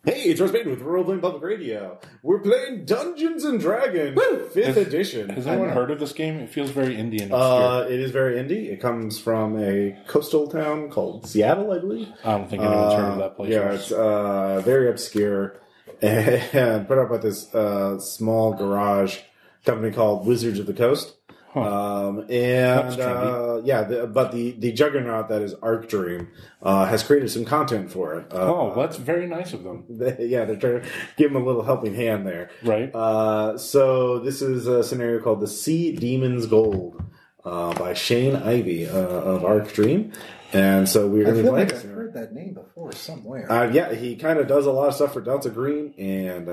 Hey, it's Ross Payton with Role Playing Public Radio. We're playing Dungeons and Dragons, 5th edition. Has anyone heard of this game? It feels very indie and obscure. It is very indie. It comes from a coastal town called Seattle, I believe. I don't think anyone's heard of that place. Yeah, it's very obscure and put up by this small garage company called Wizards of the Coast. Huh. But the juggernaut that is Arc Dream has created some content for it. That's very nice of them. They're trying to give them a little helping hand there. Right. So this is a scenario called The Sea Demon's Gold by Shane Ivey of Arc Dream. And so we're going to be playing. I've heard that name before somewhere. He kind of does a lot of stuff for Delta Green, and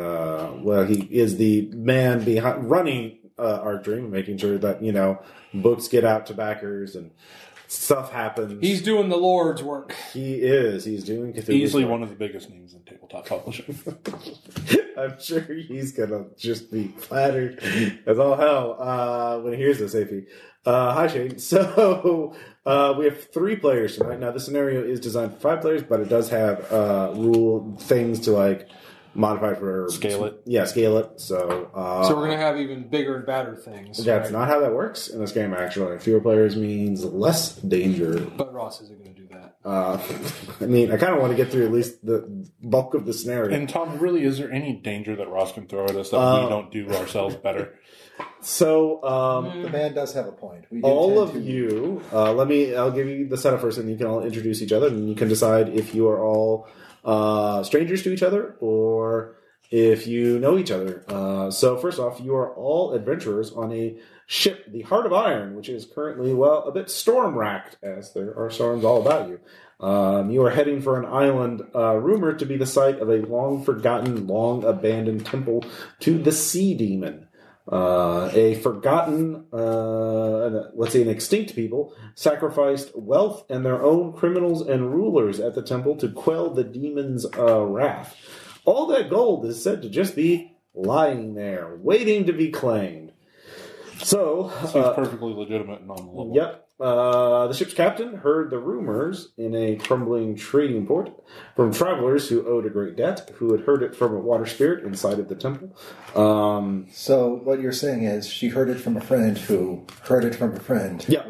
he is the man behind running Arc Dream, making sure that books get out to backers and stuff happens. He's doing the Lord's work. He is. He's doing Cthulhu's easily work. One of the biggest names in tabletop publishing. I'm sure he's gonna just be flattered as all hell when he hears this, AP. Hi, Shane. So we have 3 players tonight. Now, this scenario is designed for 5 players, but it does have rule things to modify for scale it. Yeah, scale it. So we're going to have even bigger and badder things. That's not how that works in this game, actually. Fewer players means less danger. But Ross isn't going to do that. I kind of want to get through at least the bulk of the scenario. And Tom, really, is there any danger that Ross can throw at us that we don't do ourselves better? So the man does have a point. We do all of you, I'll give you the setup first, and you can all introduce each other, and you can decide if you are all strangers to each other or if you know each other. So first off, you are all adventurers on a ship, the Heart of Iron, which is currently, a bit storm-wracked, as there are storms all about you. You are heading for an island rumored to be the site of a long-forgotten, long-abandoned temple to the Sea Demon. A forgotten, an extinct people sacrificed wealth and their own criminals and rulers at the temple to quell the demon's wrath. All that gold is said to just be lying there, waiting to be claimed. So, seems perfectly legitimate and on the level. Yep. The ship's captain heard the rumors in a crumbling trading port from travelers who owed a great debt, who had heard it from a water spirit inside of the temple. So what you're saying is she heard it from a friend who heard it from a friend. Yeah.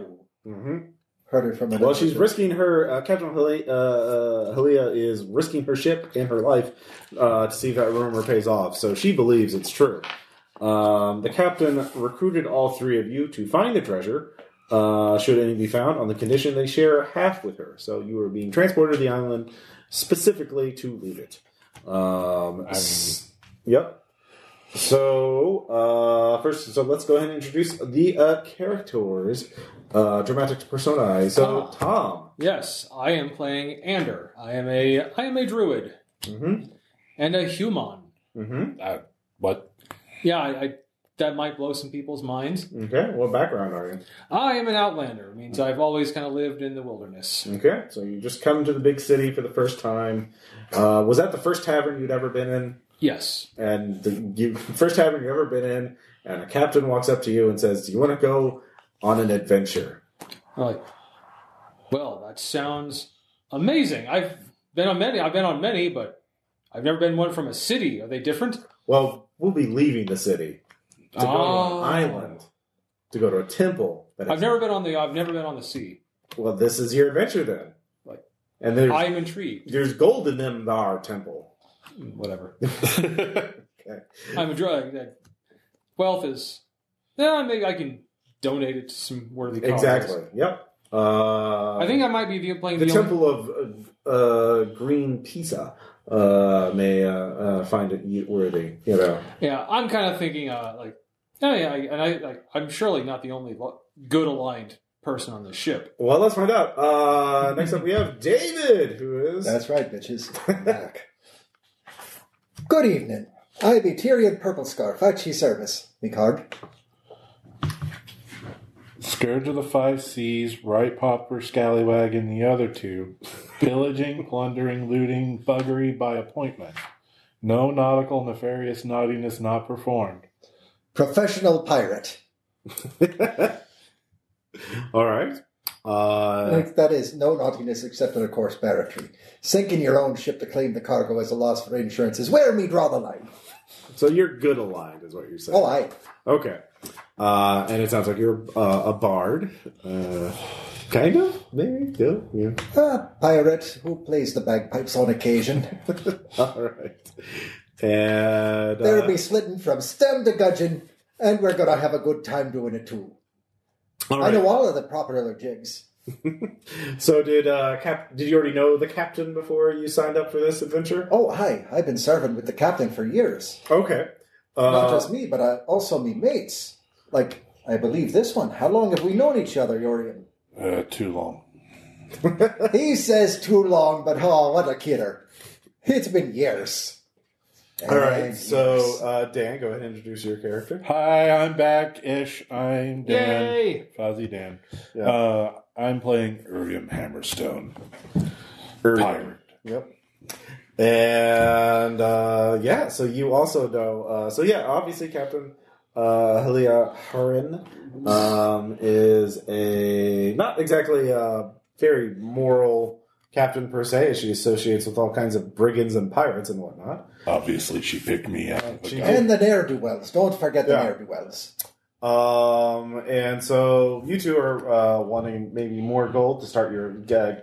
Heard it from another. Well, she's risking her, Captain Halia is risking her ship and her life to see if that rumor pays off. So she believes it's true. The captain recruited all 3 of you to find the treasure, should any be found, on the condition they share half with her. So you are being transported to the island specifically to loot it. Yep. So, let's go ahead and introduce the characters, dramatic personae. So, Tom. Yes, I am playing Ander. I am a druid. Mm-hmm. And a human. Mm-hmm. What? Yeah, that might blow some people's minds. Okay, what background are you? I am an outlander. It means I've always kind of lived in the wilderness. Okay, so you just come to the big city for the first time. Was that the first tavern you'd ever been in? Yes. And the first tavern you've ever been in, and a captain walks up to you and says, "Do you want to go on an adventure?" I'm like, well, that sounds amazing. I've been on many, but I've never been one from a city. Are they different? Well, we'll be leaving the city to go to an island, to go to a temple. I've never been on the sea. Well, this is your adventure then. And I'm intrigued. There's gold in them our temple. Whatever. Okay. I'm a drug. Wealth is. Maybe I can donate it to some worthy cause. Exactly. Yep. I think I might be playing the temple of Green Pisa. May find it worthy. Yeah, I'm kind of thinking I'm surely not the only good aligned person on the ship. Well, let's find out. Next up, we have David, who is... That's right, bitches. I'm back. Good evening. I be Tyrion Purplescarf at ye service, me card. Scourge of the 5 Seas, Right Popper, Scallywag, and the other 2. Pillaging, plundering, looting, buggery by appointment. No nautical nefarious naughtiness not performed. Professional pirate. All right. That is, no naughtiness except in a course barratry. Sinking your own ship to claim the cargo as a loss for insurance is where me draw the line. So you're good aligned, is what you're saying. Oh, aye. Okay. And it sounds like you're a bard. Kind of? Maybe? Yeah. A pirate who plays the bagpipes on occasion. All right. And They'll be slitting from stem to gudgeon, and we're going to have a good time doing it too. all right. I know all of the popular jigs. So did you already know the captain before you signed up for this adventure? Oh, hi. I've been serving with the captain for years. Okay. Not just me, but also me mates. Like, I believe this one. How long have we known each other, Yorian? Too long. He says too long, but oh, what a kidder. It's been years. All right. And So Dan, go ahead and introduce your character. Hi, I'm back-ish. I'm Dan. Yay! Fozzie Dan. Yeah. I'm playing Uriam Hammerstone. Pirate. Yep. And so you also know. Obviously, Captain Helia Harin is a not exactly a very moral captain per se, as she associates with all kinds of brigands and pirates and whatnot. Obviously, she picked me out. And the ne'er-do-wells. Don't forget the ne'er-do-wells. And so you two are wanting maybe more gold to start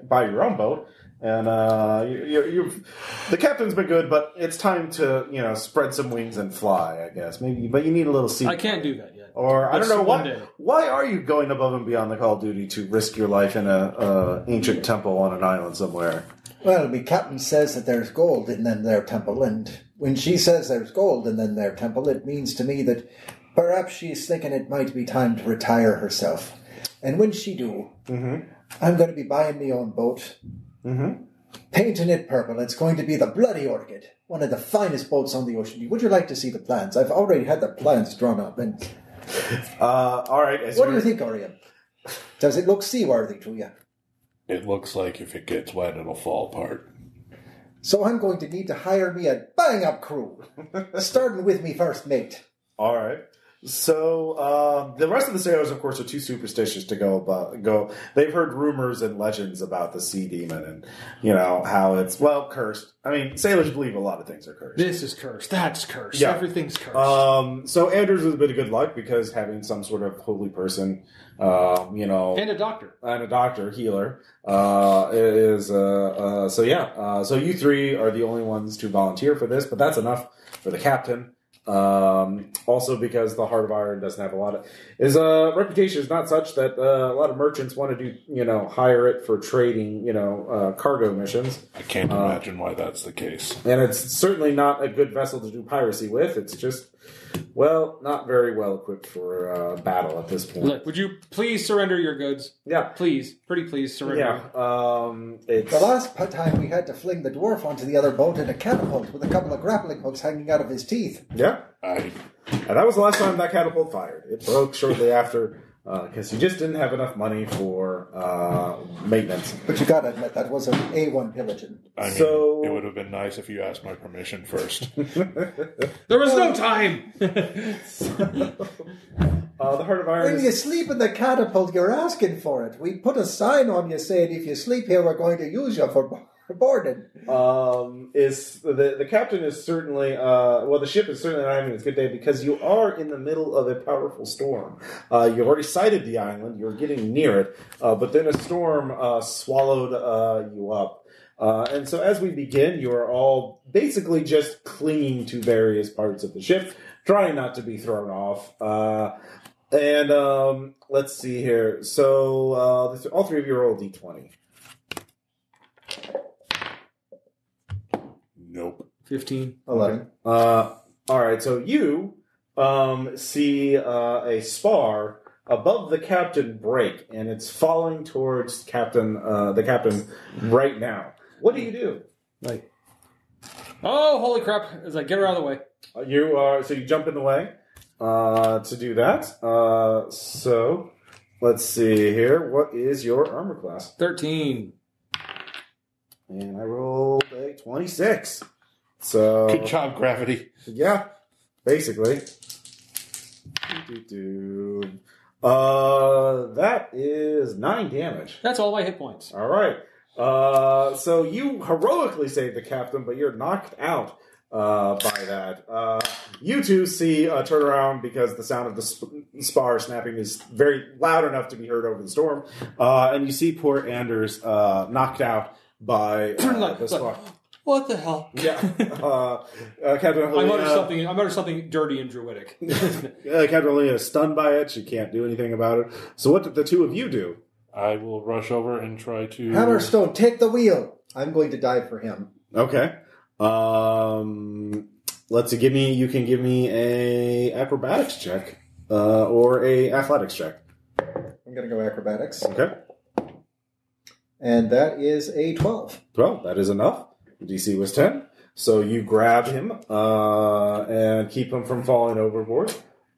buy your own boat. And the captain's been good, but it's time to spread some wings and fly, I guess. Maybe, but you need a little sea. I can't do that yet. Or I don't know one day. Why are you going above and beyond the call of duty to risk your life in a ancient temple on an island somewhere? Well, me captain says that there's gold in them their temple, and when she says there's gold in them their temple, it means to me that perhaps she's thinking it might be time to retire herself. And when she do, I'm going to be buying me own boat. Painting it purple. It's going to be the Bloody Orchid, one of the finest boats on the ocean. Would you like to see the plans? I've already had the plans drawn up. And all right. what do you think, Orion? Does it look seaworthy to you? It looks like if it gets wet, it'll fall apart. So I'm going to need to hire me a bang-up crew, starting with me first mate. All right. So the rest of the sailors, of course, are too superstitious to go. They've heard rumors and legends about the sea demon, and how it's cursed. I mean, sailors believe a lot of things are cursed. This is cursed. That's cursed. Yeah. Everything's cursed. So Andrews was a bit of good luck because having some sort of holy person, And a doctor. healer, So you three are the only ones to volunteer for this, but that's enough for the captain. Also because the Heart of Iron doesn't have a lot of his reputation is not such that a lot of merchants want to do hire it for trading cargo missions. I can't imagine why that's the case. And it's certainly not a good vessel to do piracy with. It's just not very well equipped for battle at this point. Look, would you please surrender your goods? Yeah, please, pretty please surrender. Yeah, The last time we had to fling the dwarf onto the other boat in a catapult with a couple of grappling hooks hanging out of his teeth. Yeah, and that was the last time that catapult fired. It broke shortly after because he just didn't have enough money for maintenance. But you gotta admit, that was an A1 pillaging. I mean, it would have been nice if you asked my permission first. There was no time! The Heart of Iron. When you sleep in the catapult, you're asking for it. We put a sign on you saying, if you sleep here, we're going to use you for boarding. The captain is certainly the ship is certainly not having its good day because you are in the middle of a powerful storm. You've already sighted the island, you're getting near it, but then a storm swallowed you up. And so as we begin, you are all basically just clinging to various parts of the ship, trying not to be thrown off. Let's see here. So all three of you roll D20. Nope. 15. 11. All right, so you see a spar above the captain break, and it's falling towards the captain right now. What do you do? Oh, holy crap! As I get her out of the way. You jump in the way to do that. So let's see here. What is your armor class? 13. And I rolled a 26. So Good job, Gravity. yeah, basically. That is 9 damage. That's all my hit points. All right. So you heroically save the captain, but you're knocked out by that. You two see turn around because the sound of the spar snapping is very loud enough to be heard over the storm. And you see poor Anders knocked out by the spar. What the hell? Yeah. Captain Helena, I muttered something dirty and druidic. Captain Helena is stunned by it. She can't do anything about it. So what did the two of you do? I will rush over and try to... Hammerstone, take the wheel. I'm going to dive for him. Okay. Let's see. You can give me a acrobatics check or a athletics check. I'm going to go acrobatics. Okay. And that is a 12. 12. That is enough. The DC was 10. So you grab him and keep him from falling overboard.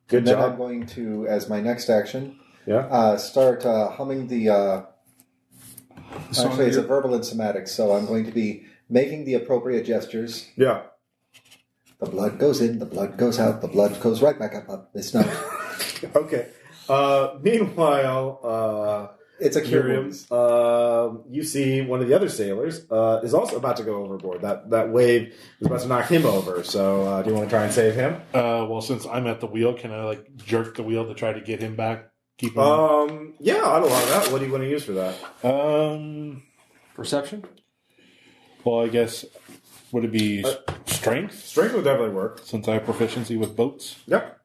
Good and job. Then I'm going to, as my next action, yeah. Start humming the... actually, it's a verbal and somatic, so I'm going to be making the appropriate gestures. Yeah. The blood goes in, the blood goes out, the blood goes right back up this note. Okay. Meanwhile... It's a curium. You see one of the other sailors is also about to go overboard. That wave is about to knock him over. So do you want to try and save him? Well, since I'm at the wheel, can I jerk the wheel to try to get him back? Keep him. Yeah, I'd allow that. What do you want to use for that? Perception? Well, I guess would it be strength? Strength would definitely work Since I have proficiency with boats. Yep.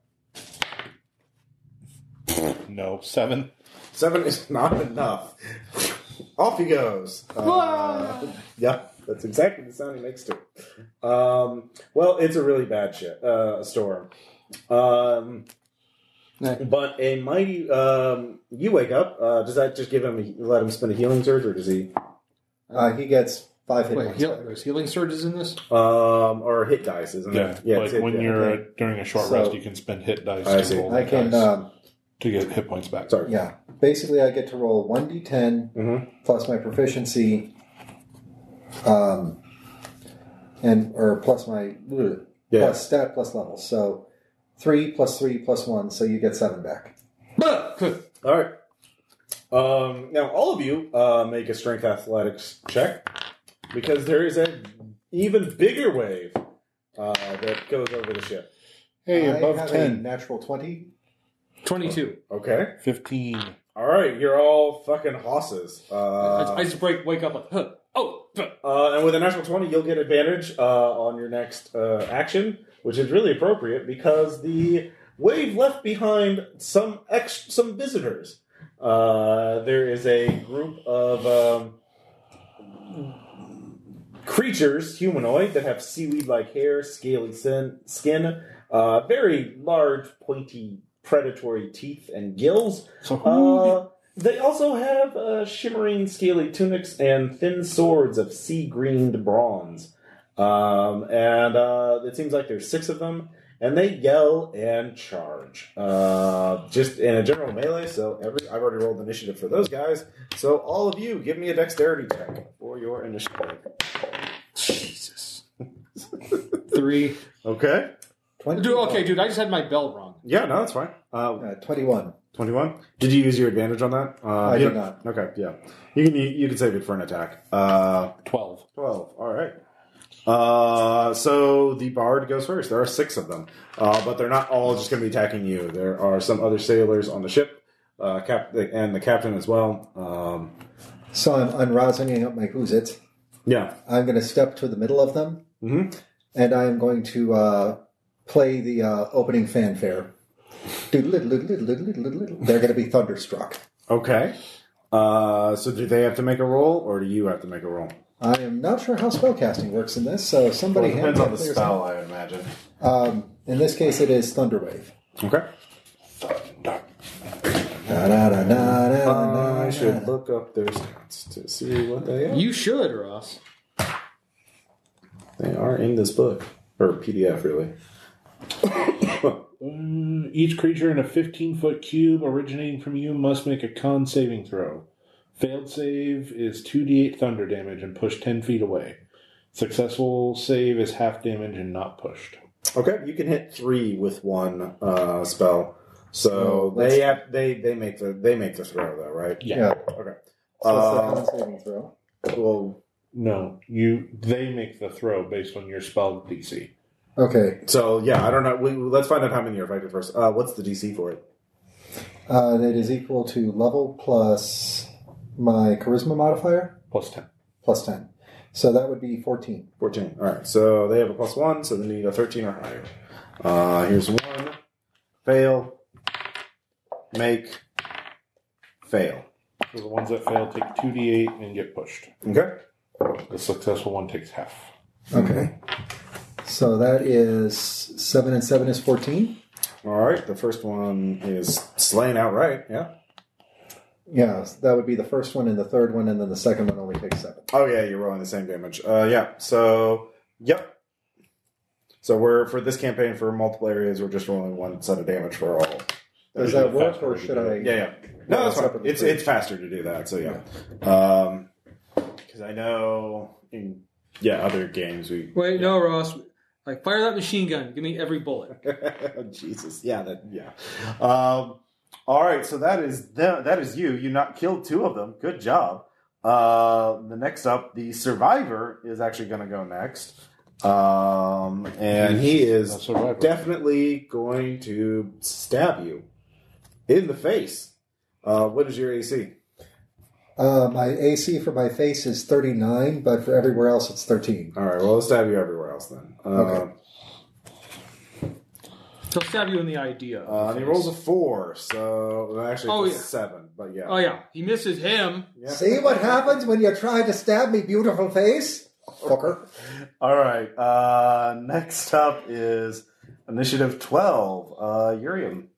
No, 7. 7 is not enough. Off he goes. Yeah, that's exactly the sound he makes too. Well, it's a really bad storm. But a mighty... you wake up. Does that just let him spend a healing surge, or does he... He gets 5 hit points. There's healing surges in this? Or hit dice, isn't it? Yeah, when you're during a short rest, you can spend hit dice to roll I can... dice to get hit points back. Sorry. Yeah. Basically, I get to roll 1d10 plus my proficiency, or plus my plus stat plus level. So 3 plus 3 plus 1, so you get 7 back. All right. Now, all of you make a strength athletics check because there is an even bigger wave that goes over the ship. Hey, above I have 10. a natural 20. 22. Okay. 15. All right, you're all fucking hosses. I just wake up like, huh. Oh! And with a natural 20, you'll get advantage on your next action, which is really appropriate because the wave left behind some visitors. There is a group of creatures, humanoid, that have seaweed-like hair, scaly skin, very large, pointy, predatory teeth and gills. They also have shimmering, scaly tunics and thin swords of sea-greened bronze. And it seems like there's 6 of them, and they yell and charge. Just in a general melee, so I've already rolled initiative for those guys. So all of you, give me a dexterity check for your initiative. Jesus. 3. Okay. 21. Dude, I just had my bell wrong. Yeah, no, that's fine. 21. 21? Did you use your advantage on that? I did not. Okay, yeah. You can save it for an attack. 12. 12, all right. So the bard goes first. There are 6 of them. But they're not all just going to be attacking you. There are some other sailors on the ship, and the captain as well. So I'm unrousing up my who's-it. Yeah. I'm going to step to the middle of them, and I'm going to play the opening fanfare. They're going to be thunderstruck. Okay. So do they have to make a roll, or do you have to make a roll? I am not sure how spellcasting works in this, so somebody... Well, it depends on the spell, I would imagine. In this case, it is Thunderwave. Okay. I should look up their stats to see what they are. You should, Ross. They are in this book. Or PDF, really. Each creature in a 15-foot cube originating from you must make a con saving throw. Failed save is 2d8 thunder damage and pushed 10 feet away. Successful save is half damage and not pushed. Okay, you can hit 3 with one spell. So they make the throw though, right? Yeah. Okay. So it's the con saving throw. Well, No, they make the throw based on your spell DC. Okay. so yeah, I don't know. Let's find out how many are affected first. What's the DC for it? That is equal to level plus my charisma modifier Plus 10. plus 10. So that would be 14. 14. All right. So they have a +1, so they need a 13 or higher. Here's 1. Fail. Make. Fail. So the ones that fail take 2d8 and get pushed. Okay. The successful one takes half. Okay. So that is 7 and 7 is 14. All right. The first one is slain outright. Yeah. Yeah, that would be the first one and the third one, and then the second one only takes 7. Oh yeah, you're rolling the same damage. Yeah. So yep. So we're for this campaign for multiple areas, we're just rolling one set of damage for all. Does that work, or should I? Yeah. No, that's fine. It's faster to do that. So yeah. Because I know in other games we No, Ross. Like, fire that machine gun. Give me every bullet. Jesus. Yeah. All right. So that is you. You not killed 2 of them. Good job. The next up, the survivor is actually going to go next. And he is definitely going to stab you in the face. What is your AC? My AC for my face is 39, but for everywhere else it's 13. All right. Well, let's stab you everywhere else then. Okay. He'll stab you in the idea. And he rolls a 4, so actually it's 7. But yeah. Oh yeah, he misses him. Yeah. See what happens when you try to stab me, beautiful face? Fucker. All right. Next up is initiative 12. Urium.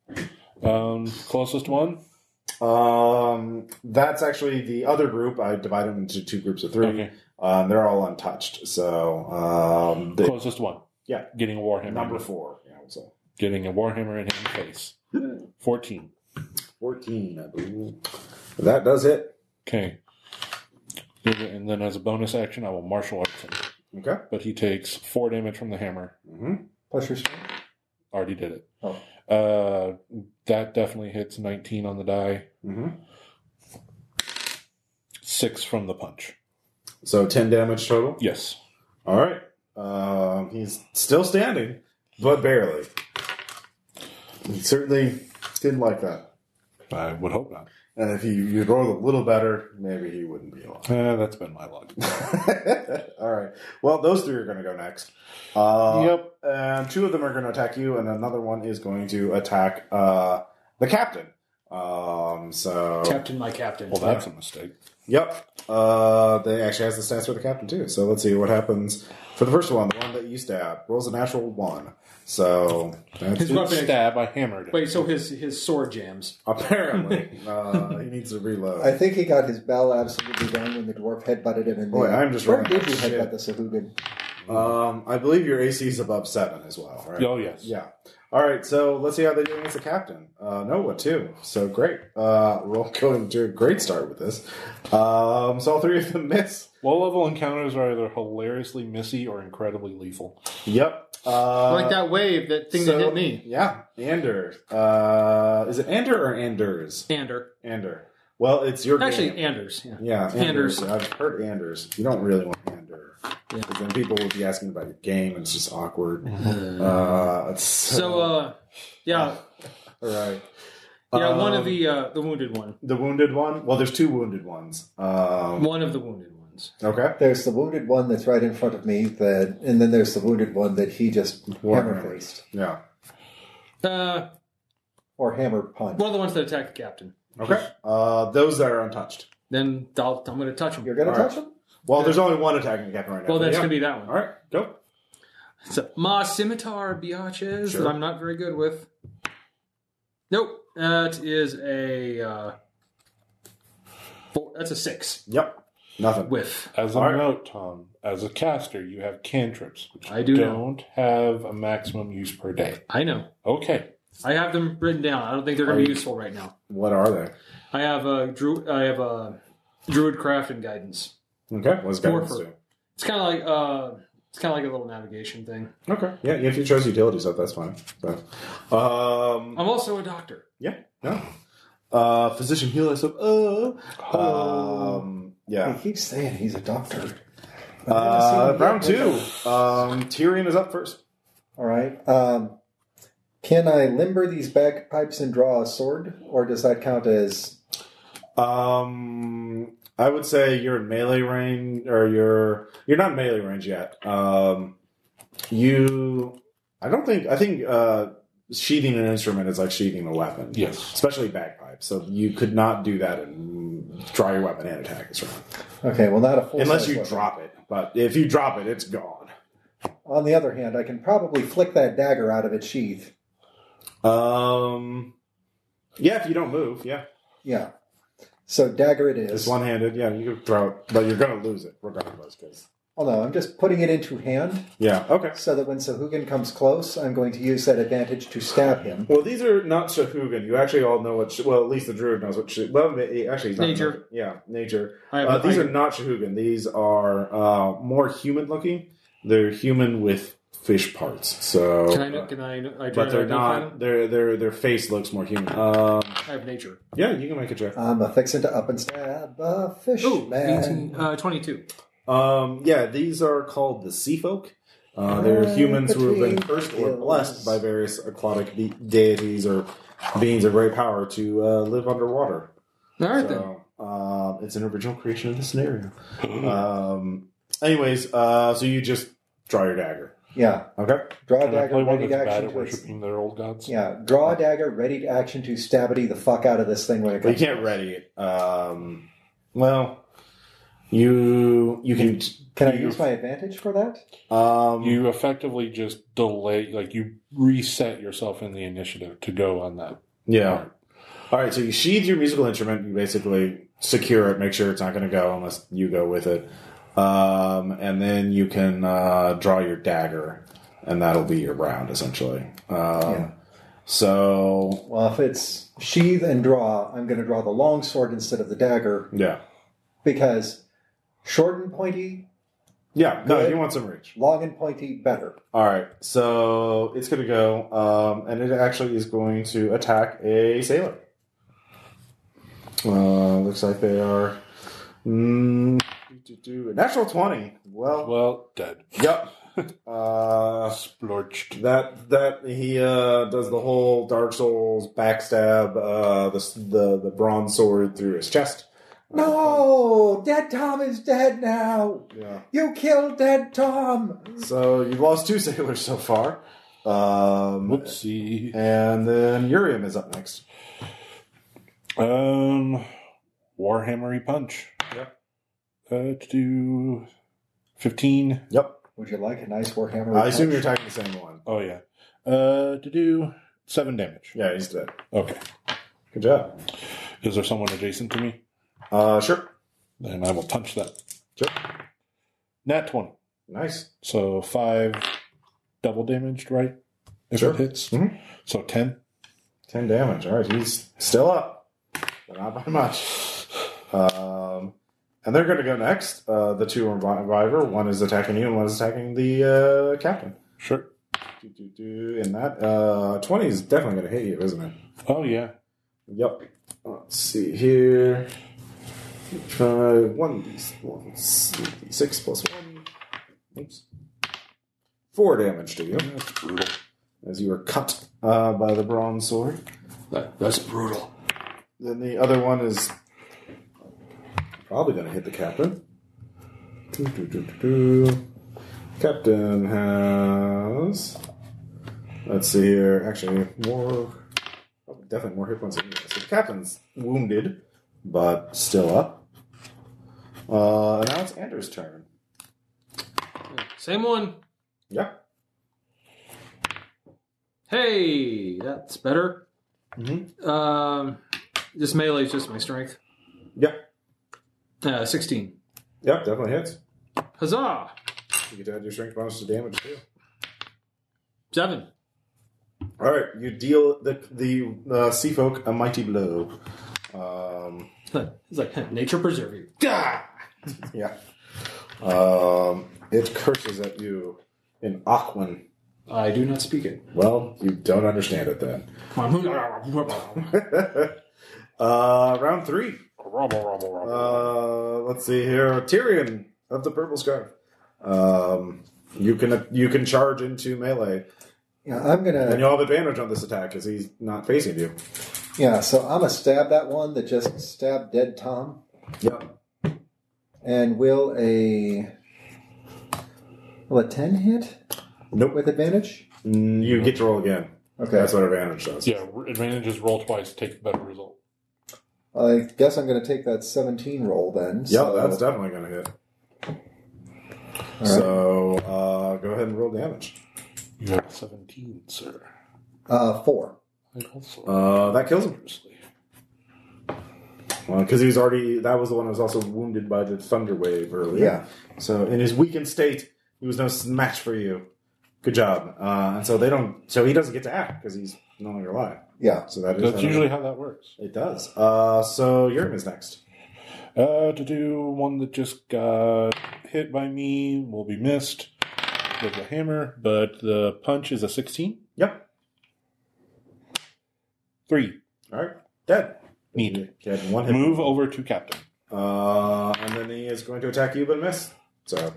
Closest one? That's actually the other group. I divide them into 2 groups of 3. Okay. They're all untouched. So Closest one. Yeah. Getting a warhammer. Number 4. Yeah. So Getting a warhammer in his face. 14. 14, I believe. That does hit. Okay. And then as a bonus action, I will martial arts him. Okay. But he takes 4 damage from the hammer. Mm-hmm. Plus your strength. Already did it. Oh. That definitely hits 19 on the die. Mm-hmm. 6 from the punch. So 10 damage total? Yes. All right. He's still standing, but barely. He certainly didn't like that. I would hope not. And if you'd rolled a little better, maybe he wouldn't be alive. That's been my luck. All right. Well, those 3 are going to go next. Yep. And 2 of them are going to attack you, and another one is going to attack the captain. Captain, my captain. Well, that's a mistake. Yep. They actually has the stats for the captain too. So let's see what happens for the first one. The one that you stab rolls a natural 1. So that's His weapon stab. I hammered it. Wait, so his sword jams. Apparently, he needs to reload. I think he got his bell absolutely wrong when the dwarf headbutted him in the... Boy, I'm just Where running did you out of headbutt shit. the Sahuagin? I believe your AC is above 7 as well, right? Oh, yes. Yeah. All right, so let's see how they do against the captain. No, a 2. So great. We're going to a great start with this. So all 3 of them miss. Low-level encounters are either hilariously missy or incredibly lethal. Yep. Like that wave, that thing that hit me. Yeah, Ander. Is it Ander or Anders? Ander. Well, it's your Actually, game. Anders. Yeah. Yeah, Anders. I've heard Anders. You don't really want Ander. Because then people will be asking about your game, and it's just awkward. Yeah. All right. Yeah, one of the wounded one. The wounded one? Well, there's 2 wounded ones. One of the wounded ones. Okay. There's the wounded one that's right in front of me, and then there's the wounded one that he just hammer-faced. Yeah. Or hammer-punched. One of the ones that attacked the captain. Okay. Those that are untouched. Then I'm going to touch him. You're going to touch him? Well, there's only one attacking the captain right now. Well, that's going to be that one. All right, go. So, my scimitar, biatches, Sure. that I'm not very good with. Nope. That is a... that's a 6. Yep. Nothing. Whiff. As a note, Tom, as a caster, you have cantrips, which I do don't have a maximum use per day. I know. Okay. I have them written down. I don't think they're going to be useful right now. What are they? I have a druid craft and guidance. Okay. What's guidance do? It's kind of like It's kind of like a little navigation thing. Okay. Yeah, if you chose utility stuff, that's fine. So, I'm also a doctor. yeah. No. Physician healer stuff. Yeah. He keeps saying he's a doctor. Round 2. Tyrion is up first. All right. Can I limber these bagpipes and draw a sword, or does that count as? I would say you're in melee range, or you're not in melee range yet. I think sheathing an instrument is like sheathing a weapon. Yes. Especially bagpipes. So you could not do that and draw your weapon and attack this round. Okay, well, not a full. Unless you weapon. drop it. But if you drop it, it's gone. On the other hand, I can probably flick that dagger out of its sheath. Yeah, if you don't move, yeah. Yeah. So dagger it is. It's one-handed, yeah, you can throw it, but you're going to lose it regardless. Oh no, I'm just putting it into hand. Yeah, okay. So that when Sahuagin comes close, I'm going to use that advantage to stab him. Well, these are not Sahuagin. You actually all know what... Well, at least the druid knows what... Well, actually... He's not Nature. Nature. These are not Sahuagin. These are more human-looking. They're human with fish parts. So... Can I but they're not... Their face looks more human. I have nature. Yeah, you can make a check. I'm fixing to up and stab a fish Ooh, man. 22. Yeah, these are called the Sea Folk. They're humans who have been cursed or blessed by various aquatic deities or beings of great power to live underwater. All right, then. It's an original creation of the scenario. Anyways, so you just draw your dagger. Yeah. Okay. Draw a Can I dagger, play one ready that's to bad action at to... worshipping their old gods? Yeah, draw a dagger, ready to action to stabbity the fuck out of this thing when it But comes. you can't ready it. Well, you can... Can I use my advantage for that? You effectively just delay, like you reset yourself in the initiative to go on that. Yeah. Part. All right, so you sheathe your musical instrument. You basically secure it, make sure it's not going to go unless you go with it. And then you can draw your dagger, and that'll be your round, essentially. So... Well, if it's sheath and draw, I'm going to draw the long sword instead of the dagger. Yeah. Because short and pointy... Yeah, no, good. you want some reach. Long and pointy, better. All right, so it's going to go, and it actually is going to attack a sailor. Looks like they are... natural 20. Well, dead. Yep. Splorched. That he does the whole Dark Souls backstab the bronze sword through his chest. No! Dead Tom is dead now! Yeah. You killed Dead Tom! So you've lost 2 sailors so far. Whoopsie. And then Urium is up next. Warhammery punch. Yep. To do 15. Yep. Would you like a nice Warhammer? I assume you're attacking the same one. Oh, yeah. To do 7 damage. Yeah, he's dead. Okay. Good job. Is there someone adjacent to me? Sure. Then I will punch that. Sure. Nat 20. Nice. So 5 double damaged, right? If Sure. it hits. Mm-hmm. So 10. 10 damage. All right, he's still up. But not by much. And they're going to go next. The 2 reviver. One is attacking you and one is attacking the captain. Sure. And that 20 is definitely going to hit you, isn't it? Oh, yeah. Yep. Let's see here. Try 1d6 plus 1. Oops. 4 damage to you. That's brutal. As you are cut by the bronze sword. That's brutal. Then the other one is probably going to hit the captain. Captain has... Let's see here. Actually, definitely more hit points than you. So the captain's wounded, but still up. And now it's Andrew's turn. Same one. Yeah. Hey, that's better. Mm-hmm. This melee is just my strength. Yeah. 16. Yeah, definitely hits. Huzzah! You get to add your strength bonus to damage too. 7. All right, you deal the sea folk a mighty blow. It's like nature preserve you. Yeah. It curses at you in Aquan. I do not speak it. Well, you don't understand it then. Come on. Round 3. Let's see here. Tyrion of the Purple Scarf. You can charge into melee. Yeah, I'm gonna. And you'll have advantage on this attack because he's not facing you. Yeah, so I'm gonna stab that one that just stabbed dead Tom. Yep. And will a 10 hit? Nope. With advantage? You get to roll again. Okay. That's what advantage does. Yeah, advantage is roll twice, take a better result. I guess I'm going to take that 17 roll then. Yeah, that's definitely going to hit. All So, go ahead and roll damage. You have 17, sir. 4. I also That kills him. Because he was already... That was the one who was also wounded by the thunder wave earlier. Yeah. So, in his weakened state, he was no match for you. Good job. And so they don't... So he doesn't get to act because he's no longer alive. Yeah. So that is... That's usually how that works. It does. So Yurm is next. To do one that just got hit by me will be missed with a hammer, but the punch is a 16. Yep. 3. All right. Dead. Neat. He had one hit. Move over to captain. And then he is going to attack you, but miss. So,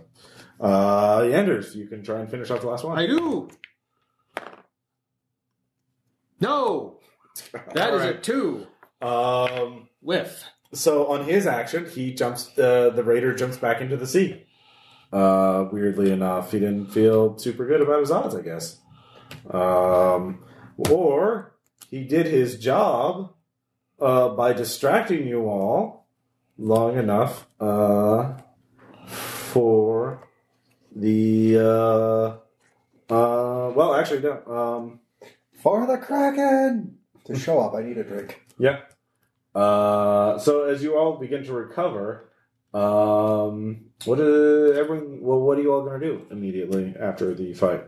Anders, you can try and finish off the last one. I do. No. That is a 2. Whiff. So on his action, he jumps. The raider jumps back into the sea. Weirdly enough, he didn't feel super good about his odds, I guess. Or he did his job by distracting you all long enough for the. Well, actually, no. For the Kraken! To show up, I need a drink. Yeah. So as you all begin to recover, what are you all going to do immediately after the fight?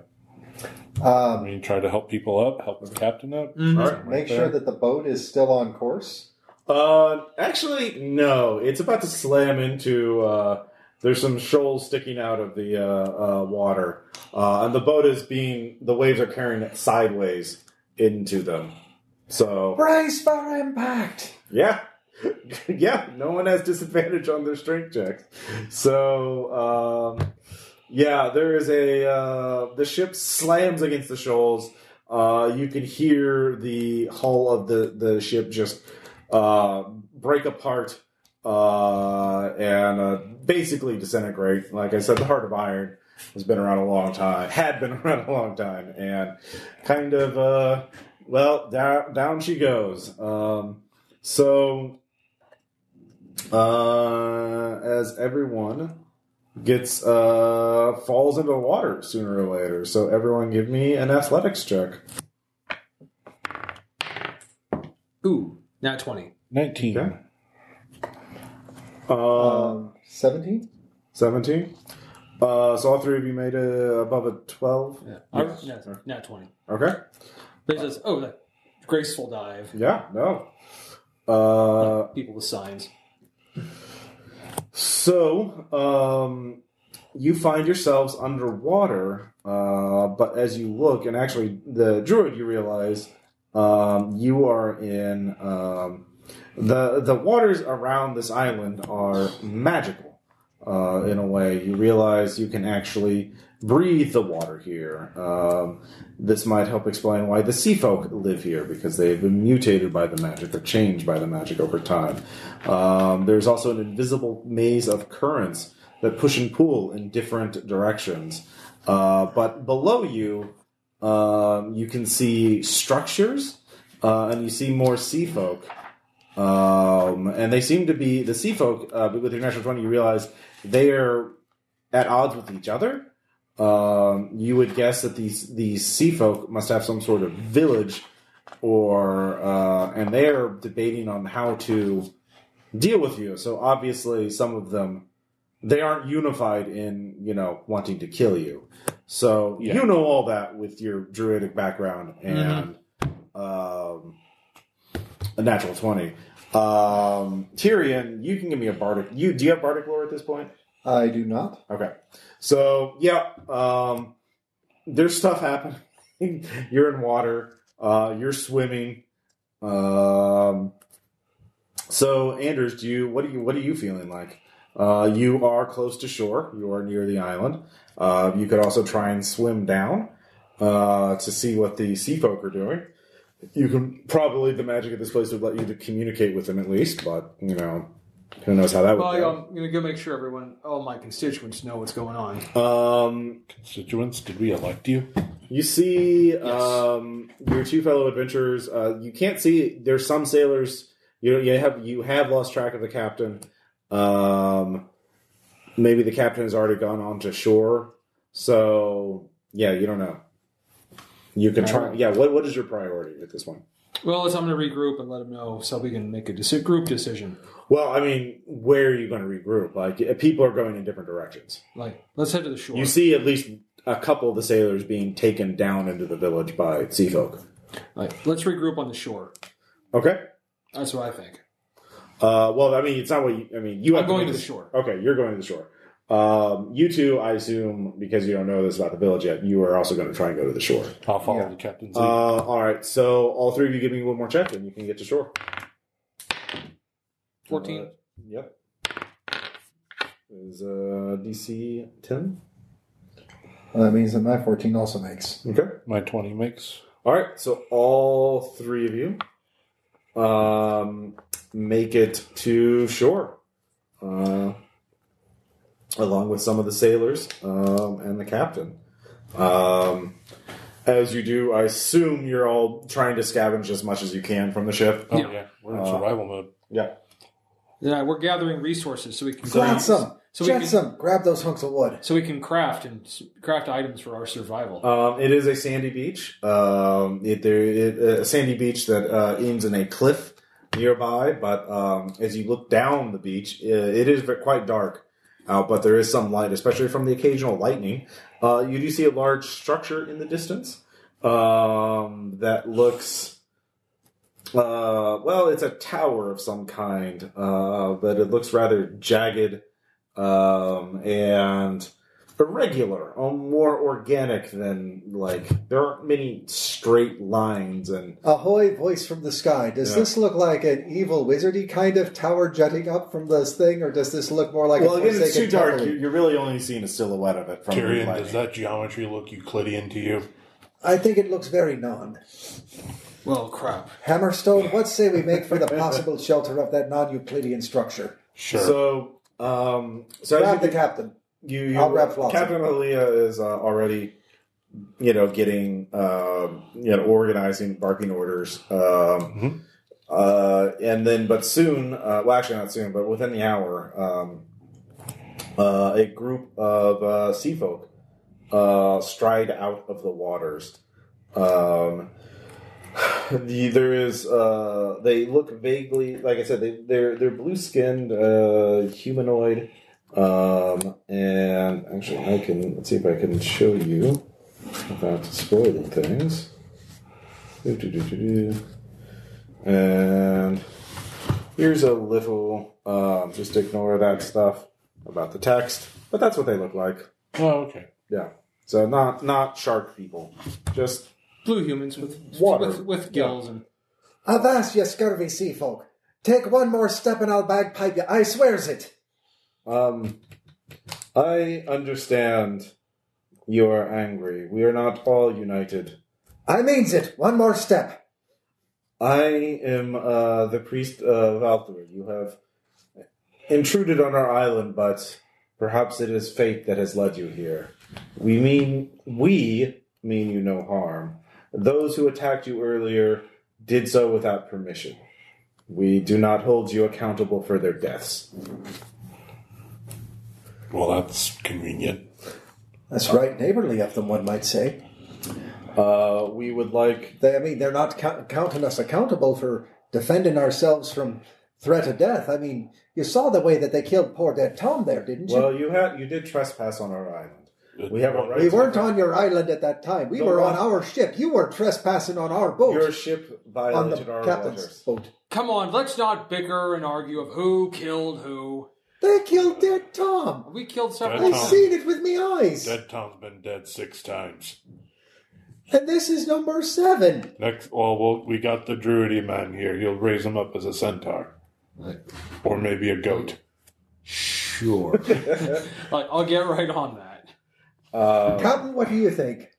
Try to help people up, help the captain up. Mm-hmm. All right. Make sure that the boat is still on course. Actually, no. It's about to slam into. There's some shoals sticking out of the water, and the boat the waves are carrying it sideways into them. So Brace for impact! yeah. Yeah, no one has disadvantage on their strength checks. So, there is the ship slams against the shoals. You can hear the hull of the ship just break apart and basically disintegrate. Like I said, the Heart of Iron has been around a long time, and kind of, down she goes. As everyone gets falls into the water sooner or later. So everyone give me an athletics check. Ooh, not 20. 19. Okay. 17? 17. So all three of you made above a 12? Yeah. Not 20. Okay. But it says, that graceful dive. Yeah, no. People with signs. So, you find yourselves underwater, but as you look, and actually the druid, you realize you are in the waters around this island are magical in a way. You realize you can actually breathe the water here. This might help explain why the sea folk live here, because they've been mutated by the magic or changed by the magic over time. There's also an invisible maze of currents that push and pull in different directions. But below you, you can see structures, and you see more sea folk. And they seem to be, the sea folk, with your natural 20, you realize they are at odds with each other. You would guess that these sea folk must have some sort of village, and they're debating on how to deal with you. So obviously, some of them, they aren't unified in wanting to kill you. So you know all that with your druidic background and a natural 20. Tyrion, you can give me a bardic. Do you have bardic lore at this point? I do not. Okay. So, yeah, there's stuff happening. You're in water. You're swimming. So, Anders, what are you feeling like? You are close to shore. You are near the island. You could also try and swim down to see what the sea folk are doing. You can probably, the magic of this place would let you to communicate with them at least, but, who knows how that would go. I'm going to go make sure all my constituents know what's going on. Constituents, did we elect you? You see your two fellow adventurers. You can't see, there's some sailors, you have lost track of the captain. Maybe the captain has already gone on to shore. So, yeah, you don't know. You can try. Yeah, what is your priority at this point? Well, I'm going to regroup and let them know so we can make a group decision. Well, I mean, where are you going to regroup? Like, people are going in different directions. Like, let's head to the shore. You see at least a couple of the sailors being taken down into the village by sea folk. Like, let's regroup on the shore. Okay. That's what I think. Well, I mean, it's not what you... I mean, I'm going to the shore. Okay, you're going to the shore. You two, I assume, because you don't know this about the village yet, you are also going to try and go to the shore. I'll follow the captain's lead. All right, so all three of you give me one more check, and you can get to shore. 14. Yep. Is DC 10? Well, that means that my 14 also makes. Okay. My 20 makes. All right, so all three of you make it to shore. Along with some of the sailors and the captain. As you do, I assume you're all trying to scavenge as much as you can from the ship. Oh, yeah. We're in survival mode. Yeah. Yeah, we're gathering resources so we can Jetsam, grab those hunks of wood. So we can craft items for our survival. It is a sandy beach. A sandy beach that ends in a cliff nearby, but as you look down the beach, it is quite dark. But there is some light, especially from the occasional lightning. You do see a large structure in the distance that looks... it's a tower of some kind, but it looks rather jagged and irregular, more organic than, there aren't many straight lines. And Ahoy, voice from the sky. Does this look like an evil wizardy kind of tower jutting up from this thing, or does this look more like a again, it's too dark. You're really only seeing a silhouette of it. From Tyrion, does that geometry look Euclidean to you? I think it looks very non. Well, crap. Hammerstone, what say we make for the possible shelter of that non-Euclidean structure? Sure. So grab the captain. I'll grab Flossie. Captain Aaliyah is already, getting, organizing, barking orders. And then, but soon, actually not soon, but within the hour, a group of sea folk stride out of the waters. There is, they look vaguely, like I said, they're blue-skinned, humanoid, and actually let's see if I can show you without spoiling things. And here's a little, just ignore that stuff about the text, but that's what they look like. Oh, okay. Yeah. So not shark people, just blue humans with water, with gills and. Avast, you scurvy sea folk! Take one more step and I'll bagpipe you. I swears it. I understand you are angry. We are not all united. I means it. One more step. I am the priest of Valthor. You have intruded on our island, but perhaps it is fate that has led you here. We mean you no harm. Those who attacked you earlier did so without permission. We do not hold you accountable for their deaths. Well, that's convenient. That's right, neighborly of them, one might say. We would like... They're not counting us accountable for defending ourselves from threat of death. I mean, you saw the way that they killed poor dead Tom there, didn't you? Well, you did trespass on our island. We have a right. We weren't on your island at that time. We were on our ship. You were trespassing on our boat. Your ship violated our captain's waters. Boat. Come on, let's not bicker and argue of who killed who. They killed dead Tom. Tom. We killed several. I've Tom. seen it with me eyes. Dead Tom's been dead 6 times. And this is number 7. We got the druidy man here. He'll raise him up as a centaur. Or maybe a goat. Sure. I'll get right on that. Captain, what do you think?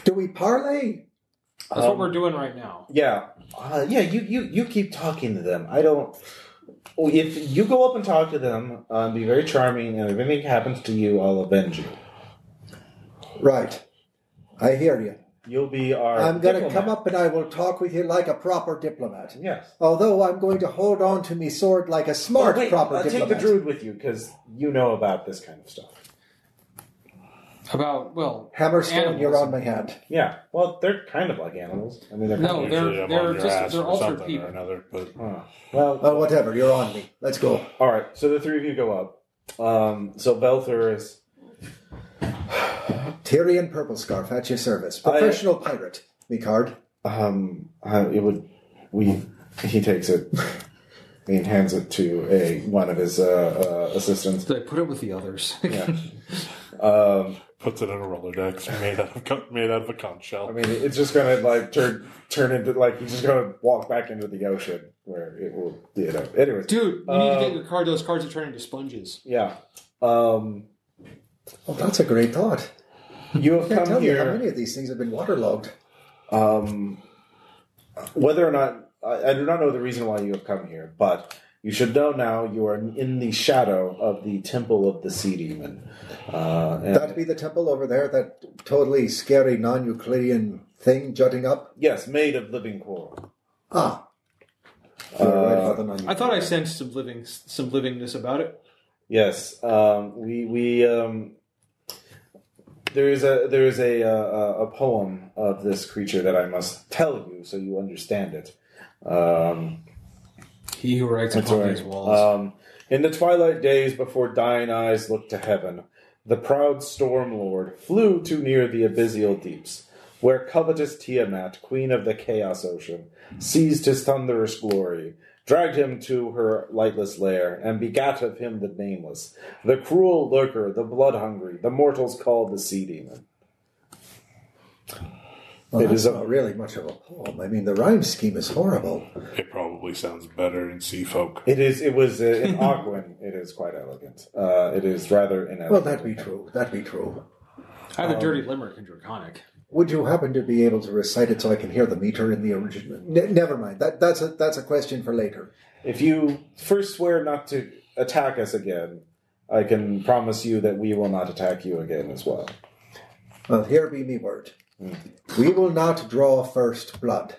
Do we parlay? That's what we're doing right now. Yeah. You keep talking to them. I don't... If you go up and talk to them, be very charming, and if anything happens to you, I'll avenge you. Right. I hear you. You'll be our I'm going to diplomat. come up and I will talk with you like a proper diplomat. Yes. Although I'm going to hold on to me sword like a smart proper Take diplomat. the druid with you, because you know about this kind of stuff. About, Hammerstone, animals. you're on my hand. Yeah. Well, they're kind of like animals. I mean, they're No, Usually I'm they're on your just- ass they're for altered something people. or another. But Well, whatever. You're on me. Let's go. All right. So the three of you go up. So Belthur is... Tyrion Purple Scarf at your service. Professional pirate. Me card. He takes it and hands it to one of his assistants. They put it with the others. Yeah. puts it in a Rolodex made out of a conch shell. I mean, it's just gonna turn into he's just gonna walk back into the ocean where it will. Anyways, Dude, you need to get those cards that turn into sponges. Yeah. Oh, that's a great thought. You I have can't come tell you how here. many of these things have been waterlogged. Whether or not I do not know the reason why you have come here, but you should know now you are in the shadow of the Temple of the Sea Demon. That'd be the temple over there, that totally scary non-Euclidean thing jutting up? Yes, made of living coral. Ah. You're right about the non-Euclidean. I thought I sensed some livingness about it. Yes, there is a poem of this creature that I must tell you so you understand it. He who writes upon these walls. In the twilight days before dying eyes looked to heaven, the proud storm lord flew too near the abyssal deeps, where covetous Tiamat, queen of the chaos ocean, seized his thunderous glory, dragged him to her lightless lair, and begat of him the nameless, the cruel lurker, the blood-hungry, the mortals called the sea demon. Well, It that's is a- not really much of a poem. I mean, the rhyme scheme is horrible. It probably sounds better in Sea Folk. It was in Aquan. It is quite elegant. It is rather inelegant. Well, that'd be true. That'd be true. I have a dirty limerick in Draconic. Would you happen to be able to recite it so I can hear the meter in the original? Never mind. That's a question for later. If you first swear not to attack us again, I can promise you that we will not attack you again as well. Well, here be me word. We will not draw first blood.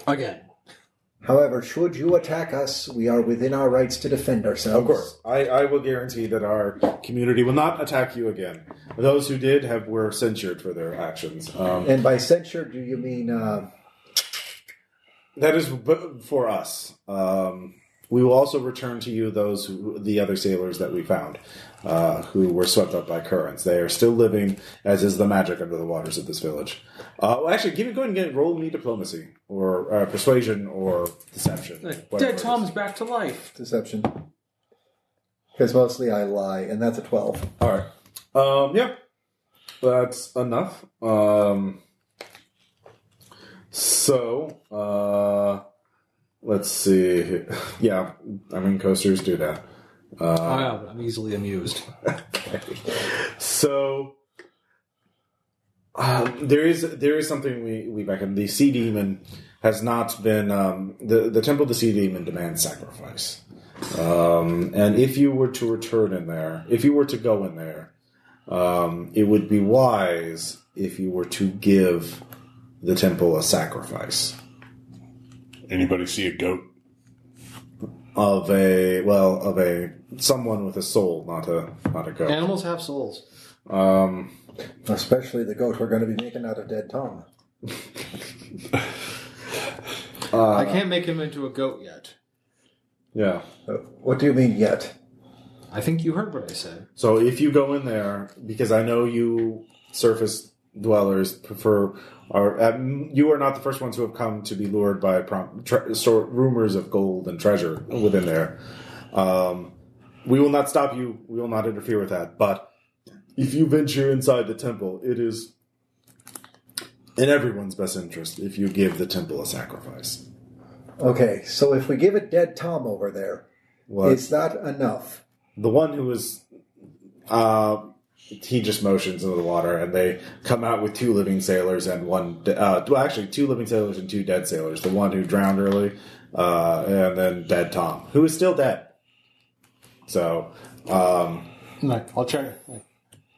Again. However, should you attack us, we are within our rights to defend ourselves. Of course, I will guarantee that our community will not attack you again. Those who did were censured for their actions. And by censure, do you mean... That is for us. We will also return to you the other sailors that we found, who were swept up by currents. They are still living, as is the magic under the waters of this village. Actually, go ahead and roll me diplomacy, or persuasion, or deception. Dead Tom's back to life. Deception. Because mostly I lie, and that's a 12. All right. Yeah, that's enough. Let's see. Yeah, I mean, coasters do that. I'm easily amused. So there is something we reckon. The Sea Demon has not been the Temple of the Sea Demon demands sacrifice, and if you were to return in there, if you were to go in there, it would be wise if you were to give the temple a sacrifice. Anybody see a goat? Of someone with a soul, not a goat. Animals have souls. Especially the goat we're going to be making out of Dead Tom. I can't make him into a goat yet. Yeah. What do you mean yet? I think you heard what I said. So if you go in there, because I know you surface dwellers prefer, you are not the first ones who have come to be lured by rumors of gold and treasure within there. we will not stop you. We will not interfere with that. But if you venture inside the temple, it is in everyone's best interest if you give the temple a sacrifice. Okay, so if we give it dead Tom over there, is that enough? The one who was... he just motions into the water, and they come out with 2 living sailors and 1... actually, 2 living sailors and 2 dead sailors. The one who drowned early, and then dead Tom, who is still dead. So... no, I'll try.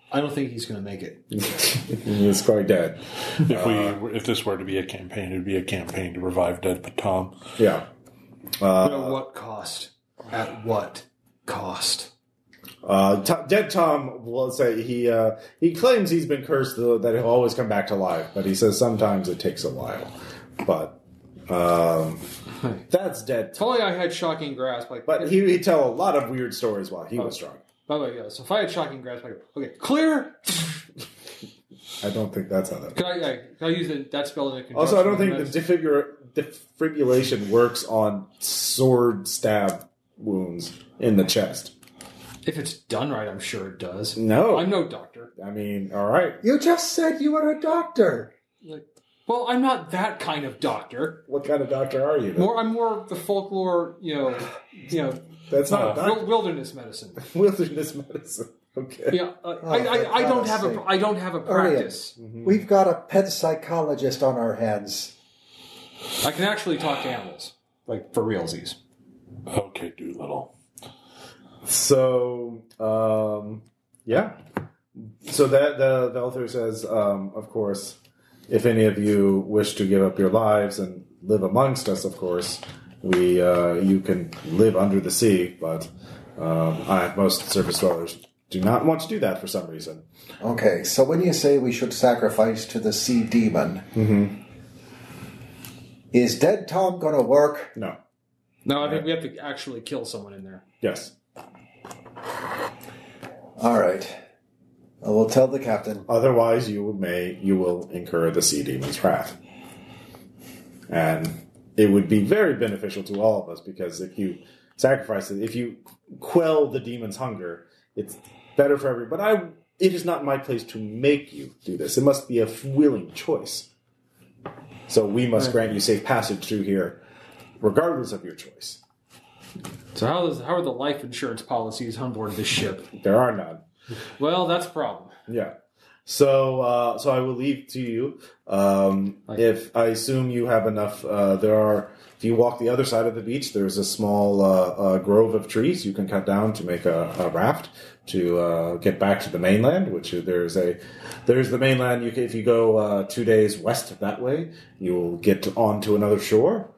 I don't think he's going to make it. He's quite dead. If this were to be a campaign, it would be a campaign to revive dead Tom. Yeah. But at what cost? At what cost? Dead Tom will say he claims he's been cursed that he'll always come back to life, but he says sometimes it takes a while. But that's dead Tom. If only I had shocking grasp. But he'd tell a lot of weird stories while he was strong. By the way, yeah. So if I had shocking grasp, okay, clear. I don't think that's how that works. Can I use that spell in a conjunction? Also, I don't think the defibrillation works on sword stab wounds in the chest. If it's done right, I'm sure it does. No. I'm no doctor. I mean, all right. You just said you were a doctor. Well, I'm not that kind of doctor. What kind of doctor are you? Then? I'm more the folklore, That's not a doctor. Wilderness medicine. Wilderness medicine. Okay. Yeah, I don't have a practice. Mm-hmm. We've got a pet psychologist on our hands. I can actually talk to animals, like for realsies. Okay, Doolittle. So, yeah. So that the author says, of course, if any of you wish to give up your lives and live amongst us, of course, you can live under the sea, but most surface dwellers do not want to do that for some reason. Okay, so when you say we should sacrifice to the sea demon, is dead Tom going to work? No. No, I think we have to actually kill someone in there. Yes. All right. I will tell the captain. Otherwise, you will incur the sea demon's wrath. And it would be very beneficial to all of us, because if you sacrifice it, if you quell the demon's hunger, it's better for everybody. But it is not my place to make you do this. It must be a willing choice. So we must grant you safe passage through here, regardless of your choice. So how are the life insurance policies on board this ship? There are none. Well, that's a problem. Yeah. So I will leave to you. If I assume you have enough, if you walk the other side of the beach, there's a small grove of trees you can cut down to make a raft to get back to the mainland. Which there's the mainland. If you go 2 days west that way, you will get onto another shore.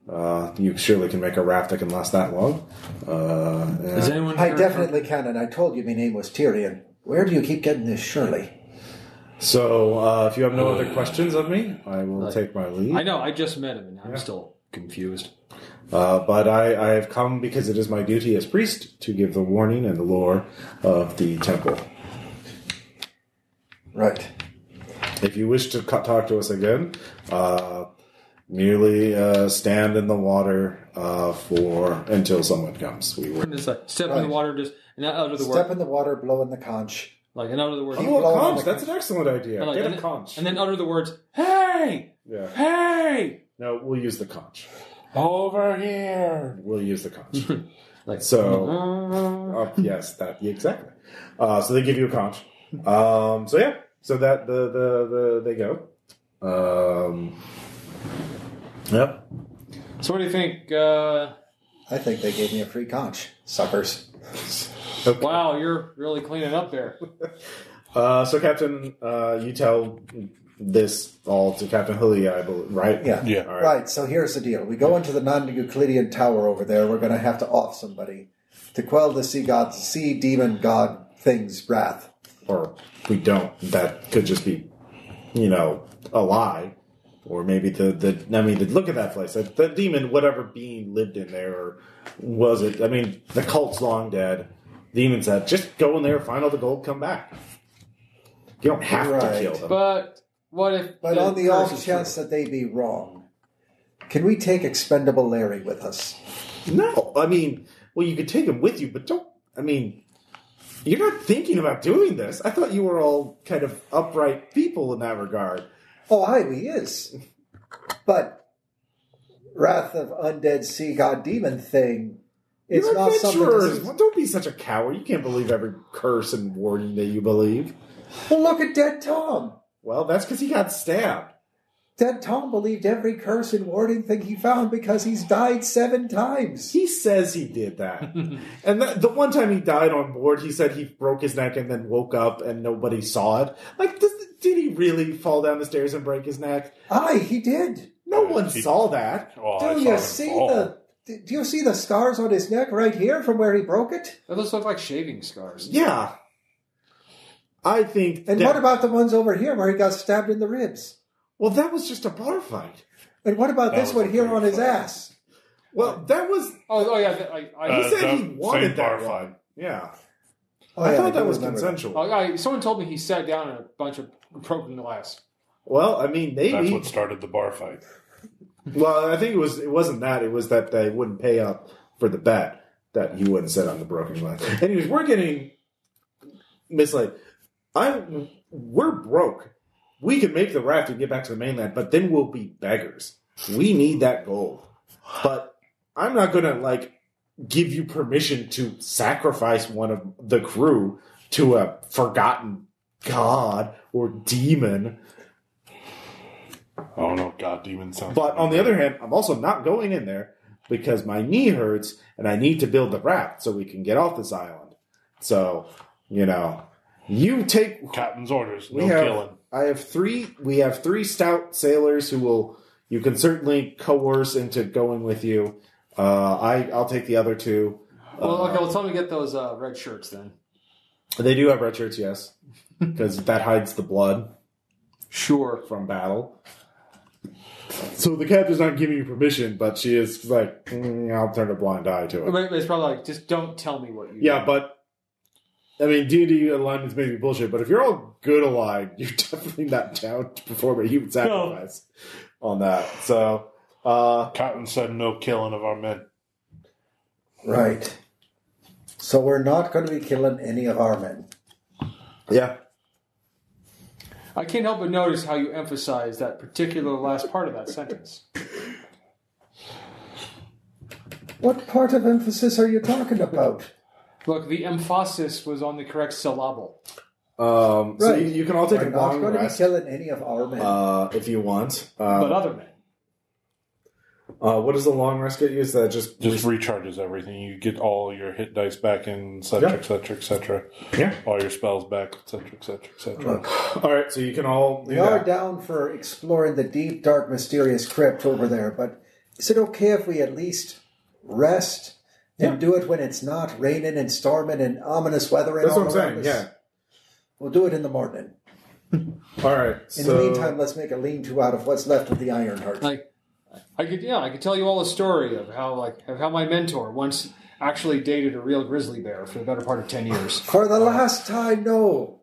You surely can make a raft that can last that long. Is anyone? I definitely can, and I told you my name was Tyrion. Where do you keep getting this Shirley? So, if you have no other questions of me, I will take my leave. I know, I just met him, and I'm still confused. But I have come because it is my duty as priest to give the warning and the lore of the temple. Right. If you wish to talk to us again, merely stand in the water until someone comes. We will step in the water, just and out of the step in the water, blow in the conch. Like, and utter the words. Oh, a conch! That's an excellent idea. Get a conch. And then utter the words, "Hey! Yeah. Hey!" No, we'll use the conch. Over here. We'll use the conch. Yes, exactly. So they give you a conch. So that they go. Yep. So what do you think? I think they gave me a free conch, suckers. Okay. Wow, you're really cleaning up there. So, Captain, you tell this all to Captain Hulia, I believe, right? Yeah. All right, so here's the deal. We go into the non-Euclidean tower over there. We're going to have to off somebody to quell the sea demon god thing's wrath. Or we don't. That could just be, a lie. Or maybe look at that place. The demon, whatever being lived in there, or was it? I mean, the cult's long dead. Demon said, just go in there, find all the gold, come back. You don't have to kill them. But what if... But on the off chance that they be wrong, can we take Expendable Larry with us? No. I mean, well, you could take him with you, but don't I mean, you're not thinking about doing this. I thought you were all kind of upright people in that regard. Oh, aye, we is. But Wrath of Undead Sea God Demon thing, it's You're not something... adventurers. Well, don't be such a coward. You can't believe every curse and warning that you believe. Well, look at Dead Tom. Well, that's because he got stabbed. Dead Tom believed every curse and warding thing he found because he's died 7 times. He says he did that. And the one time he died on board, he said he broke his neck and then woke up and nobody saw it. Like, did he really fall down the stairs and break his neck? Aye, he did. No one saw that. Well, Do you see the scars on his neck right here from where he broke it? Those look like shaving scars. Yeah. I think... And what about the ones over here where he got stabbed in the ribs? Well, that was just a bar fight. And what about this one here on his ass? Well, that was... Oh yeah. He said he wanted same that bar one. fight. Yeah. Oh, I yeah, thought that do was remember consensual. Someone told me he sat down in a bunch of broken glass. Well, I mean, maybe... That's what started the bar fight. Well, I think it wasn't that. It was that they wouldn't pay up for the bet that he wouldn't sit on the broken glass. Anyways, we're getting misled. We're broke. We can make the raft and get back to the mainland, but then we'll be beggars. We need that gold. But I'm not going to, give you permission to sacrifice one of the crew to a forgotten god or demon. Oh no, God, demon sounds... But on the other hand, I'm also not going in there because my knee hurts and I need to build the raft so we can get off this island. So, you take... Captain's orders, no killing. We have 3 stout sailors who you can certainly coerce into going with you. I'll take the other 2. Well, tell me to get those red shirts then. They do have red shirts, yes. Because that hides the blood. Sure. From battle. So the captain's not giving you permission, but she is like, I'll turn a blind eye to it. It's probably like, just don't tell me what you Yeah, do. but I mean, D&D alignments may be bullshit, but if you're all good aligned, you're definitely not down to perform a human sacrifice on that. So, Captain said no killing of our men. Right. So we're not going to be killing any of our men. Yeah. I can't help but notice how you emphasize that particular last part of that sentence. What part of emphasis are you talking about? Look, the emphasis was on the correct syllable. So Right. you can all take We're a not long going to be rest killing any of our men. if you want. But other men. What does the long rest get you? Is that just recharges everything. You get all your hit dice back in, etc., etc., etc. Yeah. All your spells back, etc., etc., etc. All right, so you can all do We are that. down for exploring the deep, dark, mysterious crypt over there, but is it okay if we at least rest and do it when it's not raining and storming and ominous weather and That's all what I'm around saying, us? yeah. We'll do it in the morning. All right. In the meantime, let's make a lean-to out of what's left of the Ironheart. I could tell you all a story of how my mentor once actually dated a real grizzly bear for the better part of 10 years. For the last time, no.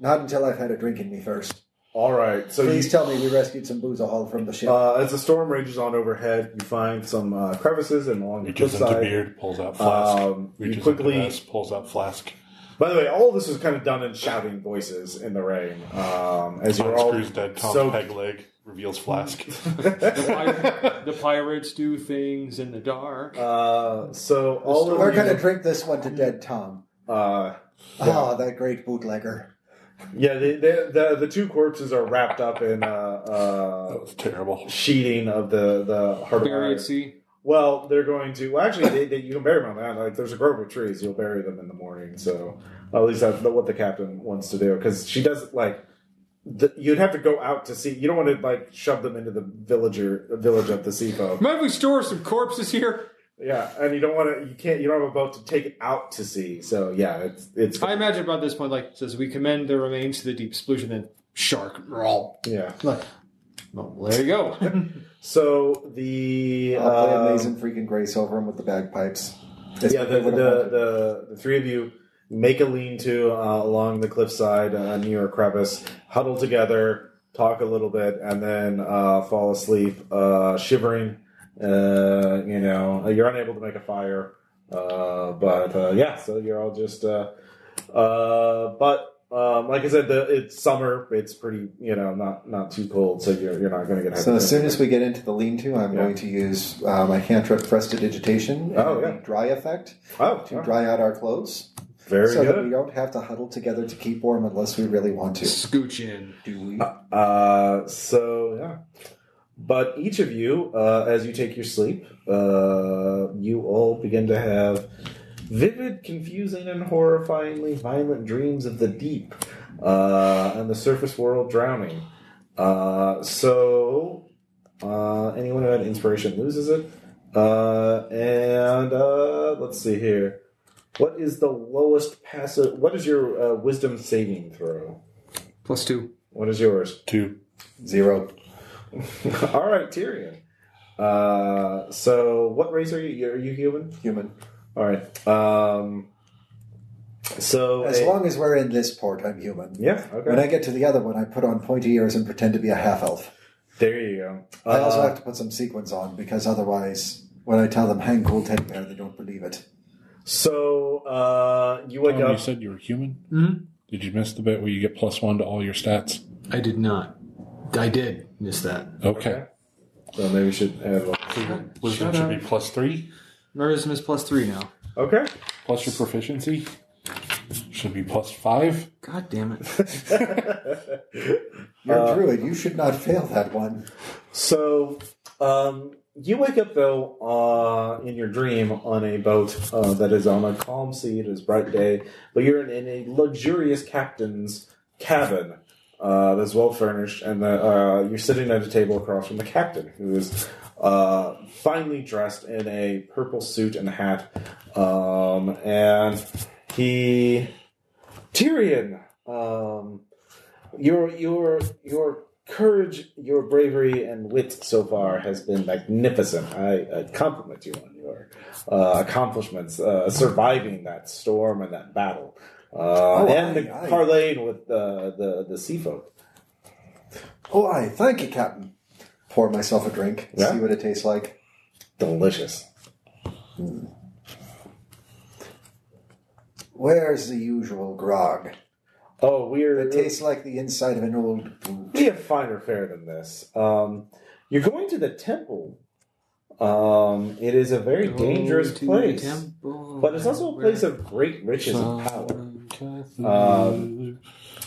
Not until I've had a drink in me first. all right. So Please tell me we rescued some boozahol from the ship. as the storm rages on overhead, you find some crevices and along the Reaches into cliffside. beard, pulls out flask. You Reaches quickly. into vest, pulls out flask. By the way, all of this was kind of done in shouting voices in the rain. As you're all Unscrews dead Tom's so peg leg, reveals flask. The pirates do things in the dark. so all of We're you- going to drink this one to dead Tom. That great bootlegger. Yeah, the 2 corpses are wrapped up in That was terrible. sheeting of the hard Bury at sea. Well, they're going to. Well, actually, you can bury them on that. Like, there's a grove of trees. You'll bury them in the morning. So, at least that's what the captain wants to do. Because she does you'd have to go out to sea. You don't want to shove them into the village of the seafoam. Might we store some corpses here? Yeah, and you don't want to. You don't have a boat to take it out to sea. So yeah, it's. I imagine about this point, says we commend the remains to the deep explosion, then shark. Yeah. Well, there you go. So the I'll play Amazing Freaking Grace over him with the bagpipes. Yeah, the 3 of you make a lean-to along the cliffside near a crevice, huddle together, talk a little bit, and then fall asleep, shivering. You're unable to make a fire. So you're all just. Like I said, it's summer. It's pretty, not too cold, so you're not going to get. So as soon as we get into the lean-to, I'm going to use my cantrip Prestidigitation and the dry effect to dry out our clothes. Very so good. That we don't have to huddle together to keep warm unless we really want to. Scooch in. Do we? But each of you, as you take your sleep, you all begin to have vivid, confusing, and horrifyingly violent dreams of the deep and the surface world drowning. Anyone who had inspiration loses it. Let's see here. What is the lowest passive? What is your wisdom saving throw? +2. What is yours? 2. 0. All right, Tyrion. So what race are you? Are you human? Human. All right. As long as we're in this port, I'm human. Yeah. Okay. When I get to the other one, I put on pointy ears and pretend to be a half-elf. There you go. I also have to put some sequins on because otherwise, when I tell them hang cool teddy bear, they don't believe it. So you wake up. You said you were human? Mm-hmm. Did you miss the bit where you get +1 to all your stats? I did not. I did miss that. Okay. So maybe we should add one. Wisdom should be +3. Wisdom is +3 now. Okay. Plus your proficiency should be +5. God damn it. You're a druid. You should not fail that one. So you wake up, though, in your dream on a boat that is on a calm sea. It is bright day, but you're in a luxurious captain's cabin that's well furnished, and you're sitting at a table across from the captain, who is finely dressed in a purple suit and hat, and Tyrion, your courage, your bravery, and wit so far has been magnificent. I compliment you on your accomplishments, surviving that storm and that battle, parlaying with the sea folk. Oh, aye. Thank you, Captain. Pour myself a drink. See what it tastes like. Delicious. Where's the usual grog? Oh, It tastes like the inside of an old boot. We have finer fare than this. You're going to the temple. It is a very dangerous place, but it's also a place of great riches and power.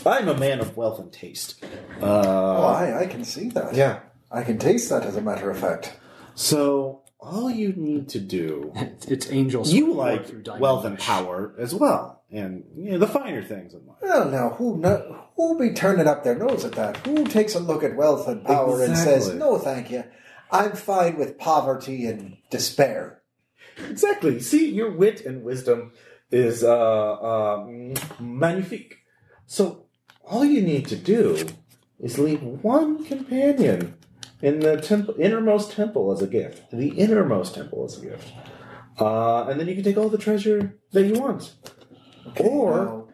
I'm a man of wealth and taste. I can see that. Yeah. I can taste that, as a matter of fact. So, all you need to do... It's angels. You like wealth and power as well, and the finer things in life. Well, now, who be turning up their nose at that? Who takes a look at wealth and power and says, no, thank you, I'm fine with poverty and despair? Exactly. See, your wit and wisdom is magnifique. So, all you need to do is leave one companion in the innermost temple as a gift. The innermost temple as a gift. And then you can take all the treasure that you want. Okay, or,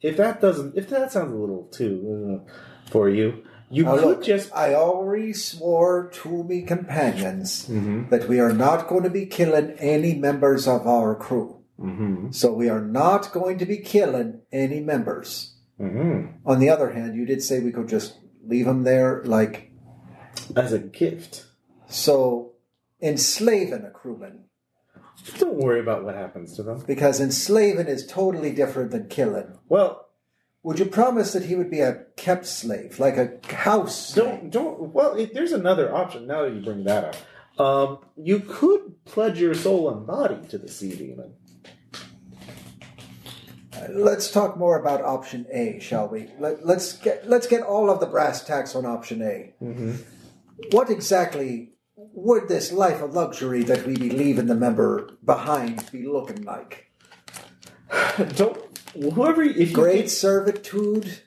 if that sounds a little too for you, you could just... I already swore to me companions that we are not going to be killing any members of our crew. Mm-hmm. So we are not going to be killing any members. Mm-hmm. On the other hand, you did say we could just leave them there, as a gift. So, enslaving a crewman. Don't worry about what happens to them. Because enslaving is totally different than killing. Well... Would you promise that he would be a kept slave, like a house slave? There's another option, now that you bring that up. You could pledge your soul and body to the sea demon. Let's talk more about option A, shall we? Let's get all of the brass tacks on option A. Mm-hmm. What exactly would this life of luxury that we be leaving the member behind be looking like? Great servitude?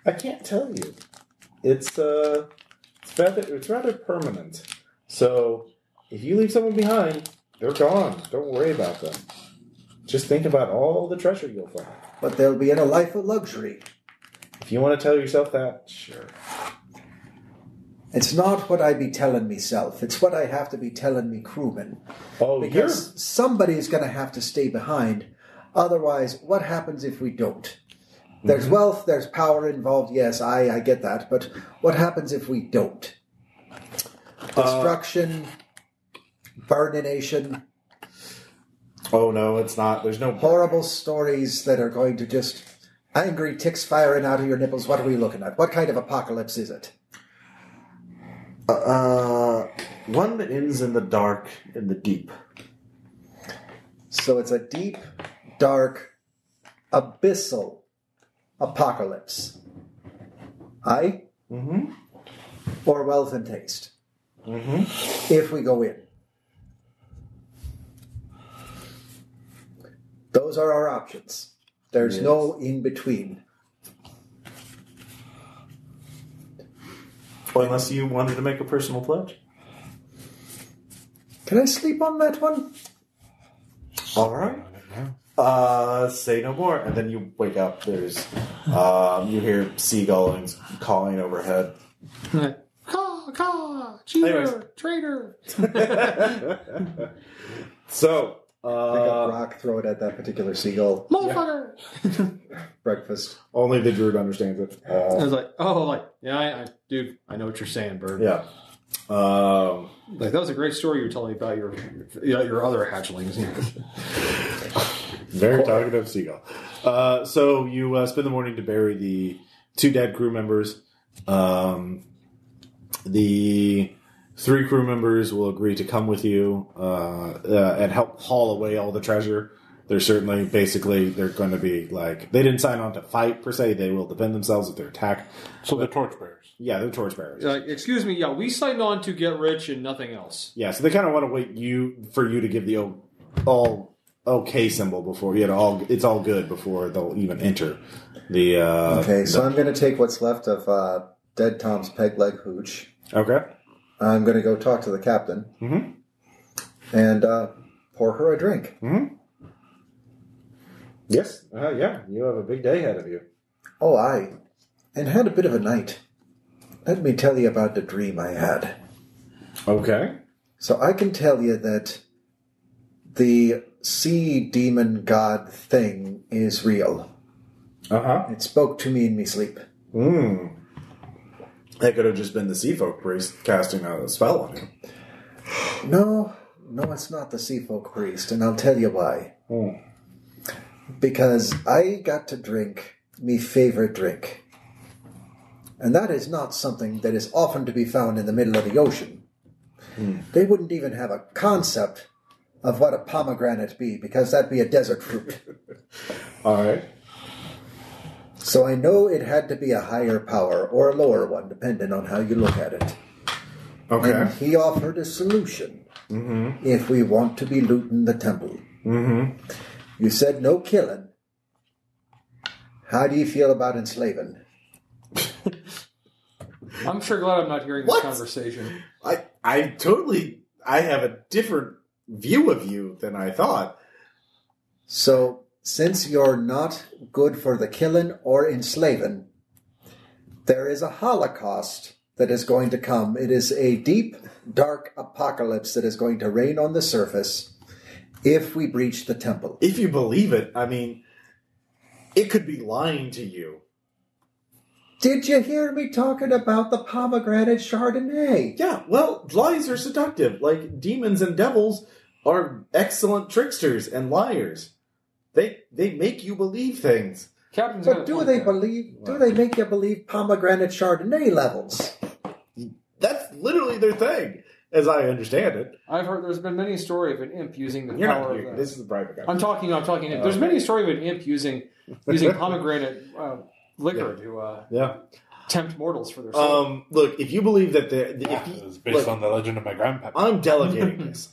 I can't tell you. It's rather permanent. So if you leave someone behind, they're gone. Don't worry about them. Just think about all the treasure you'll find. But they'll be in a life of luxury. If you want to tell yourself that, sure. It's not what I be telling myself. It's what I have to be telling me crewmen. Oh, because somebody's going to have to stay behind. Otherwise, what happens if we don't? There's wealth, there's power involved. Yes, I get that. But what happens if we don't? Destruction, burnination. Oh, no, it's not. There's no... Horrible stories that are going to just... Angry ticks firing out of your nipples. What are we looking at? What kind of apocalypse is it? One that ends in the dark and the deep. So it's a deep, dark, abyssal apocalypse. Aye? Mm-hmm. Or wealth and taste. Mm-hmm. If we go in. Those are our options. There's no in-between. Well, unless you wanted to make a personal pledge. Can I sleep on that one? All right. Say no more. And then you wake up. There's, you hear seagulls calling overhead. Caw, caw, cheater, Anyways. traitor. So, Pick up rock, throw it at that particular seagull. Motherfucker! Breakfast. only the druid understands it. I was like, dude, I know what you're saying, Bird. Yeah. Like, that was a great story you were telling me about your other hatchlings. Very talkative seagull. So you spend the morning to bury the 2 dead crew members. The 3 crew members will agree to come with you and help haul away all the treasure. They're certainly, basically, they're going to be like, they didn't sign on to fight per se. They will defend themselves if they're attacked. So the torchbearers. Yeah, they're torchbearers. Excuse me, yeah, we signed on to get rich and nothing else. Yeah, so they kind of want to wait for you to give the all okay symbol before, it's all good before they'll even enter the... Okay, so I'm going to take what's left of Dead Tom's peg leg hooch. Okay. I'm going to go talk to the captain. Mm-hmm. And pour her a drink. Mm-hmm. Yes. Yeah, you have a big day ahead of you. Oh, aye. And had a bit of a night. Let me tell you about the dream I had. Okay. So I can tell you that the sea demon god thing is real. Uh-huh. It spoke to me in me sleep. That could have just been the sea folk priest casting a spell on him. No, it's not the sea folk priest, and I'll tell you why. Mm. Because I got to drink me favorite drink. And that is not something that is often to be found in the middle of the ocean. They wouldn't even have a concept of what a pomegranate be, because that'd be a desert fruit. All right. So I know it had to be a higher power or a lower one, depending on how you look at it. Okay. And he offered a solution if we want to be looting the temple. Mm-hmm. You said no killing. How do you feel about enslaving? I'm sure glad I'm not hearing this What? conversation. I have a different view of you than I thought. So, since you're not good for the killing or enslaving, there is a Holocaust that is going to come. It is a deep, dark apocalypse that is going to rain on the surface if we breach the temple. If you believe it, I mean, it could be lying to you. Did you hear me talking about the pomegranate Chardonnay? Yeah, well, lies are seductive. Like, demons and devils are excellent tricksters and liars. They make you believe things. Captain's got a But do point they there. believe? Do they make you believe pomegranate Chardonnay levels? That's literally their thing, as I understand it. I've heard there's been many a story of an imp using the You're power not of here. the... This is the private guy. I'm talking imp. There's many a story of an imp using pomegranate liquor to Yeah. tempt mortals for their soul. Look, if you believe that It's based on the legend of my grandpa. I'm delegating this.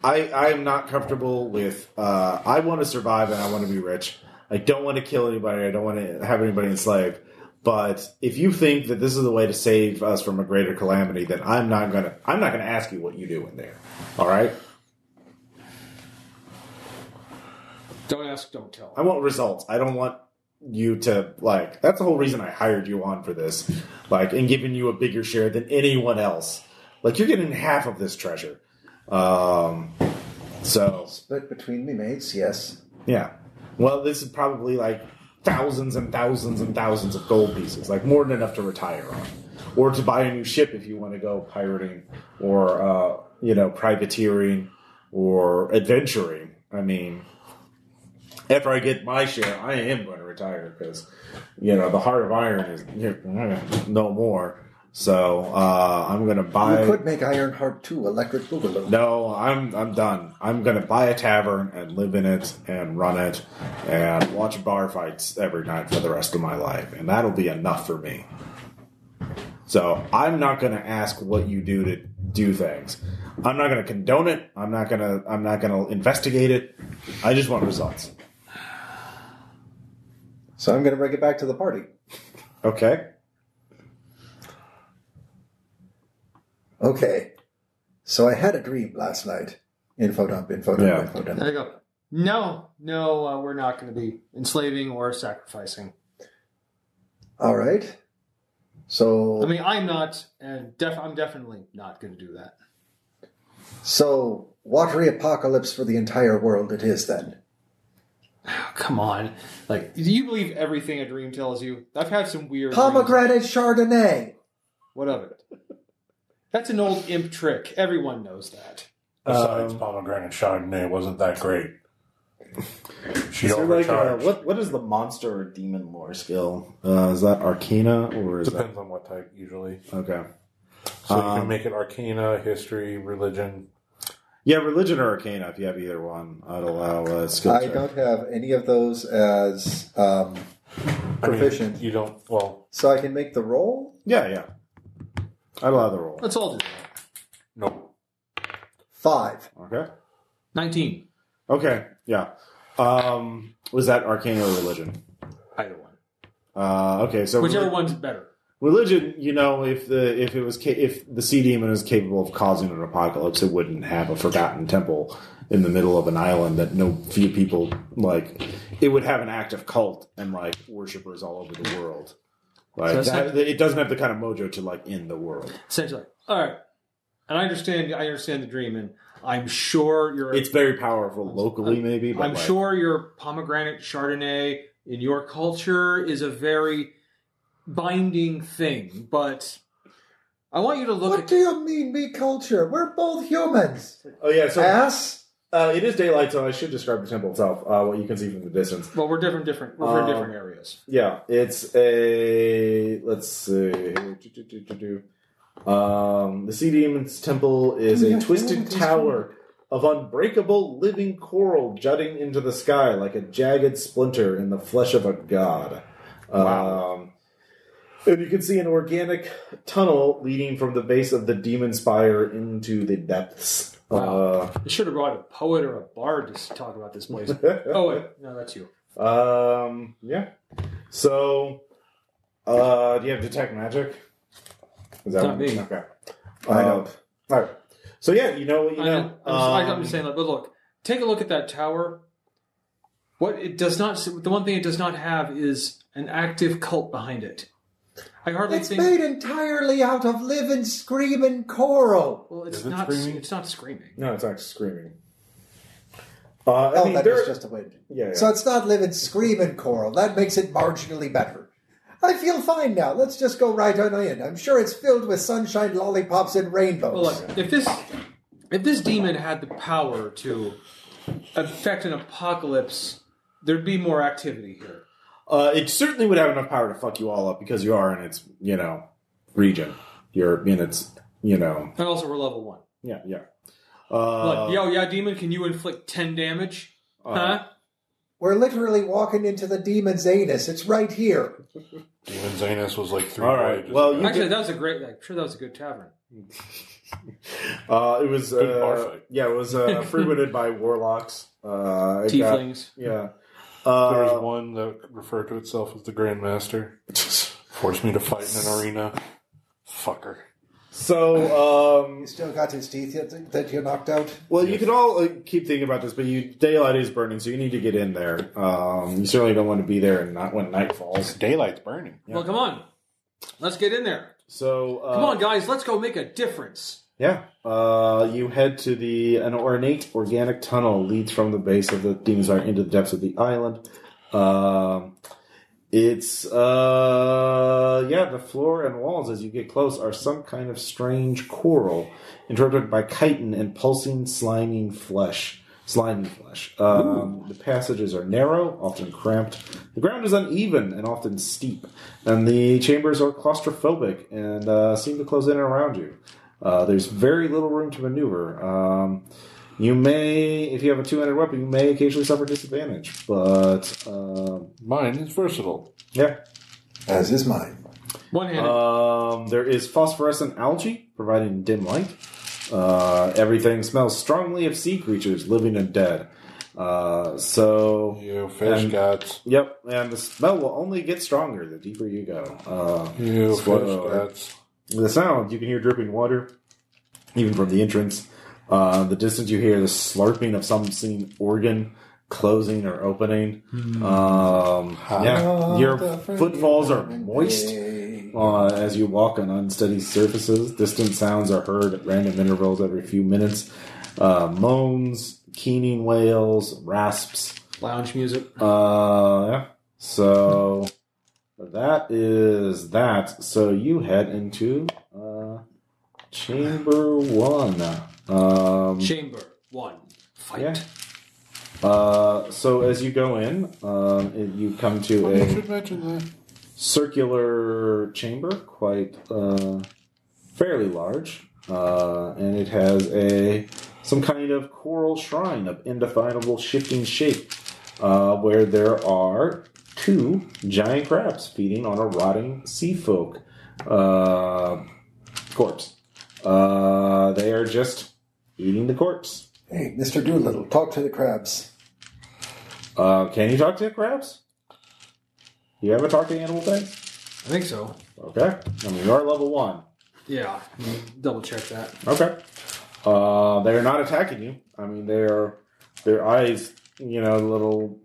I am not comfortable with. I want to survive and I want to be rich. I don't want to kill anybody. I don't want to have anybody enslaved. But if you think that this is the way to save us from a greater calamity, then I'm not gonna ask you what you do in there. All right? Don't ask, don't tell. I want results. I don't want you to, like, that's the whole reason I hired you on for this, like, and giving you a bigger share than anyone else. Like, you're getting half of this treasure. So split between me mates, yes. Yeah. Well, this is probably like thousands and thousands and thousands of gold pieces, like more than enough to retire on, or to buy a new ship if you want to go pirating or privateering or adventuring. I mean, after I get my share, I am going to retire because the Heart of Iron is no more. So I'm going to buy. You could make Ironheart 2 Electric Boogaloo. No, I'm done. I'm going to buy a tavern and live in it and run it and watch bar fights every night for the rest of my life, and that'll be enough for me. So I'm not going to ask what you do to do things. I'm not going to condone it. I'm not going to investigate it. I just want results. So I'm going to bring it back to the party. Okay. Okay, so I had a dream last night. Info dump. There you go. No, we're not going to be enslaving or sacrificing. All right. So... I mean, I'm not, and I'm definitely not going to do that. So, watery apocalypse for the entire world it is then. Oh, come on. Like, do you believe everything a dream tells you? I've had some weird Pomegranate Chardonnay! What of it? That's an old imp trick. Everyone knows that. Besides, pomegranate Chardonnay wasn't that great. She is there overcharged. what is the monster or demon lore skill? Is that Arcana or is Depends on what type, usually. Okay. So you can make it Arcana, History, Religion. Yeah, Religion or Arcana, if you have either one. I'd allow a skill check. I don't have any of those as proficient. I mean, you don't, well... So I can make the roll? Yeah. I'd allow the roll. Let's all do that. No. 5. Okay. 19. Okay, yeah. Was that Arcana or Religion? Either one. Okay, so... Whichever one's better. Religion, if the sea demon is capable of causing an apocalypse, it wouldn't have a forgotten temple in the middle of an island that no few people, it would have an active cult and, worshippers all over the world. It doesn't have the kind of mojo to end the world. Essentially, all right. And I understand the dream, and I'm sure it's very powerful locally, maybe. But I'm sure your pomegranate Chardonnay in your culture is a very binding thing. But I want you to look. What do you mean, me culture? We're both humans. Oh yeah, so ass. It is daylight, so I should describe the temple itself. What you can see from the distance. Well, we're different. We're in different areas. Yeah, it's a. Let's see. The Sea Demon's Temple is a twisted tower of unbreakable living coral jutting into the sky like a jagged splinter in the flesh of a god. Wow. And you can see an organic tunnel leading from the base of the demon spire into the depths. Wow. You should have brought a poet or a bard to talk about this place. Oh, wait. No, that's you. Yeah. So, do you have Detect Magic? Is that not me. Okay. I don't. All right. So, yeah, you know what you know. I'm just saying, but look, take a look at that tower. The one thing it does not have is an active cult behind it. I hardly it's think made entirely out of living, screaming coral. Well, it's Is it not. screaming? It's not screaming. No, it's not screaming. That is just a way. Yeah. So it's not living, screaming coral. That makes it marginally better. I feel fine now. Let's just go right on in. I'm sure it's filled with sunshine, lollipops, and rainbows. Well, look, if this demon had the power to affect an apocalypse, there'd be more activity here. It certainly would have enough power to fuck you all up because you are in its, region. You're in its, And also we're level 1. Yeah. Look, demon, can you inflict 10 damage? Huh? We're literally walking into the demon's anus. It's right here. Demon's anus was like 3 All right. voyages. Well, actually, that was a great. I'm sure that was a good tavern. It was. Good bar fight. Yeah, it was frequented by warlocks. Tieflings. Yeah. There was one that referred to itself as the Grandmaster. Forced me to fight in an arena. Fucker. So, You still got his teeth yet that you knocked out? well, you can all keep thinking about this, but daylight is burning, so you need to get in there. You certainly don't want to be there and not when night falls. Daylight's burning. Yeah. Well, come on. Let's get in there. So, Come on, guys. Let's go make a difference. Yeah. You head to an ornate organic tunnel leads from the base of the Demon's Heart into the depths of the island. The floor and walls as you get close are some kind of strange coral, interrupted by chitin and pulsing, slimy flesh. The passages are narrow, often cramped. The ground is uneven and often steep, and the chambers are claustrophobic and seem to close in and around you. There's very little room to maneuver. You may, if you have a two-handed weapon, you may occasionally suffer disadvantage, but... Mine is versatile. Yeah. As is mine. One-handed. There is phosphorescent algae, providing dim light. Everything smells strongly of sea creatures, living and dead. You fish guts. Yep, and the smell will only get stronger the deeper you go. You fish guts. The sound, you can hear dripping water, even from the entrance. The distance you hear the slurping of some seen organ closing or opening. Your footfalls are moist as you walk on unsteady surfaces. Distant sounds are heard at random intervals every few minutes. Moans, keening wails, rasps. Lounge music. So that is that. So you head into Chamber 1. Chamber 1. Fight. Yeah. So as you go in, you come to You should mention that. circular chamber, quite fairly large, and it has some kind of coral shrine of indefinable shifting shape, where there are 2 giant crabs feeding on a rotting sea folk corpse. They are just eating the corpse. Hey, Mr. Doolittle, talk to the crabs. Can you talk to crabs? You ever talk to animal things? I think so. Okay. I mean, you are level 1. Yeah. Double check that. Okay. They're not attacking you. I mean, their eyes, little...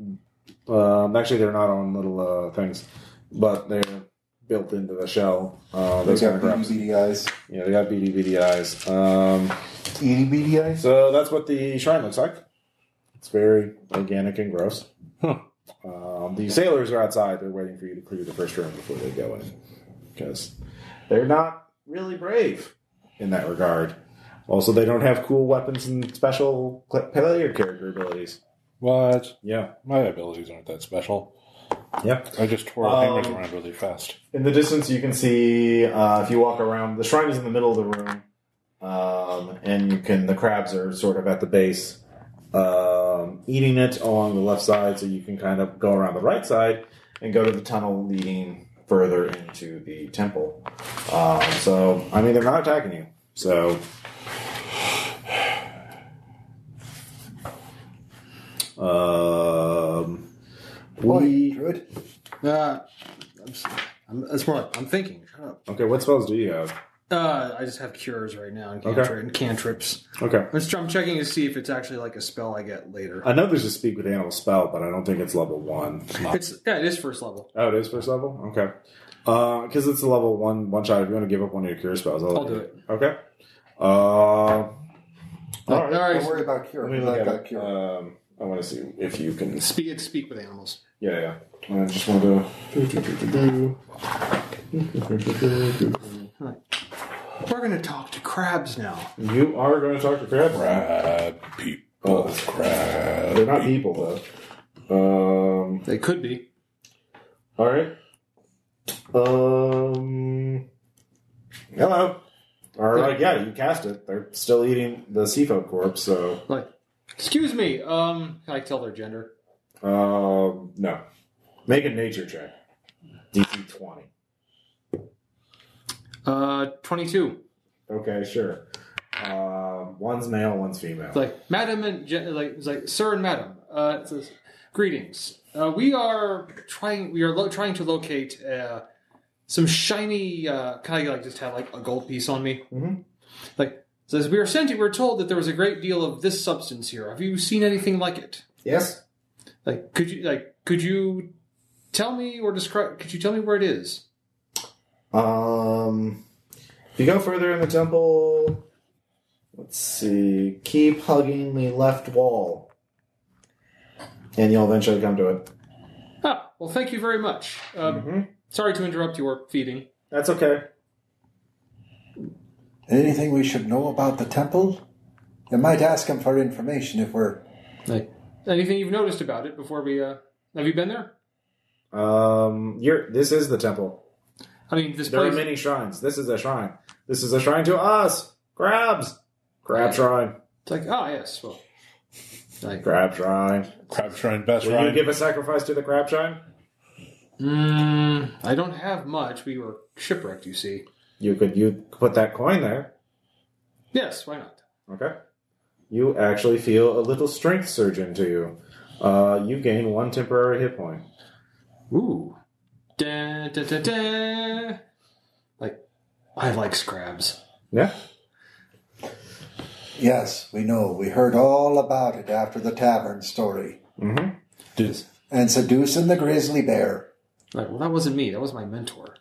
actually, they're not on little things, but they're built into the shell. Those They kind of got crabs. beady eyes. Yeah, they got beady eyes. Itty beady eyes? So that's what the shrine looks like. It's very organic and gross. The sailors are outside. They're waiting for you to clear the first room before they go in. Because they're not really brave in that regard. Also, they don't have cool weapons and special player character abilities. What? Yeah. My abilities aren't that special. Yep. I just twirl hammers around really fast. In the distance, you can see, if you walk around, the shrine is in the middle of the room. And the crabs are sort of at the base. Eating it along the left side, so you can kind of go around the right side and go to the tunnel leading further into the temple. So, I mean, they're not attacking you. So, Druid? That's more like I'm thinking. Shut up. Okay, what spells do you have? I just have cures right now and, and cantrips. Okay. I'm checking to see if it's actually like a spell I get later. I know there's a speak with animal spell, but I don't think it's level 1. It is first level. Oh, it is first level? Okay. Because it's a level 1 shot. If you want to give up one of your cure spells, I'll do it. Okay. All right. Don't worry about cure. Let me because look I've at got cure. I want to see if you can... Speak with animals. Yeah. I just want to... We're going to talk to crabs now. You are going to talk to crabs? Crab people. Crab. They're not people, though. They could be. All right. Hello. All right, yeah, you cast it. They're still eating the seafoam corpse, so... Like, excuse me, can I tell their gender? No. Make a nature check. DC 20. 22. Okay, sure. One's male, one's female. It's like, madam and, it's like, sir and madam. It says, greetings. We are trying to locate some shiny. Can I like just have like a gold piece on me? Mm-hmm. Like says we were told that there was a great deal of this substance here. Have you seen anything like it? Yes. Could you tell me or describe? Could you tell me where it is? If you go further in the temple, let's see. Keep hugging the left wall, and you'll eventually come to it. Ah, well, thank you very much. Sorry to interrupt your feeding. That's okay. Anything we should know about the temple? You might ask him for information if we're... Anything you've noticed about it before we... have you been there? This is the temple. I mean, this There place... are many shrines. This is a shrine. This is a shrine to us. Crabs. Crab shrine. It's like, yes. Well, crab shrine. Crab shrine, best Will shrine. you give a sacrifice to the crab shrine? I don't have much. We were shipwrecked, you see. You put that coin there. Yes, why not? Okay. You actually feel a little strength surge into you. You gain 1 temporary hit point. Ooh. Da, da, da, da. I like crabs. Yeah. Yes, we know. We heard all about it after the tavern story. Mm-hmm. And seducing the grizzly bear. Well, that wasn't me. That was my mentor.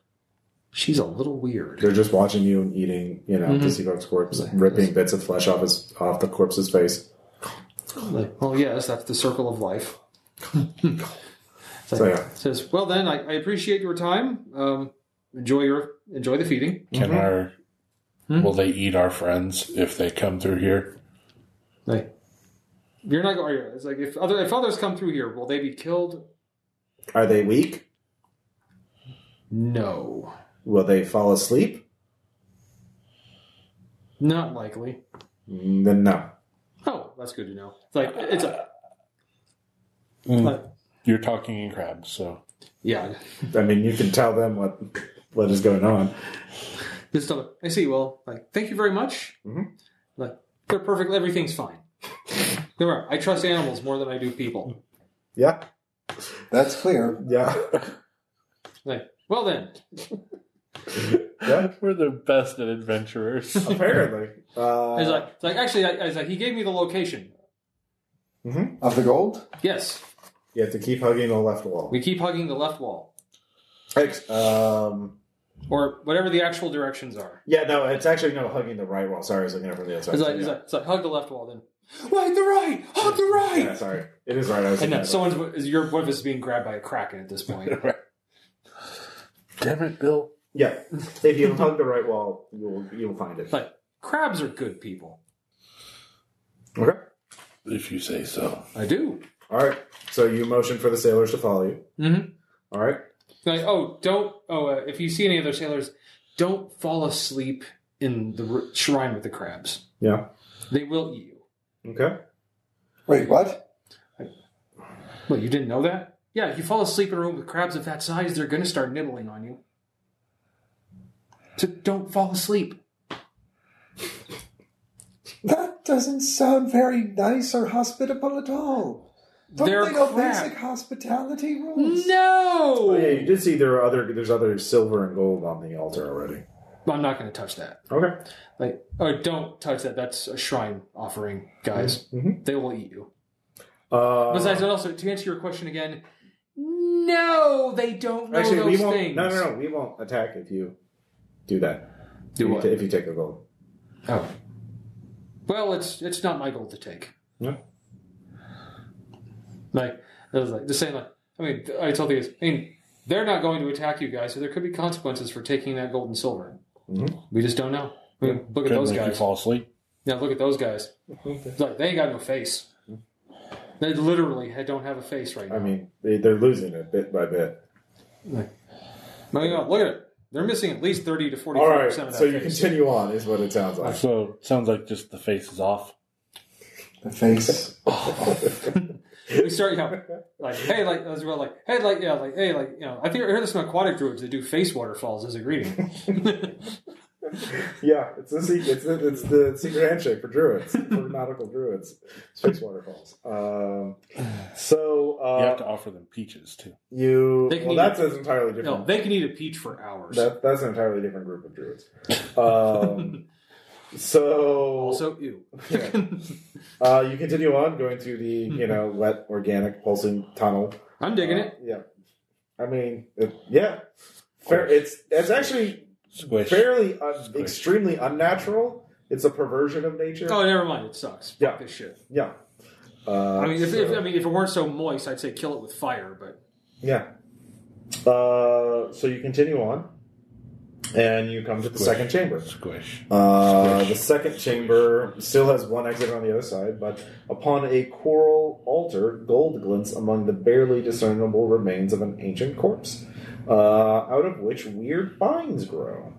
She's a little weird. They're just watching you and eating, the Seagull's corpse, ripping bits of flesh off the corpse's face. Yes, that's the circle of life. Says, well then, I appreciate your time. Enjoy the feeding. Will they eat our friends if they come through here? You're not going. It's like if others come through here, will they be killed? Are they weak? No. Will they fall asleep? Not likely. Then no. Oh, that's good to know. You're talking in crabs, so yeah. I mean, you can tell them what is going on. I see. Well, thank you very much. Mm-hmm. They're perfect. Everything's fine. Remember, I trust animals more than I do people. Yeah. That's clear. Yeah. Well then. Yeah. we're the best at adventurers. Apparently. He gave me the location. Mm-hmm. Of the gold? Yes. You have to keep hugging the left wall. We keep hugging the left wall. Or whatever the actual directions are. Yeah, no, it's actually hugging the right wall. Sorry, I was looking at it from the other side. It's like hug the left wall, then right, the right, hug the right. Yeah, sorry, it is right. I was and then one of us is being grabbed by a kraken at this point. Damn it, Bill. Yeah, if you hug the right wall, you'll find it. Crabs are good people. Okay, if you say so. I do. All right, so you motion for the sailors to follow you. Mm-hmm. All right. If you see any other sailors, don't fall asleep in the shrine with the crabs. Yeah. They will eat you. Okay. Wait, what? Well, you didn't know that? Yeah, if you fall asleep in a room with crabs of that size, they're going to start nibbling on you. So don't fall asleep. That doesn't sound very nice or hospitable at all. Don't They're they know crap. basic hospitality rules? No! Oh, yeah, you did see there's other silver and gold on the altar already. I'm not going to touch that. Okay. Don't touch that. That's a shrine offering, guys. Mm-hmm. They will eat you. Besides, also, to answer your question again, no, they don't know those things. No, we won't attack if you do that. If you take the gold. Oh. Well, it's not my goal to take. Yeah. I was just saying, I told you guys, they're not going to attack you guys, so there could be consequences for taking that gold and silver. Mm-hmm. We just don't know. Look at those guys. You fall asleep. Yeah, look at those guys. It's they ain't got no face. They literally don't have a face right now. I mean, they're losing it bit by bit. Look at it. They're missing at least 30 to 45% All right, of that so you face. continue on, is what it sounds like. So it sounds like just the face is off. The face. We start, I think I heard this from aquatic druids that do face waterfalls as a greeting. Yeah, it's the secret handshake for druids, for nautical druids. Space waterfalls. You have to offer them peaches too. That's an entirely different. No, they can eat a peach for hours. That's an entirely different group of druids. Also, ew. Yeah. You continue on, going through the wet, organic, pulsing tunnel. I'm digging it. Yeah, I mean, fair. It's actually Squish. fairly extremely unnatural. It's a perversion of nature. Oh, never mind. It sucks. Yeah. Fuck this shit. Yeah. If it weren't so moist, I'd say kill it with fire. But yeah. So you continue on, and you come to the second chamber. Squish. The second chamber still has one exit on the other side, but upon a coral altar, gold glints among the barely discernible remains of an ancient corpse, out of which weird vines grow.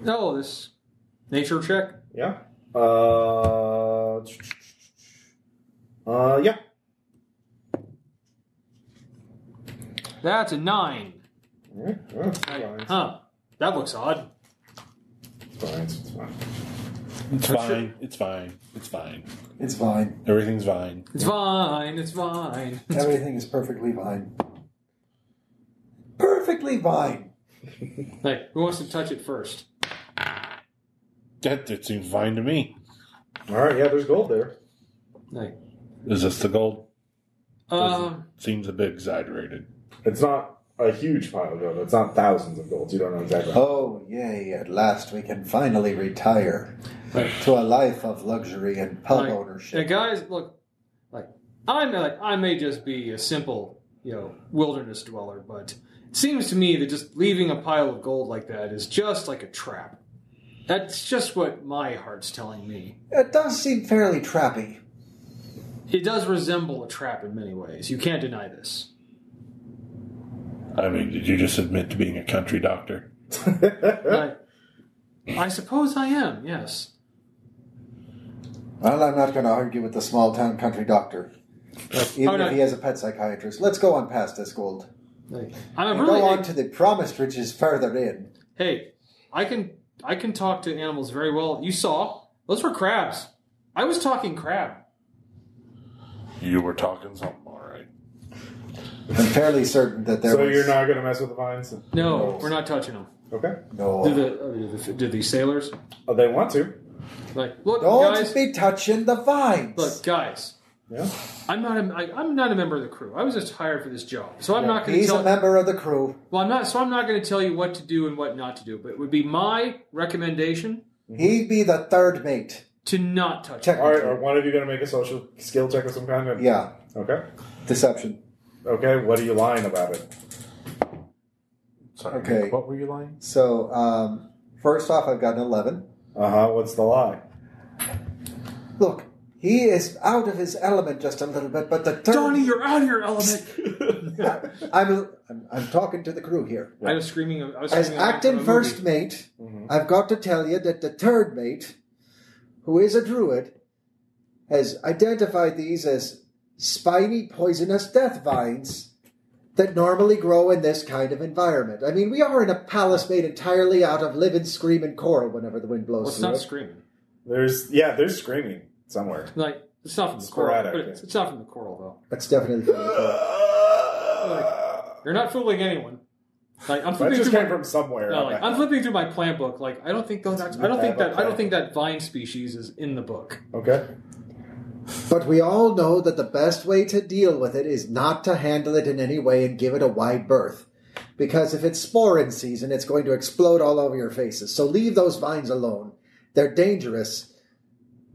no, this nature check. Yeah. Yeah. That's a 9. Alright, well, it's fine. Huh? That looks odd. It's fine. It's fine. It's fine. It's fine. It's fine. It's fine. Everything's fine. It's fine. It's fine. Everything is perfectly fine. Perfectly fine. Hey, who wants to touch it first? That seems fine to me. Alright, yeah, there's gold there. Hey. Is this the gold? Um. Seems a bit exaggerated. It's not a huge pile of gold. It's not thousands of golds. You don't know exactly. Oh, yay, at last we can finally retire to a life of luxury and pub Hey, ownership. guys, look. I may just be a simple, wilderness dweller, but it seems to me that just leaving a pile of gold like that is just like a trap. That's just what my heart's telling me. It does seem fairly trappy. It does resemble a trap in many ways. You can't deny this. I mean, did you just admit to being a country doctor? I suppose I am, yes. Well, I'm not going to argue with the small-town country doctor. Even if he has a pet psychiatrist. Let's go on past this gold. I'm And go on to the promised riches further in. Hey, I can talk to animals very well. You saw. Those were crabs. I was talking crab. You were talking something, all right. I'm fairly certain that there So was... you're not going to mess with the vines? No, we're not touching them. Okay. No. Do the sailors? Oh, they want to. Look, Don't guys. be touching the vines. Look, guys. Yeah. I'm not a member of the crew. I was just hired for this job, so I'm not going to He's tell. a member of the crew. Well, I'm not. So I'm not going to tell you what to do and what not to do. But it would be my recommendation He'd be the third mate. to not touch. Check. All right, are one of you going to make a social skill check of some kind? Yeah. Okay. Deception. Okay, what are you lying about it? Sorry, Okay. what were you lying? So, first off, I've got an 11. What's the lie? Look, he is out of his element just a little bit, but the third... Donnie, you're out of your element. I'm talking to the crew here. I was screaming. As acting first mate, I've got to tell you that the third mate, who is a druid, has identified these as spiny, poisonous death vines that normally grow in this kind of environment. I mean, we are in a palace made entirely out of living, screaming coral whenever the wind blows Well, it's through not it. screaming. There's screaming somewhere. It's not from the Sporadic, coral. But it's not from the coral, though. That's definitely from the coral. You're not fooling anyone. I'm That flipping just through came from somewhere. No, I'm flipping through my plant book. I don't think that vine species is in the book. Okay. But we all know that the best way to deal with it is not to handle it in any way and give it a wide berth. Because if it's spore in season, it's going to explode all over your faces. So leave those vines alone. They're dangerous.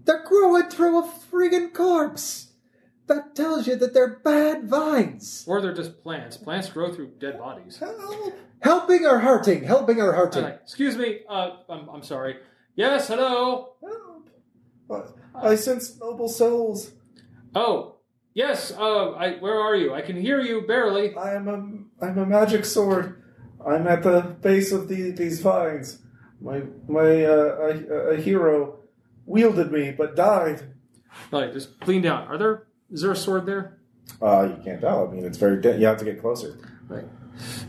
They're growing through a friggin' corpse. That tells you that they're bad vines. Or they're just plants. Plants grow through dead bodies. Helping or hurting? Helping or hurting? Excuse me. I'm sorry. Yes, hello. I sense noble souls. Oh, yes. Where are you? I can hear you barely. I'm a magic sword. I'm at the base of these vines. A hero wielded me but died. Just lean down. Is there a sword there? You can't tell. I mean, it's very you have to get closer. Right.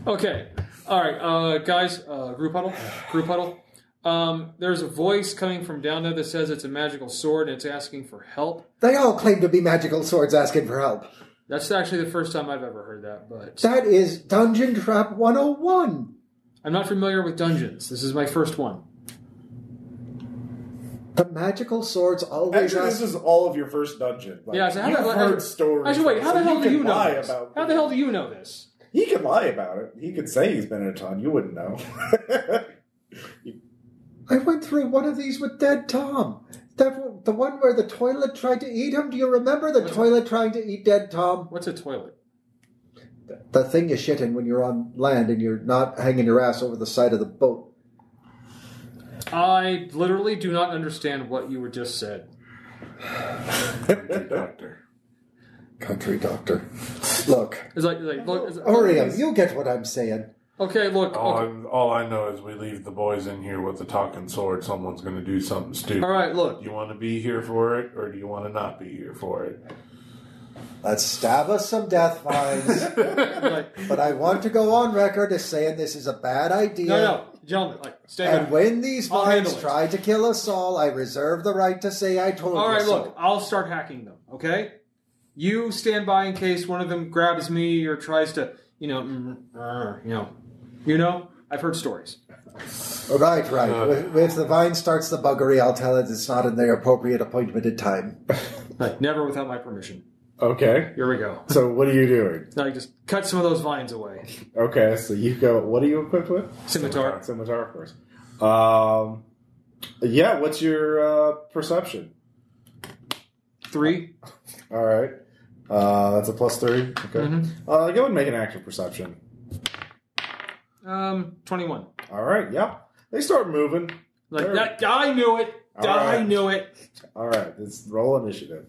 Okay. All right, guys. Group huddle. There's a voice coming from down there that says it's a magical sword and it's asking for help. They all claim to be magical swords asking for help. That's actually the first time I've ever heard that, but... That is Dungeon Trap 101. I'm not familiar with dungeons. This is my first one. The magical swords always Actually, this is all of your first dungeon. Like, Yeah, so how you've the- heard stories. Actually, wait, how the hell do you know lie this? about How the hell do you know this? He could lie about it. He could say he's been in a ton. You wouldn't know. I went through one of these with Dead Tom. The one where the toilet tried to eat him. Do you remember the toilet trying to eat Dead Tom? What's a toilet? The thing you shit in when you're on land and you're not hanging your ass over the side of the boat. I literally do not understand what you were just said. Country doctor. Look. It's like look. Oriam, you get what I'm saying. Okay, look. Okay. All I know is we leave the boys in here with the talking sword. Someone's going to do something stupid. All right, look. Do you want to be here for it, or do you want to not be here for it? Let's stab us some death vines. But I want to go on record as saying this is a bad idea. No, gentlemen, stay back. And when these I'll vines handle it. try to kill us all, I reserve the right to say I told you so. All right, look. I'll start hacking them. Okay. You stand by in case one of them grabs me or tries to, I've heard stories. Right. If the vine starts the buggery, I'll tell it it's not in the appropriate appointmented time. Never without my permission. Okay. Here we go. So what are you doing? Now just cut some of those vines away. Okay, so you go... What are you equipped with? Scimitar. Scimitar, of course. Yeah, what's your perception? 3. All right. That's a +3. Okay. Mm-hmm. Go ahead and make an active perception. 21. All right, yeah. They start moving. I knew it. I knew it. All right, let's roll initiative.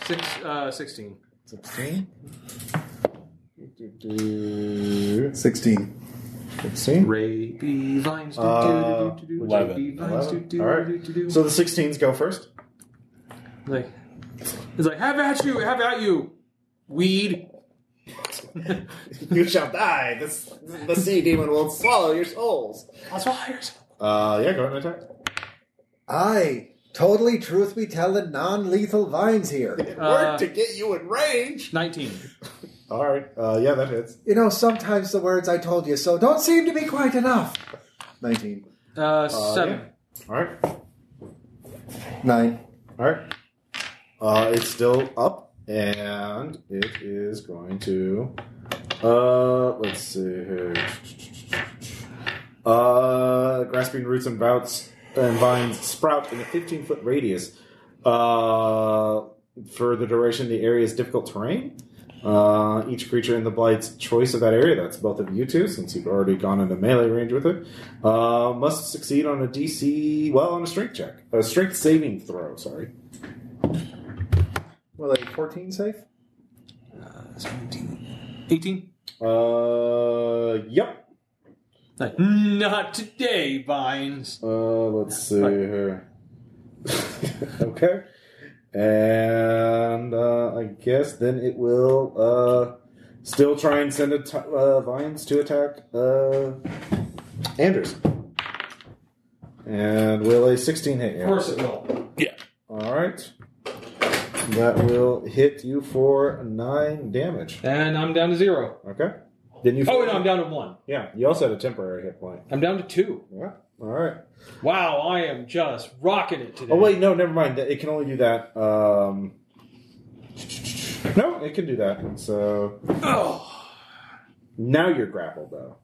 16. 16? 16. 16? Rapey vines. 11. All right. So the 16s go first. It's like, have at you, weed. You shall die. The sea demon will swallow your souls. I'll swallow yours. Yeah, go ahead and attack. Aye. Totally truth be telling non-lethal vines here. It worked to get you in range. 19. All right. Yeah, that hits. Sometimes the words I told you so don't seem to be quite enough. 19. 7. Yeah. All right. 9. All right. It's still up, and it is going to... let's see here. Grasping roots and vines sprout in a 15-foot radius. For the duration, the area is difficult terrain. Each creature in the Blight's choice of that area, that's both of you two, since you've already gone into melee range with it, must succeed on a DC, on a strength check. A strength saving throw, sorry. Well, a 14 safe? 17. 18. Yep. Not today, vines. Let's see here. Okay. And I guess then it will still try and send vines to attack Anders. And will a 16 hit you? Of course it will. Yeah. All right. That will hit you for 9 damage. And I'm down to 0. Okay. Then you. Oh, no, I'm down to 1. Yeah, you also had a temporary hit point. I'm down to 2. Yeah. All right. Wow, I am just rocking it today. Oh wait, no, never mind. It can only do that. No, it can do that. So now you're grappled though.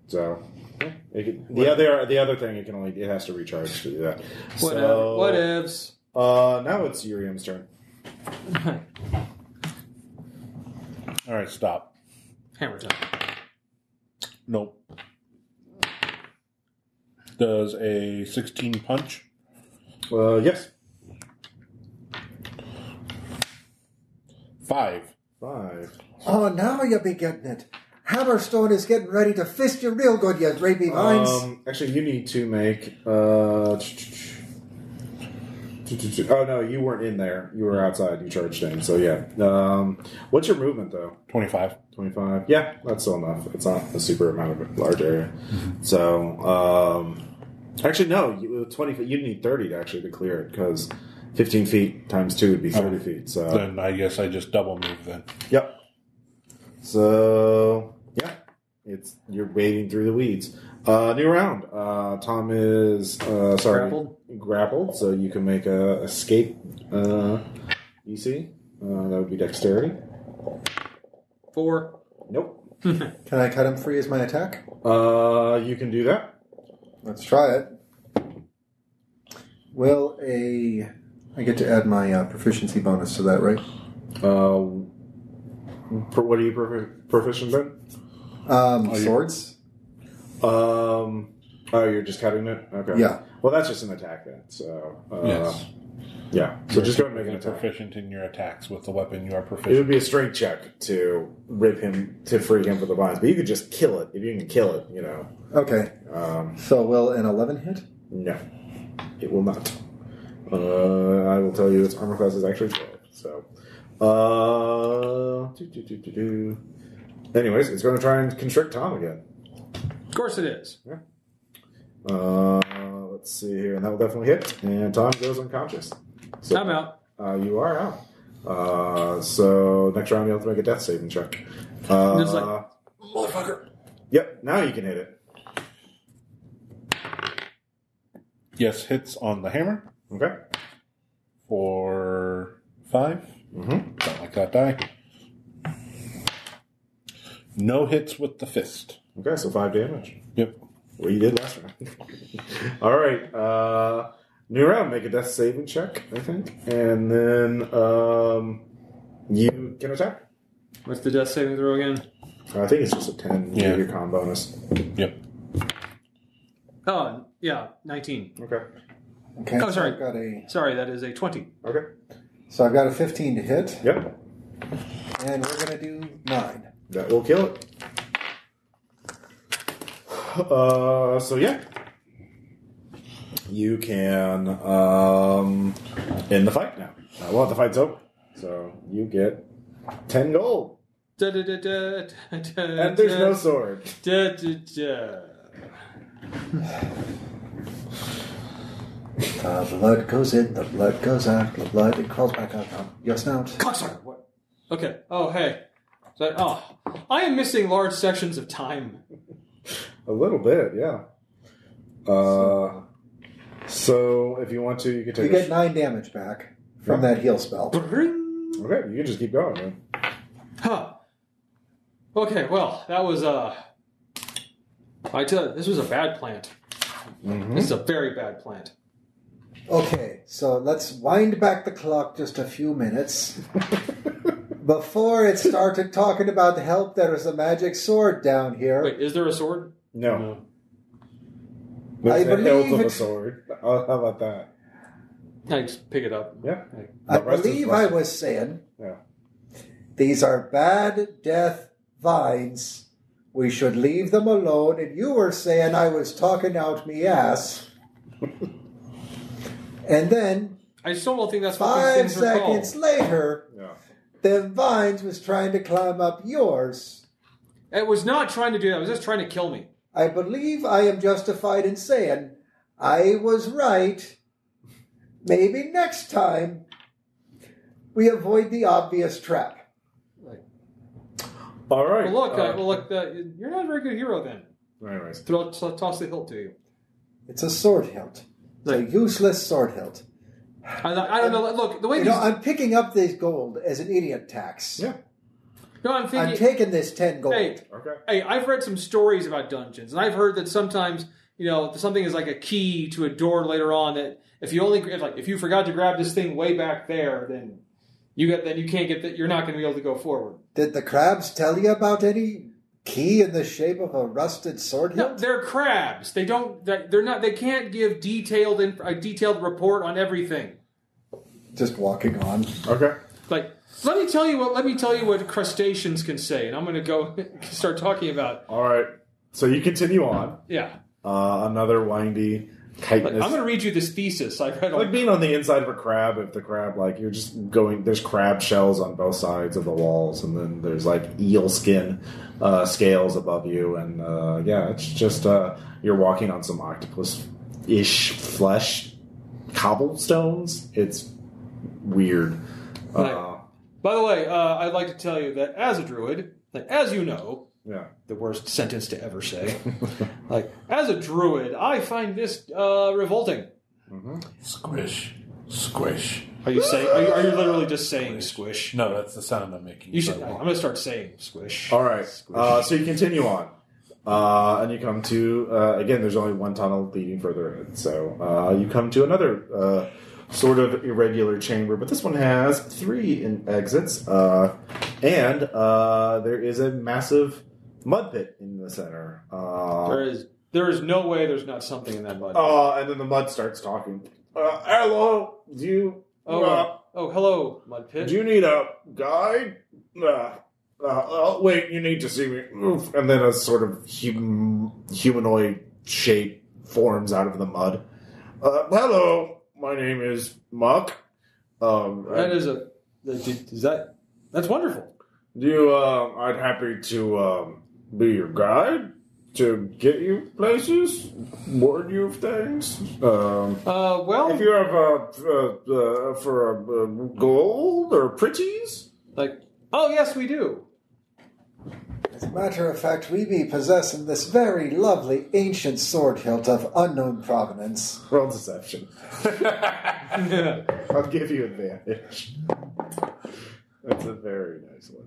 So the other thing it has to recharge to do that. What ifs? Now it's Uriam's turn. All right, stop. Hammer time. Nope. Does a 16 punch? Yes. 5. Oh, now you be getting it. Hammerstone is getting ready to fist you real good, you rapey vines. Actually, you need to make Oh, no, you weren't in there. You were outside. You charged in. So, yeah. What's your movement, though? 25. 25. Yeah, that's still enough. It's not a super amount of a large area. So, actually, no. 20 feet. You'd need 30 to actually to clear it, because 15 feet times 2 would be 30 feet. So Then I guess I just double move then. Yep. So, yeah. You're wading through the weeds. New round. Tom is grappled, so you can make a escape EC. That would be dexterity. 4. Nope. Can I cut him free as my attack? You can do that. Let's try it. I get to add my proficiency bonus to that, right? What are you proficient in? Swords. You're just cutting it? Okay. Yeah. Well, that's just an attack then. So, Yes. Yeah. So just go ahead and make an attack. Proficient in your attacks with the weapon you are It proficient. would be a strength check to rip him, to free him from the vines. But you could just kill it. If you can kill it, Okay. So will an 11 hit? No. It will not. I will tell you its armor class is actually 12. So, anyways, it's going to try and constrict Tom again. Of course it is. Yeah. Let's see here, and that will definitely hit. And Tom goes unconscious. So, I'm out. You are out. So next round you have to make a death saving check. Just like, motherfucker. Yep. Now you can hit it. Yes, hits on the hammer Okay. for 5. Mm-hmm. Don't like that die. No hits with the fist. Okay. So 5 damage. Yep. What you did last round. All right. New round. Make a death saving check, I think, and then you can attack. What's the death saving throw again? I think it's just a 10. You Yeah. get your con bonus. Yep. Oh, yeah, 19. Okay. Okay. Oh, sorry. I've got a, Sorry, that is a 20. Okay. so I've got a 15 to hit, Yep. and we're going to do 9. That will kill it. So yeah. You can end the fight now. Well, the fight's over. So you get 10 gold. Da, da, da, da, da, da, And there's no sword. Da, da, da. The blood goes in, the blood goes out, the blood, it crawls back out your snout. Cocksucker! What? Okay. Oh, hey. I am missing large sections of time. A little bit, yeah. So if you want to, you can take You get 9 damage back from that heal spell. Okay, you can just keep going, man. Huh. Okay, well, that was, I tell you, this was a bad plant. Mm-hmm. This is a very bad plant. Okay, so let's wind back the clock just a few minutes. Before it started talking about the help, there was a magic sword down here. Wait, is there a sword? No. I There's the believe hilt of a it- sword. How about that? I just pick it up. Yeah. I The rest is believe I was saying, Yeah. these are bad death vines. We should leave them alone. And you were saying I was talking out me ass. And then I still don't think that's what these 5 things are seconds called. later, Yeah. them vines was trying to climb up yours. It was not trying to do that. It was just trying to kill me. I believe I am justified in saying I was right. Maybe next time we avoid the obvious trap. All right. Well, look, you're not a very good hero then. Anyways. Toss the hilt to you. It's a sword hilt. It's a useless sword hilt. I don't know. Look, the way I'm picking up this gold as an idiot tax. Yeah. No, I'm thinking. I'm taking this 10 gold. Hey, Okay. hey, I've read some stories about dungeons, and I've heard that sometimes, something is like a key to a door later on. That if you forgot to grab this thing way back there, then you can't get that. You're not going to be able to go forward. Did the crabs tell you about any key in the shape of a rusted sword No, hilt? they're crabs. They don't. They're not. They can't give a detailed report on everything. Just walking on. Okay. Like, let me tell you what crustaceans can say, and I'm going to go start talking about. All right. So you continue on. Yeah. Another windy chitinous. I'm going to read you this thesis I read. Like being on the inside of a crab. If the crab, like you're just going, there's crab shells on both sides of the walls, and then there's like eel skin scales above you, and it's just you're walking on some octopus-ish flesh cobblestones. It's weird. By the way, I'd like to tell you that as a druid, like as you know, the worst sentence to ever say. Like as a druid, I find this revolting. Mm-hmm. Squish, squish. Are you saying? Are you literally just saying squish? No, that's the sound I'm making. You should. I'm going to start saying squish. All right. So you continue on, and you come to again. There's only one tunnel leading further in, so you come to another sort of irregular chamber, but this one has 3 exits, and there is a massive mud pit in the center. There is no way there's not something in that mud. And then the mud starts talking. Hello, do you? Hello, mud pit. Do you need a guide? Wait, you need to see me. Oof. And then a sort of humanoid shape forms out of the mud. Hello, my name is Muck. That's wonderful. I'd happy to be your guide, to get you places, warn you of things. Well, if you have for gold or pretties, yes, we do. As a matter of fact, we be possessing this very lovely ancient sword hilt of unknown provenance. Roll deception. I'll give you advantage. That's a very nice one.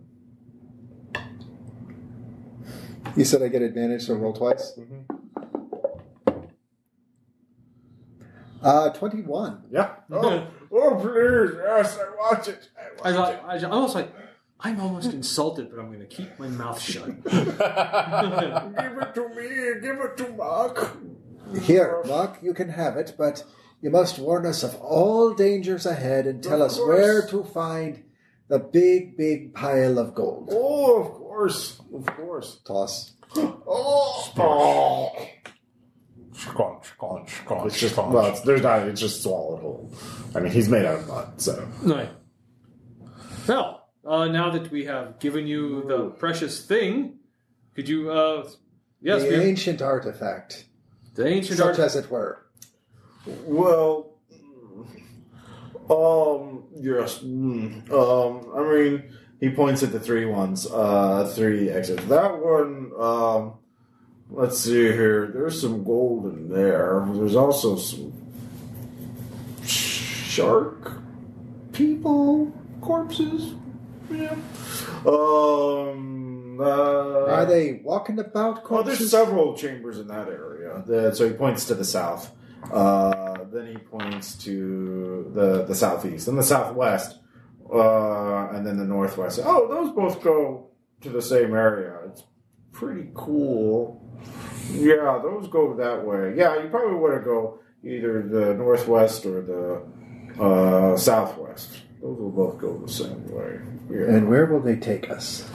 You said I get advantage, so roll twice? Mm-hmm. 21. Yeah. Oh, please. Yes, I watch it. I'm almost insulted, but I'm going to keep my mouth shut. Give it to me. Give it to Mark. Here, Mark, you can have it, but you must warn us of all dangers ahead and tell us where to find the big, big pile of gold. Oh, of course. Of course. Toss. Oh. It's just, it's just swallowed whole. I mean, he's made out of mud, so. Right. Well, now that we have given you the precious thing, could you, the ancient artifact. The ancient such as it were. Well, yes. I mean, he points at the 3 ones, 3 exits. That one, let's see here. There's some gold in there. There's also some shark people, corpses. Yeah. Are they walking about corpses? Oh, there's several chambers in that area. So he points to the south. Then he points to the southeast, and the southwest, and then the northwest. Oh, those both go to the same area. It's pretty cool. Yeah, those go that way. Yeah, you probably want to go either the northwest or the southwest. Those will both go the same way. Yeah. And where will they take us?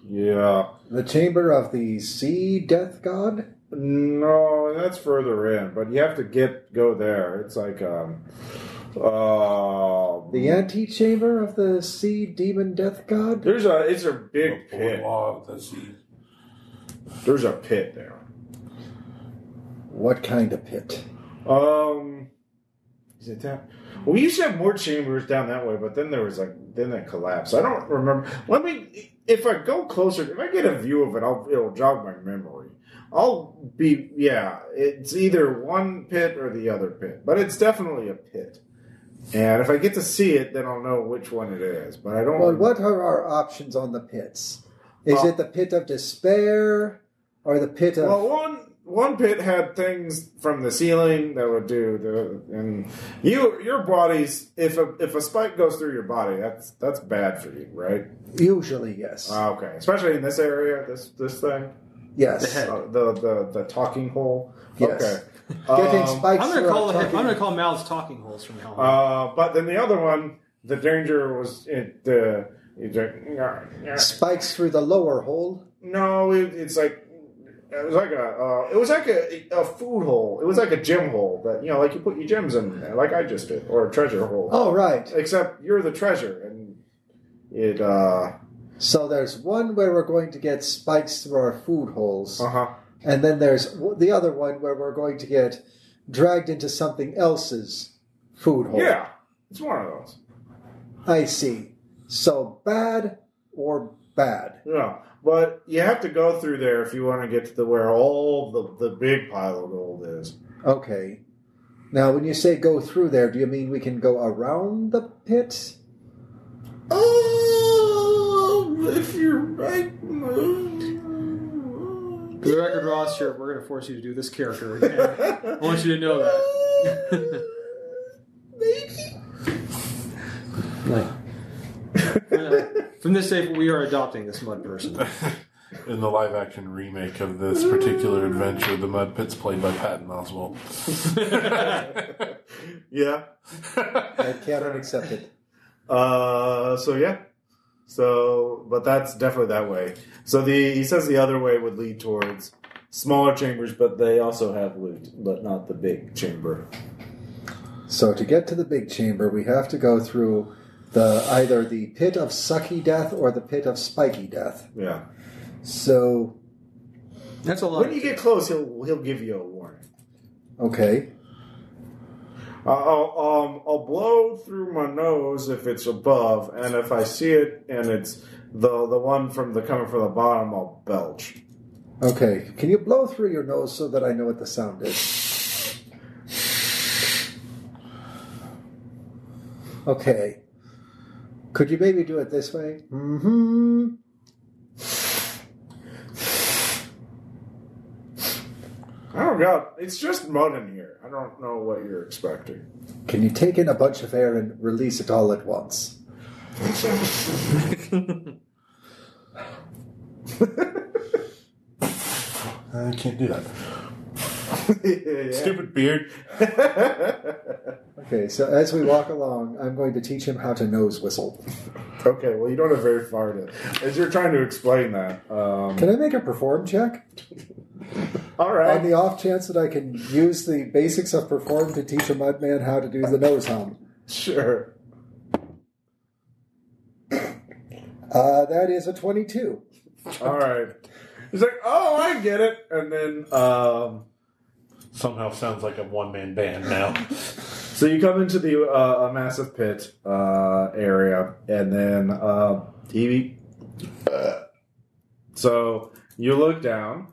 Yeah. The chamber of the sea death god? No, that's further in, but you have to go there. It's like the antechamber of the sea demon death god? It's a big pit. There's a pit there. What kind of pit? Is it that? Well, we used to have more chambers down that way, but then then it collapsed. I don't remember. If I go closer, if I get a view of it, it'll jog my memory. It's either one pit or the other pit, but it's definitely a pit. And if I get to see it, then I'll know which one it is. But I don't. Well, what are our options on the pits? Is it the pit of despair or the pit of? Well, one pit had things from the ceiling that would and your body's if a spike goes through your body, that's bad for you, right? Usually, yes. Okay, especially in this area, this thing. Yes. The talking hole. Yes. Okay. Getting spikes. I'm going to call mouths talking holes from now on. But then the other one, the danger was spikes through the lower hole. No, it's like It was like a food hole. It was like a gem hole that like you put your gems in there, like I just did, or a treasure hole. Oh, right. Except you're the treasure, and it. So there's one where we're going to get spikes through our food holes, And then there's the other one where we're going to get dragged into something else's food hole. Yeah, it's one of those. I see. So bad or bad? Yeah, but you have to go through there if you want to get to where all the big pile of gold is. Okay. Now, when you say go through there, do you mean we can go around the pit? If you're right. For the record, Ross, we're going to force you to do this character again. I want you to know that. Maybe. From this day, we are adopting this mud person. In the live-action remake of this particular adventure, the Mud Pit's played by Patton Oswalt. Yeah. I cannot accept it. But that's definitely that way. So he says the other way would lead towards smaller chambers, but they also have loot, but not the big chamber. So to get to the big chamber, we have to go through either the pit of sucky death or the pit of spiky death. Yeah. So that's a lot. When you get close, he'll give you a warning. Okay. I'll blow through my nose if it's above, and if I see it and it's the one coming from the bottom, I'll belch. Okay. Can you blow through your nose so that I know what the sound is? Okay. Could you maybe do it this way? Mm-hmm. Oh, God. It's just mud in here. I don't know what you're expecting. Can you take in a bunch of air and release it all at once? I can't do that. Yeah. Stupid beard. Okay, so as we walk along, I'm going to teach him how to nose whistle. Okay, well, you don't have very far to... As you're trying to explain that... Can I make a perform check? All right. On the off chance that I can use the basics of perform to teach a mudman how to do the nose hum. Sure. That is a 22. All right. He's like, oh, I get it. And then... Somehow sounds like a one-man band now. So you come into the a massive pit area, and then so you look down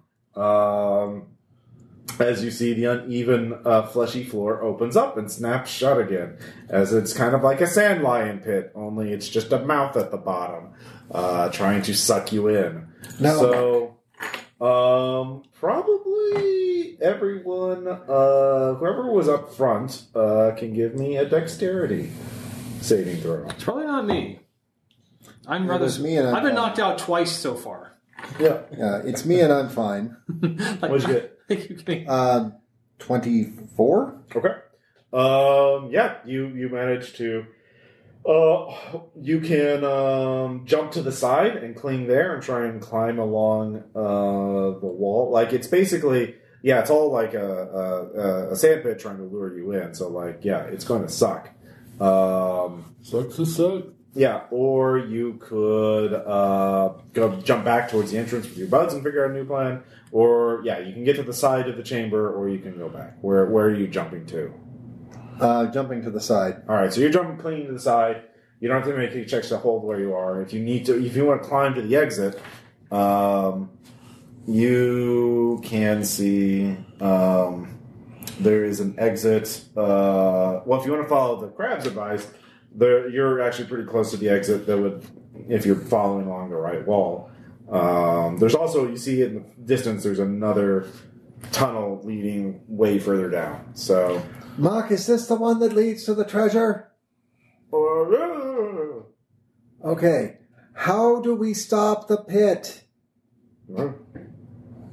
as you see the uneven, fleshy floor opens up and snaps shut again, as it's kind of like a sand lion pit, only it's just a mouth at the bottom, trying to suck you in. No. So, probably everyone, whoever was up front, can give me a dexterity saving throw. It's probably not me. I'm It rather. was me and I'm I've been fine. knocked out twice so far. Yeah. Yeah, it's me and I'm fine. What'd you get? 24? Okay. Yeah, you managed to. You can jump to the side and cling there and try and climb along the wall. Like it's basically, it's all like a sand pit trying to lure you in. So it's going to suck. Sucks to suck. Yeah, or you could jump back towards the entrance with your buds and figure out a new plan. Or you can get to the side of the chamber, or you can go back. Where are you jumping to? Jumping to the side. All right, so you're jumping clean to the side. You don't have to make any checks to hold where you are. If you want to climb to the exit, you can see there is an exit. If you want to follow the crab's advice, you're actually pretty close to the exit. That would, if you're following along the right wall. There's also, you see in the distance, there's another tunnel leading way further down. So. Mark, is this the one that leads to the treasure? Okay. How do we stop the pit?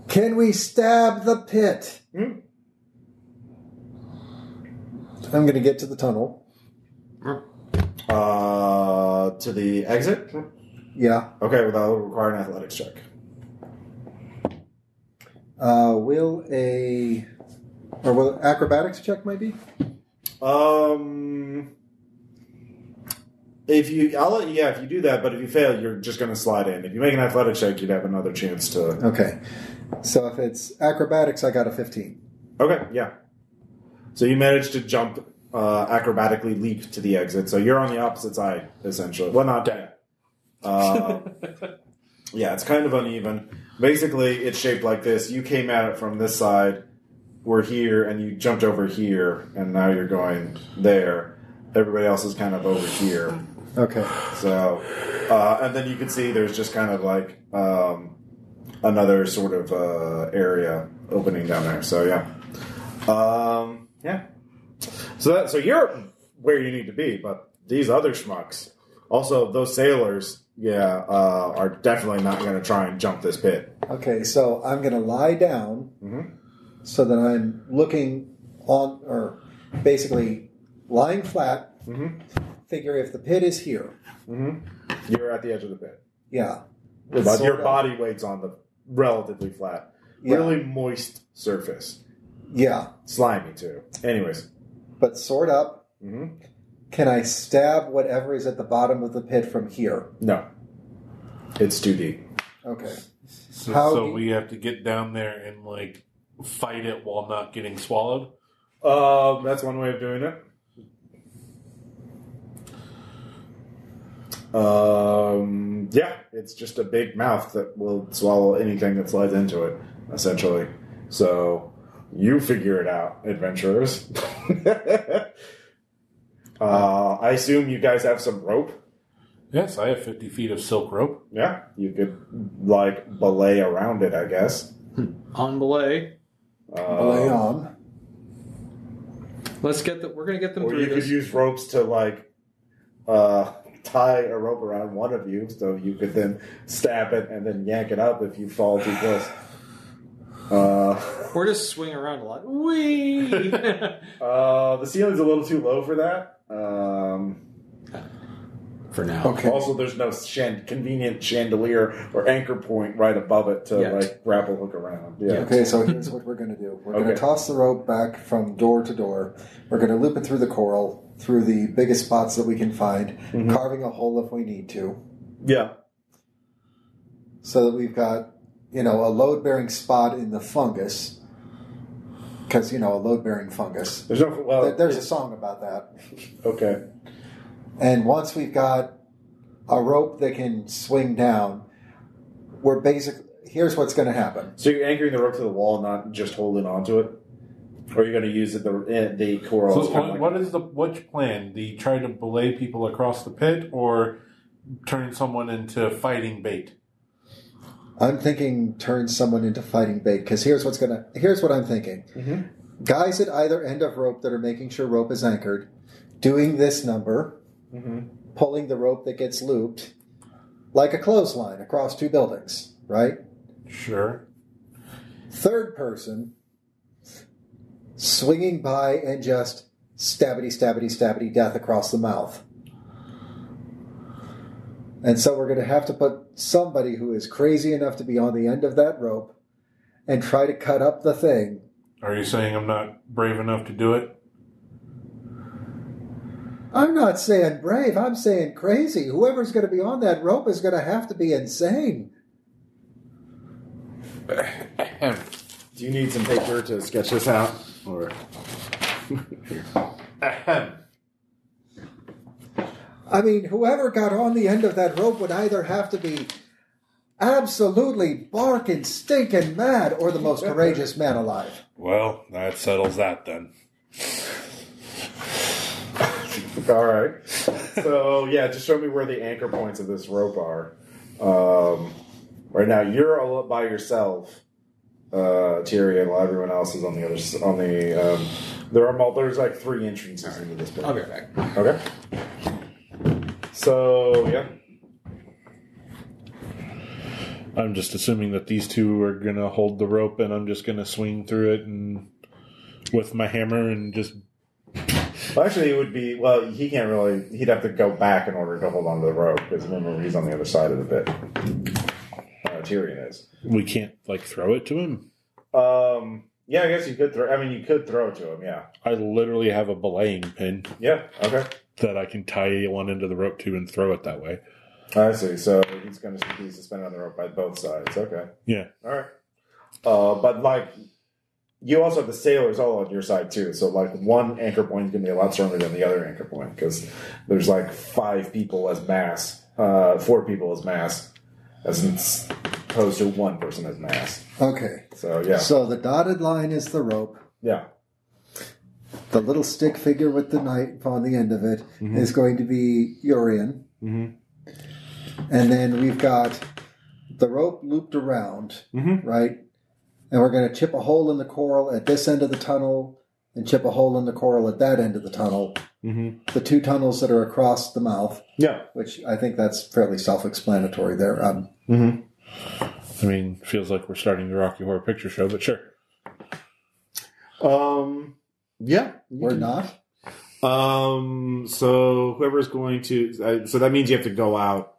Can we stab the pit? I'm going to get to the tunnel. To the exit? Yeah. Okay, well, that'll require an athletics check. Will acrobatics check maybe? If you do that, but if you fail, you're just going to slide in. If you make an athletic check, you'd have another chance to. Okay. So if it's acrobatics, I got a 15. Okay, yeah. So you managed to jump, acrobatically leap to the exit. So you're on the opposite side, essentially. Well, not dead. Yeah, it's kind of uneven. Basically, it's shaped like this. You came at it from this side. We're here, and you jumped over here, and now you're going there. Everybody else is kind of over here. Okay. So, and then you can see there's just kind of like another sort of area opening down there. So, yeah. Yeah. So you're where you need to be, but these other schmucks, also those sailors, are definitely not going to try and jump this pit. Okay, so I'm going to lie down so that I'm looking on, or basically lying flat. Figure if the pit is here. You're at the edge of the pit. Yeah. But your body weight's on the relatively flat, really moist surface. Yeah. Slimy, too. Anyways. But sort up. Can I stab whatever is at the bottom of the pit from here? No. It's too deep. Okay. So we have to get down there and, like, fight it while not getting swallowed? That's one way of doing it. Yeah, it's just a big mouth that will swallow anything that slides into it, essentially. So, you figure it out, adventurers. I assume you guys have some rope? Yes, I have 50 feet of silk rope. Yeah, you could, like, belay around it, I guess. On belay. Belay on. We're going to get them or through you this. could use ropes to, like, tie a rope around one of you, so you could then stab it and then yank it up if you fall too close. Or just swing around a lot. Whee! The ceiling's a little too low for that. For now. Okay. Also, there's no convenient chandelier or anchor point right above it to like grapple hook around. Yeah. Okay, so here's what we're going to do. We're going to toss the rope back from door to door. We're going to loop it through the coral, through the biggest spots that we can find, carving a hole if we need to. Yeah. So that we've got, a load-bearing spot in the fungus. Because, a load-bearing fungus. There's a song about that. Okay. And once we've got a rope that can swing down, here's what's going to happen. So you're anchoring the rope to the wall, not just holding onto it? Or you're going to use the coral? So which plan? The try to belay people across the pit or turn someone into fighting bait? I'm thinking turn someone into fighting bait, because here's what I'm thinking. Guys at either end of rope that are making sure rope is anchored, doing this number, pulling the rope that gets looped, like a clothesline across two buildings, right? Sure. Third person, swinging by and just stabbity, stabbity, stabbity death across the mouth. And so we're going to have to put somebody who is crazy enough to be on the end of that rope and try to cut up the thing. Are you saying I'm not brave enough to do it? I'm not saying brave. I'm saying crazy. Whoever's going to be on that rope is going to have to be insane. Do you need some paper to sketch this out? Or I mean, whoever got on the end of that rope would either have to be absolutely barking, stinking mad, or the most courageous man alive. Well, that settles that then. All right. So, just show me where the anchor points of this rope are. Right now, you're all up by yourself, Tyrion, while everyone else is on the other. There's like 3 entrances into this pit. I'll be right back. Okay. So, I'm just assuming that these two are going to hold the rope and I'm just going to swing through it and with my hammer and just... Well, actually, it would be... Well, he can't really... He'd have to go back in order to hold onto the rope because remember, he's on the other side of the pit. Tyrion is. We can't, throw it to him? Yeah, I guess you could throw. I mean, you could throw it to him. Yeah. I literally have a belaying pin Yeah. Okay. that I can tie one end of the rope to and throw it that way. I see. So he's going to be suspended on the rope by both sides. Okay. Yeah. All right. But like, you also have the sailors all on your side too. So like, one anchor point is going to be a lot stronger than the other anchor point because there's like 5 people as mass, 4 people as mass, as opposed to 1 person as mass. Okay. So yeah. So the dotted line is the rope. Yeah. The little stick figure with the knife on the end of it is going to be Urian. Mm-hmm. And then we've got the rope looped around, right? And we're going to chip a hole in the coral at this end of the tunnel and chip a hole in the coral at that end of the tunnel. Mm-hmm. The 2 tunnels that are across the mouth. Yeah. Which I think that's fairly self-explanatory there. I mean, feels like we're starting the Rocky Horror Picture Show, but sure. Yeah. We're not? So whoever's going to... so that means you have to go out.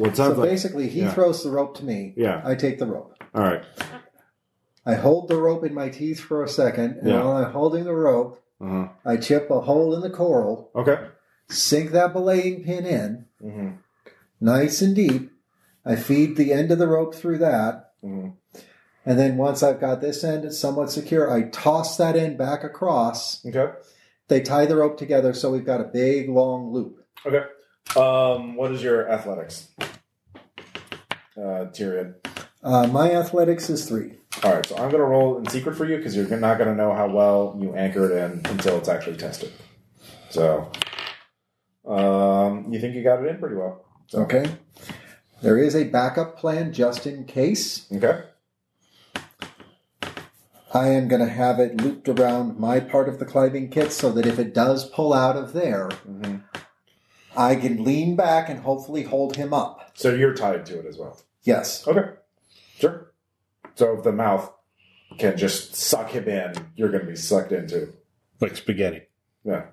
Basically, he throws the rope to me. Yeah. I take the rope. All right. I hold the rope in my teeth for a second, and while I'm holding the rope, I chip a hole in the coral. Okay. Sink that belaying pin in, nice and deep. I feed the end of the rope through that, and then once I've got this end somewhat secure, I toss that end back across. Okay. They tie the rope together, so we've got a big, long loop. Okay. What is your athletics, Tyrion? My athletics is 3. All right, so I'm going to roll in secret for you because you're not going to know how well you anchor it in until it's actually tested. So, you think you got it in pretty well. So. Okay. There is a backup plan just in case. Okay. I am going to have it looped around my part of the climbing kit so that if it does pull out of there, I can lean back and hopefully hold him up. So you're tied to it as well? Yes. Okay. Sure. So if the mouth can just suck him in, you're going to be sucked into. Like spaghetti. Yeah.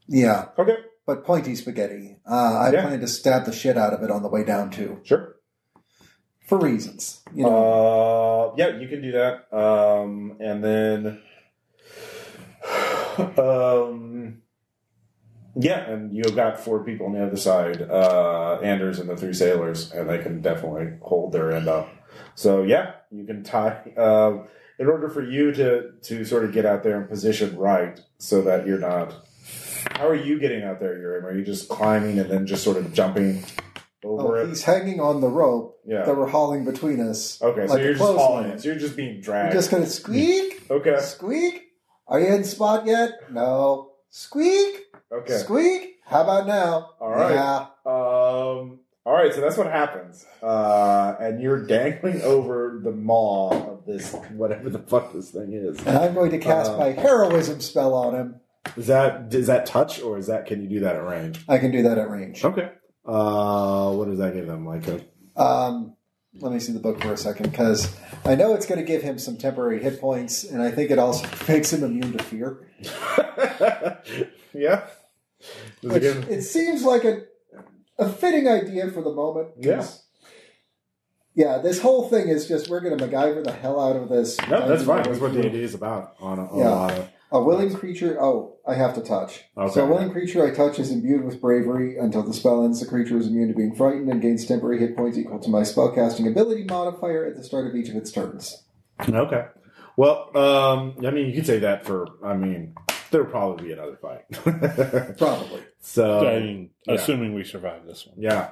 Yeah. Okay. But pointy spaghetti. I plan to stab the shit out of it on the way down too. Sure. For reasons. You know. Yeah, you can do that. And then... yeah, and you've got 4 people on the other side, Anders and the 3 sailors, and they can definitely hold their end up. So, yeah, you can tie... in order for you to sort of get out there and position right so that you're not... How are you getting out there, Urim? Are you just climbing and then just sort of jumping over it? He's hanging on the rope that we're hauling between us. Okay, so you're just hauling it. So you're just being dragged. You're just going to squeak. Okay. Squeak. Are you in spot yet? No. Squeak. Okay. Squeak. How about now? All right. Yeah. All right, so that's what happens. And you're dangling over the maw of this, whatever the fuck this thing is. And I'm going to cast my heroism spell on him. Is that touch, or can you do that at range? I can do that at range. Okay. What does that give them? Let me see the book for a second, because I know it's going to give him some temporary hit points, and I think it also makes him immune to fear. Yeah. It seems like a fitting idea for the moment. Yeah. Yeah, this whole thing is just, we're going to MacGyver the hell out of this. No, that's fine. That's what D&D is about. On a lot of... A willing creature... Oh, I have to touch. Okay. So a willing creature I touch is imbued with bravery. Until the spell ends, the creature is immune to being frightened and gains temporary hit points equal to my spellcasting ability modifier at the start of each of its turns. Okay. Well, I mean, you could say that for... I mean, there'll probably be another fight. Probably. So... I mean, assuming we survive this one. Yeah.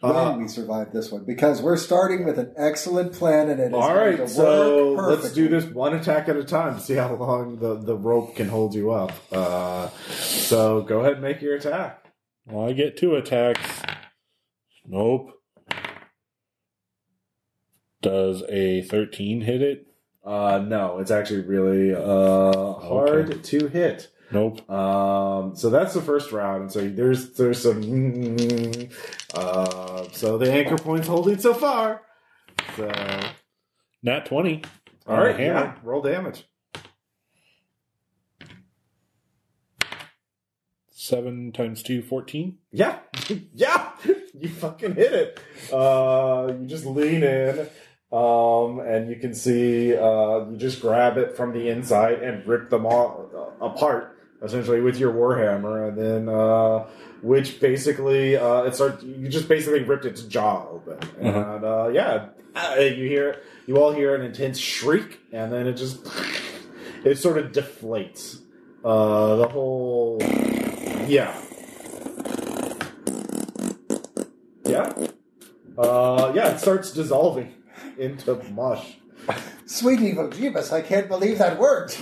When we survive this one, because we're starting with an excellent plan, and it is all going right. to So work let's do this one attack at a time to see how long the rope can hold you up. So go ahead and make your attack. Well, I get 2 attacks. Nope. Does a 13 hit it? No, it's actually really hard to hit. Nope. So that's the first round, and so there's some. So the anchor point's holding so far. So Nat 20. All right, yeah. Roll damage. 7 times 2, 14. Yeah, yeah. You fucking hit it. You just lean in, And you can see you just grab it from the inside and rip them all apart, essentially with your warhammer, and then which basically you just basically ripped its jaw open, and you all hear an intense shriek, and then it sort of deflates. The whole it starts dissolving into mush. Sweet evil Jeebus, I can't believe that worked.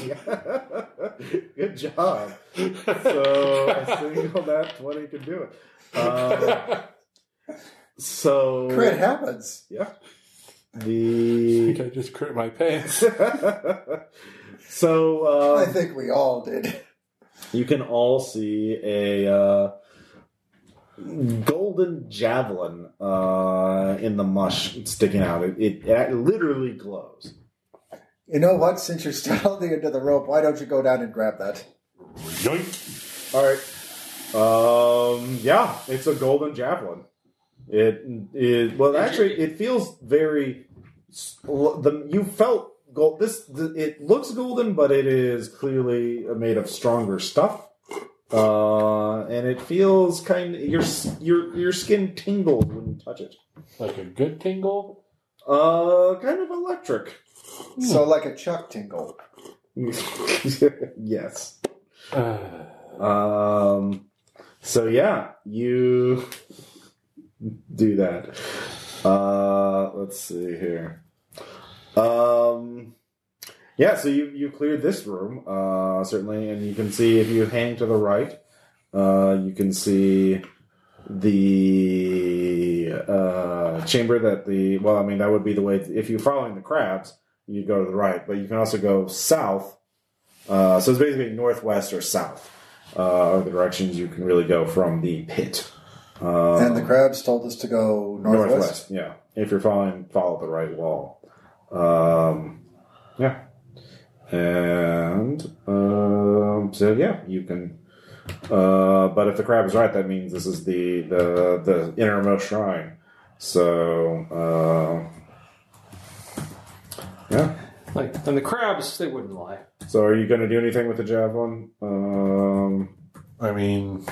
Good job. So a single that 20 can do it. So Crit happens. Yeah. I think I just crit my pants. So I think we all did. You can all see a golden javelin in the mush sticking out. It literally glows. You know what? Since you're still on the end of the rope, why don't you go down and grab that? Yoink. All right. It's a golden javelin. It feels very. You felt gold. It looks golden, but it is clearly made of stronger stuff. And it feels kind of your skin tingles when you touch it. Like a good tingle? Kind of electric. So like a chuck tingle. Yes. So yeah, you do that. Let's see here. So you cleared this room, certainly, and you can see if you hang to the right, you can see the chamber that that would be the way, if you're following the crabs, you go to the right, but you can also go south, so it's basically northwest or south, are the directions you can really go from the pit. And the crabs told us to go northwest? Yeah. If you're follow the right wall. Yeah. And you can. But if the crab is right, that means this is the innermost shrine. So yeah. And the crabs, they wouldn't lie. So are you going to do anything with the javelin? I mean,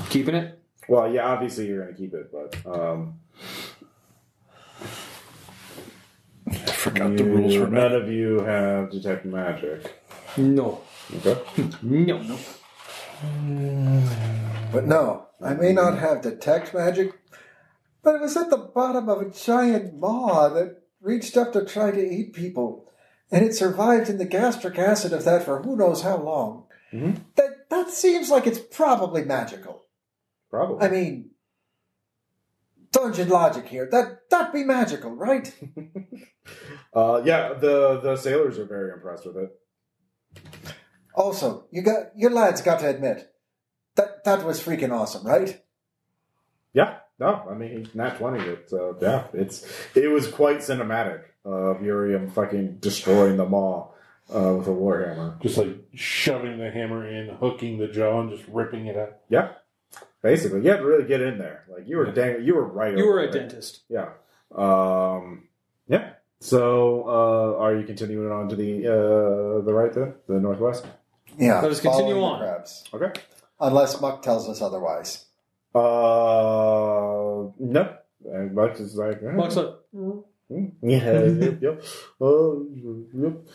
keeping it. Well, yeah, obviously you're going to keep it, but I forgot the rules for none of you have detect magic. No. Okay. No. But no, I may not have detect magic, but it was at the bottom of a giant maw that reached up to try to eat people, and it survived in the gastric acid of that for who knows how long. Mm-hmm. That seems like it's probably magical. Probably. I mean, dungeon logic here. That'd be magical, right? The sailors are very impressed with it. Also, your lads got to admit that was freaking awesome, right? Yeah. No, I mean, nat 20. It was quite cinematic of Urium fucking destroying the maw with a warhammer. Just like shoving the hammer in, hooking the jaw, and just ripping it out. Yeah. Basically, you had to really get in there. Like you were you were right. You were a there. dentist. Yeah. Yeah. So, are you continuing on to the right then, the northwest? Yeah. Let us continue on. Crabs. Okay. Unless Muck tells us otherwise. No. Muck is like. Muck's like. Yeah. Yep. Yep.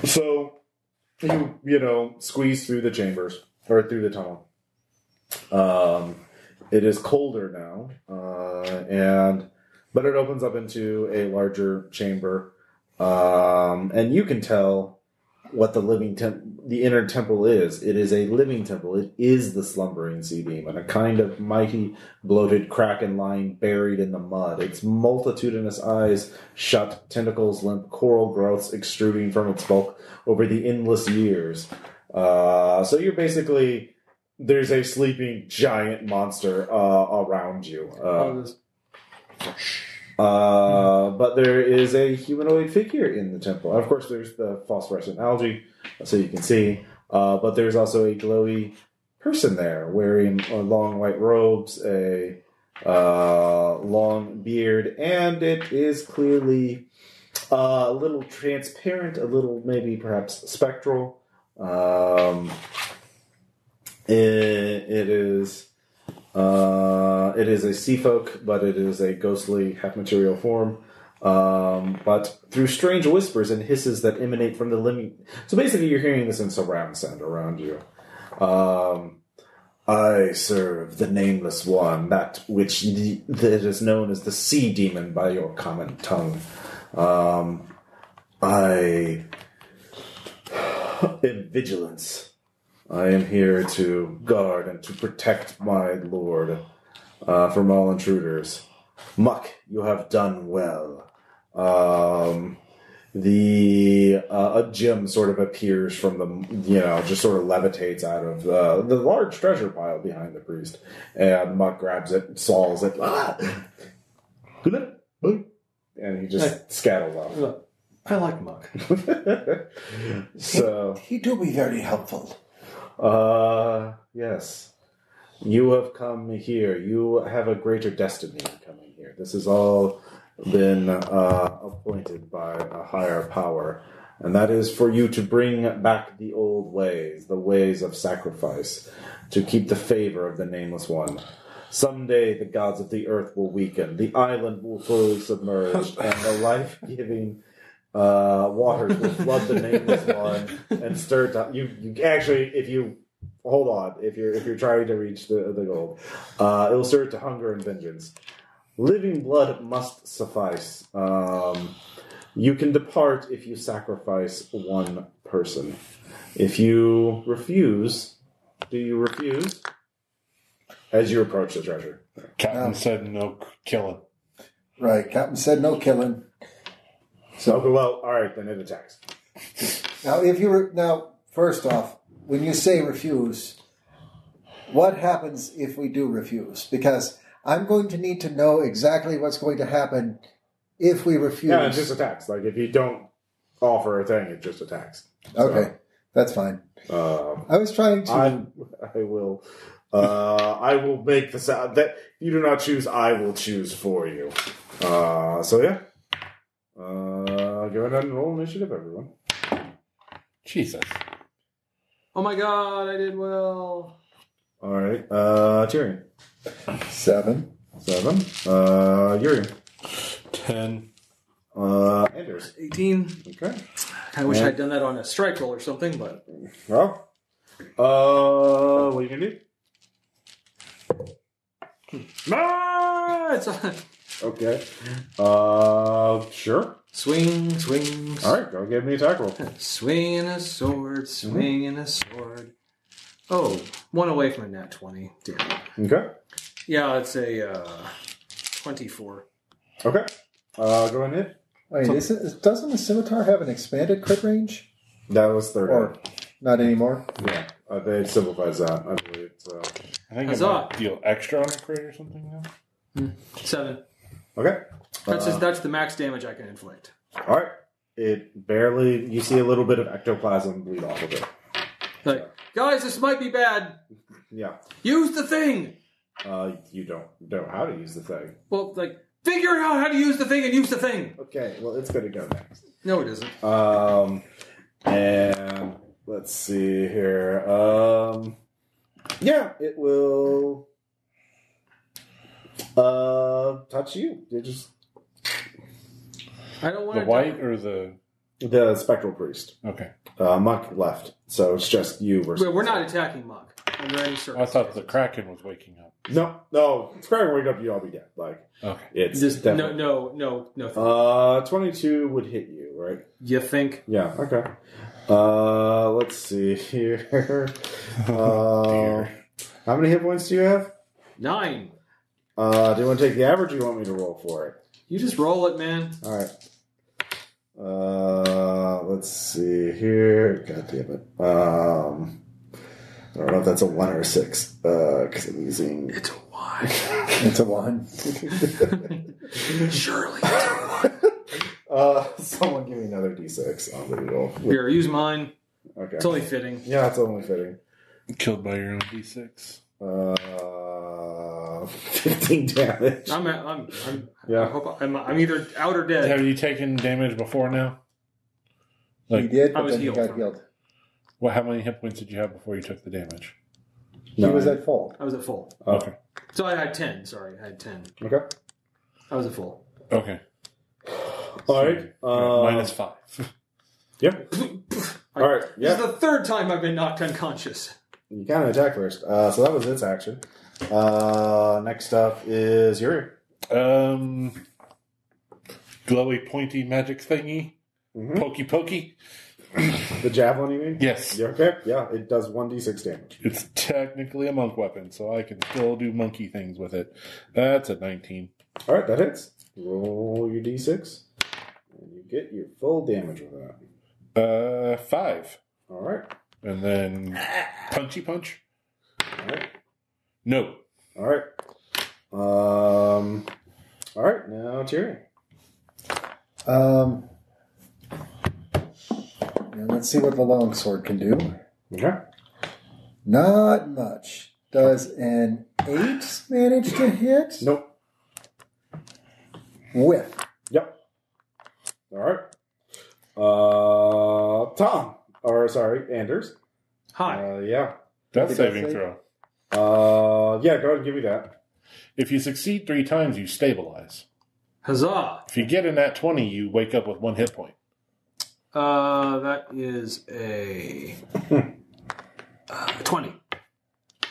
So, you squeeze through the chambers or through the tunnel. It is colder now, but it opens up into a larger chamber, and you can tell what the inner temple is. It is a living temple. It is the slumbering sea demon, a kind of mighty, bloated kraken lying buried in the mud. Its multitudinous eyes shut, tentacles limp, coral growths extruding from its bulk over the endless years. So you're basically. There's a sleeping giant monster around you. But there is a humanoid figure in the temple. Of course, there's the phosphorescent algae, so you can see. But there's also a glowy person there wearing long white robes, a long beard, and it is clearly a little transparent, a little maybe perhaps spectral. It is a sea folk, but it is a ghostly half-material form. But through strange whispers and hisses that emanate from the living... So basically you're hearing this in surround sound around you. I serve the Nameless One, that which that is known as the Sea Demon by your common tongue. I am Vigilance. I am here to guard and to protect my lord from all intruders. Muck, you have done well. A gem sort of appears from the, just sort of levitates out of the large treasure pile behind the priest. And Muck grabs it, swallows it, and he just scattles off. I like Muck. So he do be very helpful. Yes. You have come here. You have a greater destiny in coming here. This has all been appointed by a higher power, and that is for you to bring back the old ways, the ways of sacrifice, to keep the favor of the Nameless One. Someday the gods of the earth will weaken, the island will fully submerge, and the life-giving waters will flood the Nameless One and stir it. You actually, if you hold on, if you're trying to reach the gold, it will stir it to hunger and vengeance. Living blood must suffice. You can depart if you sacrifice one person. If you refuse, do you refuse? As you approach the treasure. Captain said no killing. Right, Captain said no killing. So, well, all right, then it attacks. Now, first off, when you say refuse, what happens if we do refuse? Because I'm going to need to know exactly what's going to happen if we refuse. Yeah, it just attacks. Like, if you don't offer a thing, it just attacks. Okay, that's fine. I was trying to... I will make the sound that you do not choose, I will choose for you. So, yeah. Go ahead and roll initiative, everyone. Jesus. Oh my god, I did well. All right. Tyrion. 7. Yuri. 10. Anders. 18. Okay. I wish I'd done that on a strike roll or something, but... Well, what are you going to do? Ah, it's Okay. Sure. Swing. All right, go give me an attack roll. Swinging a sword. Oh, one away from a nat 20. Dear. Okay. Yeah, it's a 24. Okay. Go ahead and hit. Wait, doesn't the scimitar have an expanded crit range? That was 30. Or not anymore? Yeah, they simplified that, I believe. So. I think it might deal extra on the crit or something now. 7. Okay. That's the max damage I can inflict. All right. It barely... You see a little bit of ectoplasm bleed off of it. Like, guys, this might be bad. Yeah. Use the thing! You don't know how to use the thing. Well, figure out how to use the thing and use the thing! Okay, well, it's going to go next. No, it isn't. And let's see here. Yeah, it will touch you. It just... I don't want The white or the... The spectral priest. Okay. Muck left, so it's just you versus... We're not attacking Muck under any I circumstances. thought the Kraken was waking up. No. It's Kraken wake up, you all be dead. Okay. It's Just, definitely... No. 22 would hit you, right? You think? Yeah, okay. Let's see here. How many hit points do you have? 9. Do you want to take the average or do you want me to roll for it? You just roll it, man. All right. Let's see here. God damn it. I don't know if that's a 1 or a 6. Because I'm using... It's a 1. It's a 1. Surely it's a 1. Someone give me another D6 on the roll. Here, use mine. Okay. It's only fitting. Yeah, it's only fitting. Killed by your own D6. 15 damage. I hope I'm either out or dead. Have you taken damage before now? He did, I but was then he healed got from healed. Well, how many hit points did you have before you took the damage? He was at full. I was at full. Okay. So I had 10. Sorry, I had 10. Okay. I was at full. Okay. All right. -5. Yeah. All right. This is Yeah. the third time I've been knocked unconscious. You kind of attack first. So that was its action. Next up is Yuri. Glowy, pointy magic thingy. Mm-hmm. Pokey pokey. The javelin, you mean? Yes. Yeah, okay. Yeah, it does 1d6 damage. It's technically a monk weapon, so I can still do monkey things with it. That's a 19. All right, that hits. Roll your d6, and you get your full damage with that. 5. All right. And then punchy punch? All right. No. All right. All right, now Tyrion. Let's see what the longsword can do. Okay. Not much. Does an 8 manage to hit? Nope. Whiff. Yep. All right. Tom. Or, sorry, Anders. Hi. Yeah. Death Death saving save? throw. Yeah, go ahead and give me that. If you succeed 3 times, you stabilize. Huzzah. If you get a nat 20, you wake up with 1 hit point. That is a 20.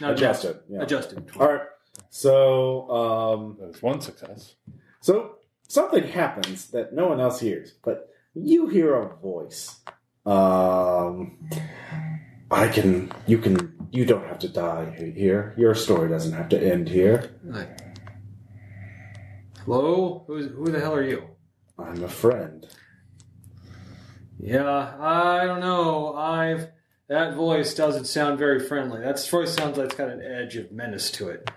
Not Adjusted. Yeah. Adjusted. 20. All right. So, That's 1 success. so something happens that no one else hears, but you hear a voice. You don't have to die here. Your story doesn't have to end here. Hello? Who the hell are you? I'm a friend. Yeah, I don't know. That voice doesn't sound very friendly. That voice sounds like it's got an edge of menace to it.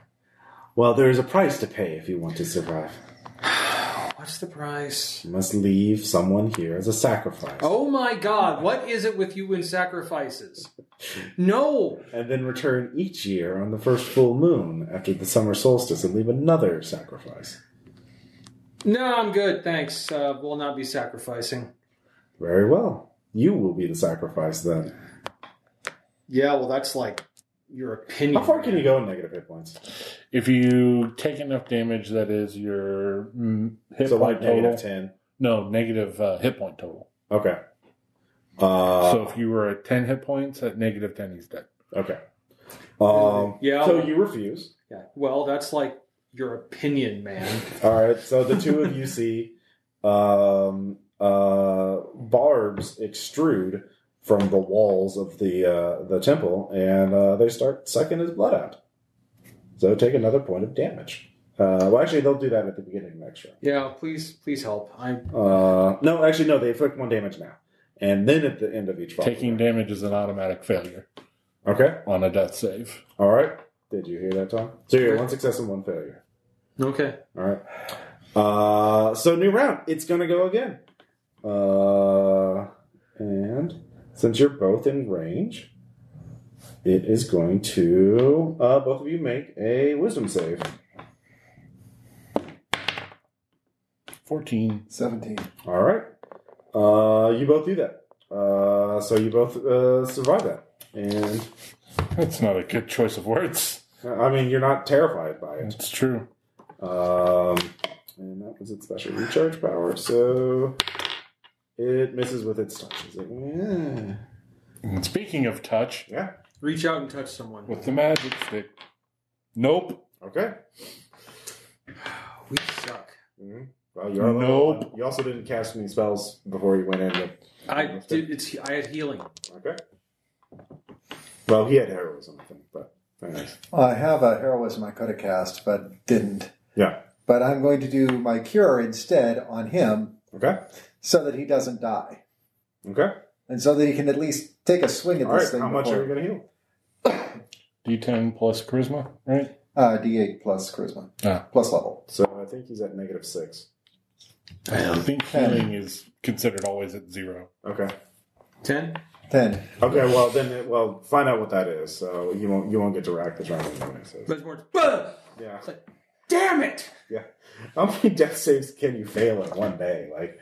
Well, there is a price to pay if you want to survive. What's the price? You must leave someone here as a sacrifice. Oh my god, what is it with you and sacrifices? No! And then return each year on the first full moon after the summer solstice and leave another sacrifice. No, I'm good, thanks. We'll not be sacrificing. Very well. You will be the sacrifice then. Yeah, well, that's like your opinion. How far can you go in negative hit points? If you take enough damage, that is your hit So point like total. negative 10. No, negative hit point total. Okay. So if you were at 10 hit points, at negative 10, he's dead. Okay. Yeah. So you refuse. Yeah. Well, that's like your opinion, man. All right. So the two of you see barbs extrude from the walls of the temple, and they start sucking his blood out. So take another point of damage. Well, actually, they'll do that at the beginning of next round. Yeah, please help. No, actually, no. They inflict 1 damage now, and then at the end of each fall. Taking damage is an automatic failure Okay. on a death save. All right. Did you hear that, Tom? So you're 1 success and 1 failure. Okay. All right. So new round. It's going to go again. And since you're both in range, it is going to both of you make a wisdom save. 14. 17. All right. You both do that. So you both survive that. And That's not a good choice of words. I mean, you're not terrified by it. It's true. And that was its special recharge power. So it misses with its touch. It's like, yeah. And speaking of touch, Yeah. Reach out and touch someone. with the magic stick. Nope. Okay. We suck. Mm-hmm. Well, you're Nope. You also didn't cast any spells before you went in. I had healing. Okay. Well, he had heroism, I think, but anyways. I have a heroism I could have cast, but didn't. Yeah. But I'm going to do my cure instead on him Okay. so that he doesn't die. Okay. And so that he can at least take a swing at All this right. thing. How much before- are you going to heal? D10 plus charisma, right? D8 plus charisma. Ah. Plus level. So I think he's at -6. I think healing is considered always at 0. Okay. 10? 10. Okay, well then, find out what that is. So you won't get to rack the triangle bonuses. But it's more, Yeah. it's like, damn it! Yeah. How many death saves can you fail in one day? Like,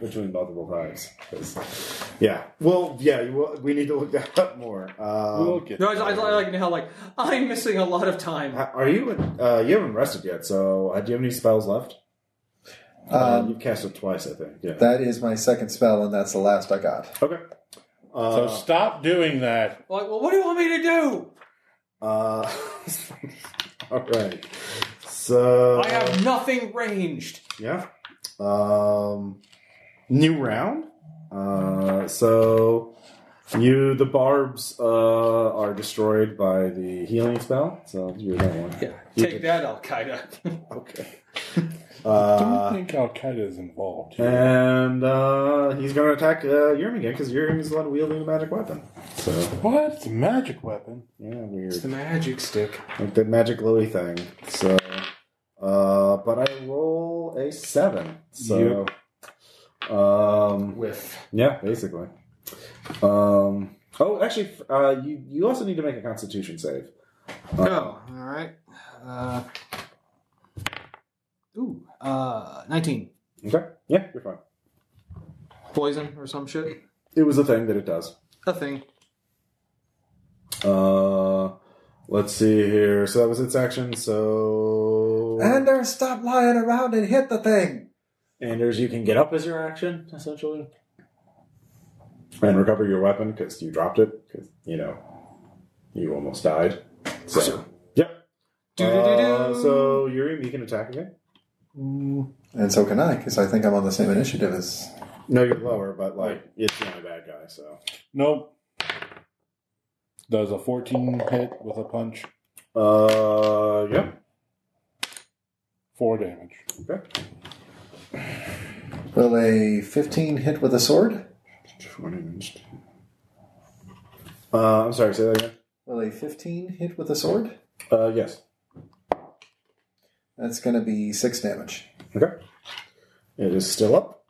between multiple times. Yeah. Well, yeah, we need to look that up more. We'll get No, I like how, like, I'm missing a lot of time. Are you, you haven't rested yet, so do you have any spells left? You've cast it twice, I think. Yeah. That is my second spell, and that's the last I got. Okay. So stop doing that. Like, well, what do you want me to do? All right. So I have nothing ranged. Yeah. New round. So the barbs are destroyed by the healing spell. So you're that one. Yeah. Take that, Al Qaeda. Okay. I don't think Al Qaeda is involved here. And he's going to attack Yurm again because Yurm is the one wielding the magic weapon. So What? It's a magic weapon. yeah, weird. It's the magic stick. Like the magic glowy thing. So, but I roll a 7. So, With. yeah, basically. Actually, you also need to make a Constitution save. Oh, all right. 19. Okay. Yeah, you're fine. Poison or some shit? It was a thing that it does. A thing. Let's see here. So that was its action. So Anders, stop lying around and hit the thing. Anders, you can get up as your action, essentially. And recover your weapon because you dropped it. Because, you almost died. So, yep. So, Yuri, you can attack again. And so can I, because I think I'm on the same initiative as... No, you're lower, but, it's the only bad guy, so. Nope. Does a 14 hit with a punch? Yeah. 4 damage. Okay. Will a 15 hit with a sword? I'm sorry, say that again. Will a 15 hit with a sword? Yes. That's going to be 6 damage. Okay. It is still up.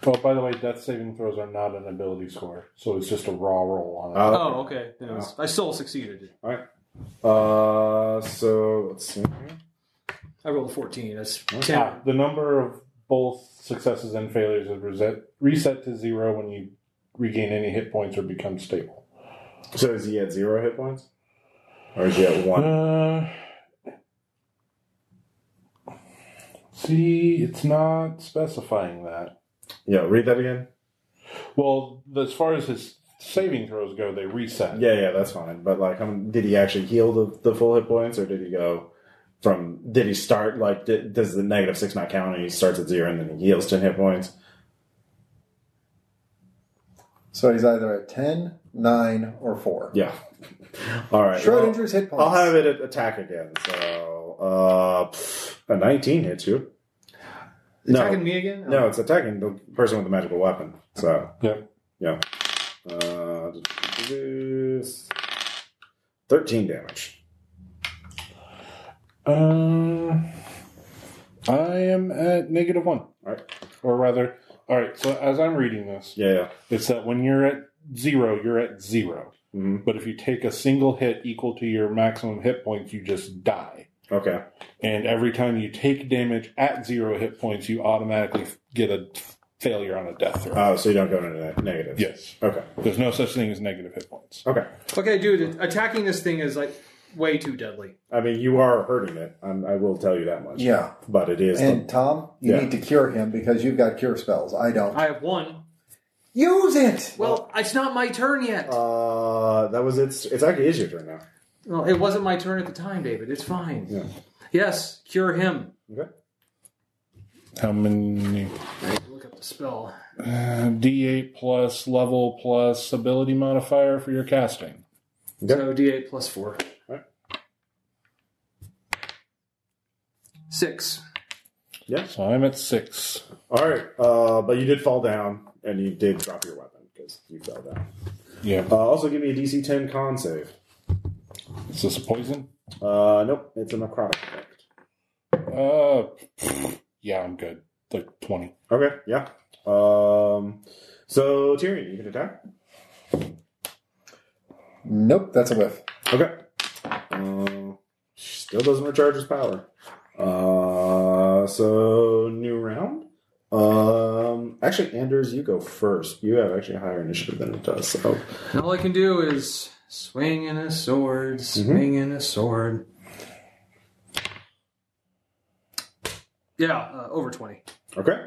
Oh, by the way, death saving throws are not an ability score, so it's just a raw roll on it. Oh, okay. I still succeeded. All right. So let's see. I rolled a 14. That's 10. The number of both successes and failures is reset to 0 when you regain any hit points or become stable. So is he at 0 hit points? Or is he at 1? See, it's not specifying that. Yeah, read that again. Well, as far as his saving throws go, they reset. Yeah, that's fine. But did he actually heal the full hit points, or did he go from? Did he start does the -6 not count? And he starts at 0 and then he heals 10 hit points. So he's either at 10, 9, or 4. Yeah. All right. Schrodinger's hit points. I'll have it attack again. So a 19 hits you. Attacking me again? No, it's attacking the person with the magical weapon. So, yeah. 13 damage. I am at -1. All right. Or rather, all right, so as I'm reading this, it's that when you're at 0, you're at 0. Mm-hmm. But if you take a single hit equal to your maximum hit points, you just die. Okay. And every time you take damage at 0 hit points, you automatically get a failure on a death throw. Oh, so you don't go into negative. Yes. Okay. There's no such thing as negative hit points. Okay. Okay, dude, attacking this thing is way too deadly. I mean, you are hurting it. I will tell you that much. Yeah. But it is. And Tom, you need to cure him because you've got cure spells. I don't. I have 1. Use it! Well, it's not my turn yet. That was its actually is your turn now. Well, it wasn't my turn at the time, David. It's fine. Yeah. Yes, cure him. Okay. How many? Look up the spell. D8 plus level plus ability modifier for your casting. Okay. So D8 plus 4. All right. 6. Yeah. So I'm at 6. All right. But you did fall down, and you did drop your weapon because you fell down. Yeah. Also, give me a DC 10 con save. Is this a poison? Nope. It's a necrotic effect. Yeah, I'm good. Like 20. Okay. Yeah. So Tyrion, you can attack. Nope, that's a whiff. Okay. Still doesn't recharge his power. So new round. Actually, Anders, you go first. You have actually a higher initiative than it does. So all I can do is swing in a sword, swing in a sword. Yeah, over 20. okay.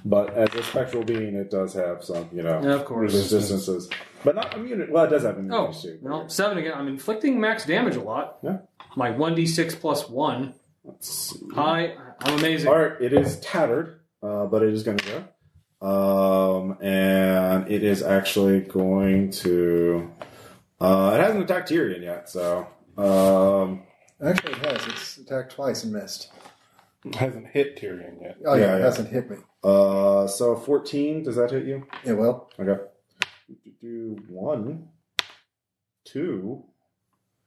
But as a spectral being, it does have some, Yeah, of course. resistances. But not immunity. Well, it does have immunity Oh, too. well, 7 again. I'm inflicting max damage a lot. Yeah. My 1d6 plus 1. Let's see. I'm amazing. All right, it is tattered, but it is going to go. And it is actually going to... it hasn't attacked Tyrion yet, so... Actually, it has. It's attacked twice and missed. It hasn't hit Tyrion yet. Oh, yeah, Yeah, it yeah. hasn't hit me. so 14, does that hit you? It will. Okay. Do 1, 2,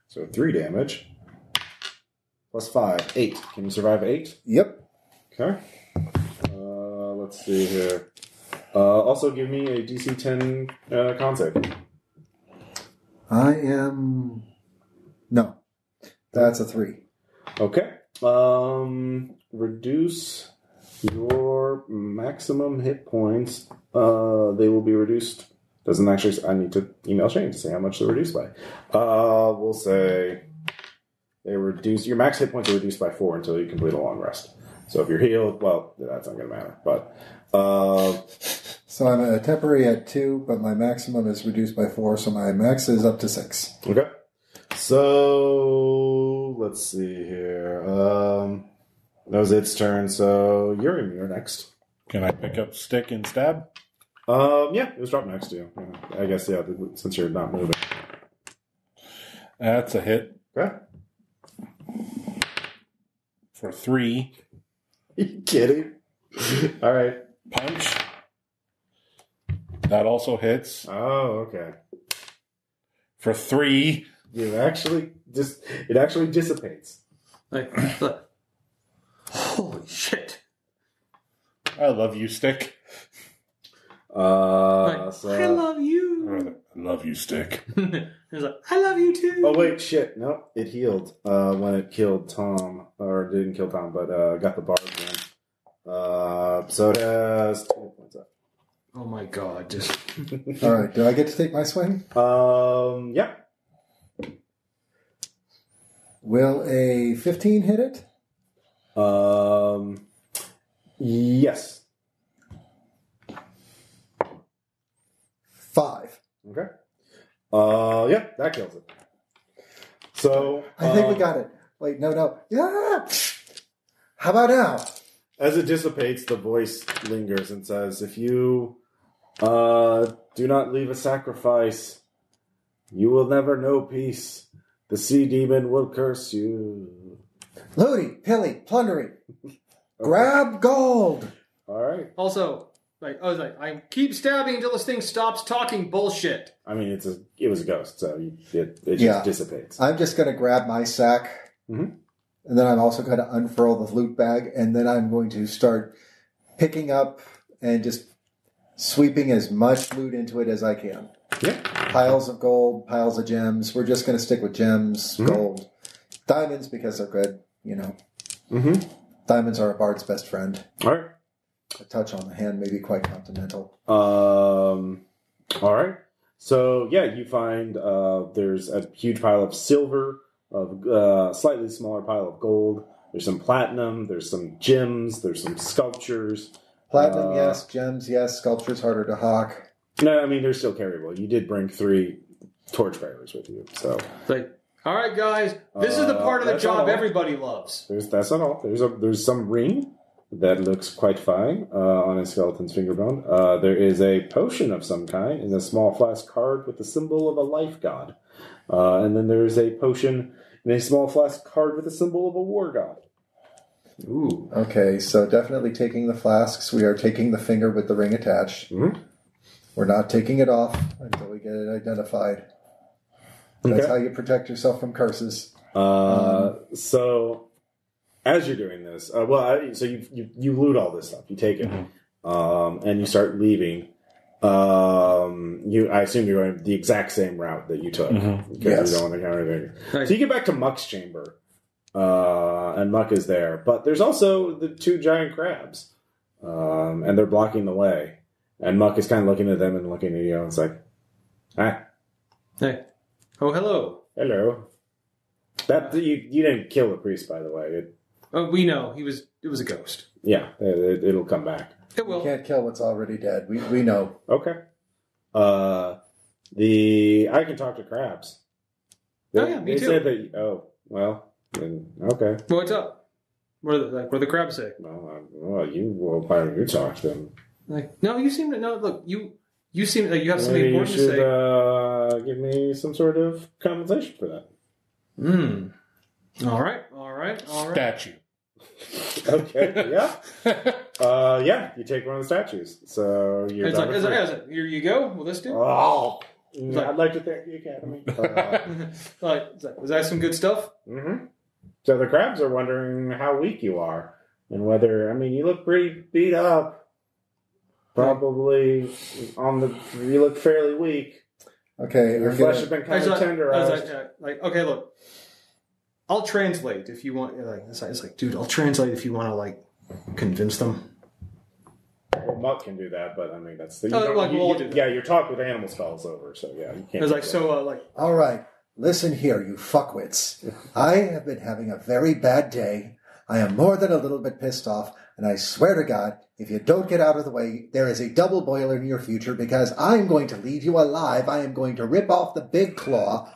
so 3 damage. Plus 5, 8. Can you survive 8? Yep. Okay. Let's see here. Also, give me a DC 10 con save. I am... No. That's a 3. Okay. Reduce your maximum hit points. They will be reduced. Doesn't actually... I need to email Shane to say how much they're reduced by. We'll say... They reduce... Your max hit points are reduced by 4 until you complete a long rest. So if you're healed, well, that's not going to matter. But... So I'm a temporary at 2, but my maximum is reduced by 4, so my max is up to 6. Okay. So let's see here. That was its turn. So you're next. Can I pick up stick and stab? Yeah, it was dropped next to you. Yeah, I guess, yeah, since you're not moving. That's a hit Okay. for 3. Are you kidding? All right. Punch. That also hits Oh, okay. for 3. It actually dissipates. Like, holy shit. I love you, stick. Like, So. I love you. I love you, stick. He's like, I love you too. Oh wait, shit! No, it healed when it killed Tom, or didn't kill Tom, but got the bard one. So it has 2 points up. Oh my god! Just All right, do I get to take my swing? Yeah. Will a 15 hit it? Yes. 5. Okay. Yeah, that kills it. So I think we got it. Wait, no. Yeah! How about now? as it dissipates, the voice lingers and says, "If you do not leave a sacrifice, you will never know peace. The sea demon will curse you." Looting, pilling, plundering. Grab gold. All right. also like I was like, I keep stabbing until this thing stops talking bullshit. I mean, it was a ghost, so it just Yeah. dissipates. I'm just going to grab my sack. Mhm. And then I'm also going to unfurl the loot bag. And then I'm going to start picking up and just sweeping as much loot into it as I can. Yeah. Piles of gold, piles of gems. We're just going to stick with gems, gold, diamonds because they're good, you know. Mm-hmm. Diamonds are a bard's best friend. All right. A touch on the hand may be quite continental. All right. So yeah, you find there's a huge pile of silver, of slightly smaller pile of gold. There's some platinum. There's some gems. There's some sculptures. Platinum, yes. Gems, yes. Sculpture's harder to hawk. No, I mean they're still carryable. You did bring 3 torchbearers with you, so It's like, all right, guys, this is the part of the that's job all. everybody loves. that's not all. There's some ring that looks quite fine on a skeleton's finger bone. There is a potion of some kind in a small flask card with the symbol of a life god. And then there is a potion in a small flask card with the symbol of a war god. Ooh. Okay, so definitely taking the flasks. We are taking the finger with the ring attached. Mm-hmm. We're not taking it off until we get it identified. That's Okay. how you protect yourself from curses. So as you're doing this, so you loot all this stuff. You take it, and you start leaving. I assume you're going the exact same route that you took because Yes. you don't want to encounter anything. Right. So you get back to Muck's chamber, and Muck is there, but there's also the 2 giant crabs, and they're blocking the way. And Muck is kind of looking at them and looking at you, and it's like, "Hi, Hey. Oh, hello. hello." That you didn't kill the priest, by the way. We know it was a ghost. It'll come back. It We will. can't kill what's already dead. We know. Okay. I can talk to crabs. Me They too. said that. Oh, well. Then, okay. Well, what's up? What do the crabs say? Why don't you talk to them? Like, no, you seem to know. Look, you seem like you have something Maybe you important to say. should give me some sort of compensation for that. All right. Statue. Okay. Yeah. You take one of the statues. So you're. It's like, here you go. Will this do? Oh. I'd like to thank the Academy. Was that some good stuff? Mm-hmm. So the crabs are wondering how weak you are, and whether you look pretty beat up. Probably you look fairly weak. Okay. Your flesh has been kind of tenderized. Okay, look. I'll translate if you want. It's like, dude, I'll translate if you want to convince them. Well, Muck can do that, but that's the. Your talk with animal spells over, so yeah, you can't. It's All right, listen here, you fuckwits. I have been having a very bad day. I am more than a little bit pissed off, and I swear to God, if you don't get out of the way, there is a double boiler in your future because I'm going to leave you alive. I am going to rip off the big claw.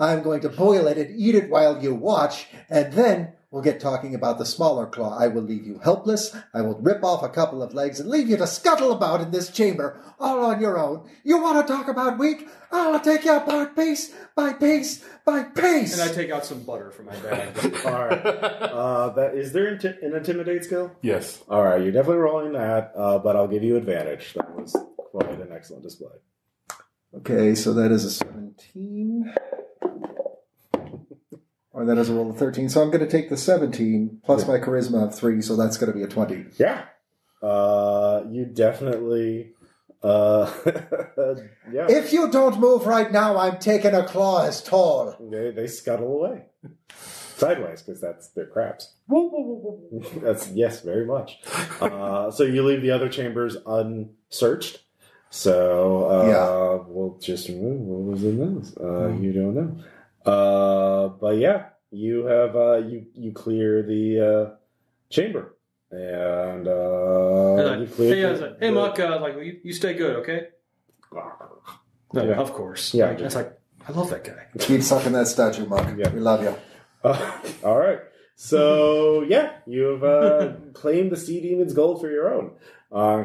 I'm going to boil it and eat it while you watch, and then we'll get talking about the smaller claw. I will leave you helpless. I will rip off a couple of legs and leave you to scuttle about in this chamber all on your own. You want to talk about weak? I'll take you apart piece by piece by piece. And I take out some butter from my bag. All right. Is there an intimidate skill? Yes. All right, you're definitely rolling that, but I'll give you advantage. That was quite an excellent display. Okay, so that is a 17. Or that is a roll of 13. So I'm going to take the 17 plus my charisma of 3, so that's going to be a 20. Yeah. You definitely... yeah. If you don't move right now, I'm taking a claw as tall. They scuttle away. Sideways, because they're crabs. Yes, very much. So you leave the other chambers unsearched. So we'll just what was in those? You don't know. But yeah, you have you clear the chamber, and you clear. Hey, Muck, you stay good, okay? No, Yeah. of course. Yeah. It's like, I love that guy. Keep sucking that statue, Mark. Yeah. We love you. All right. So yeah, you've claimed the sea demon's gold for your own.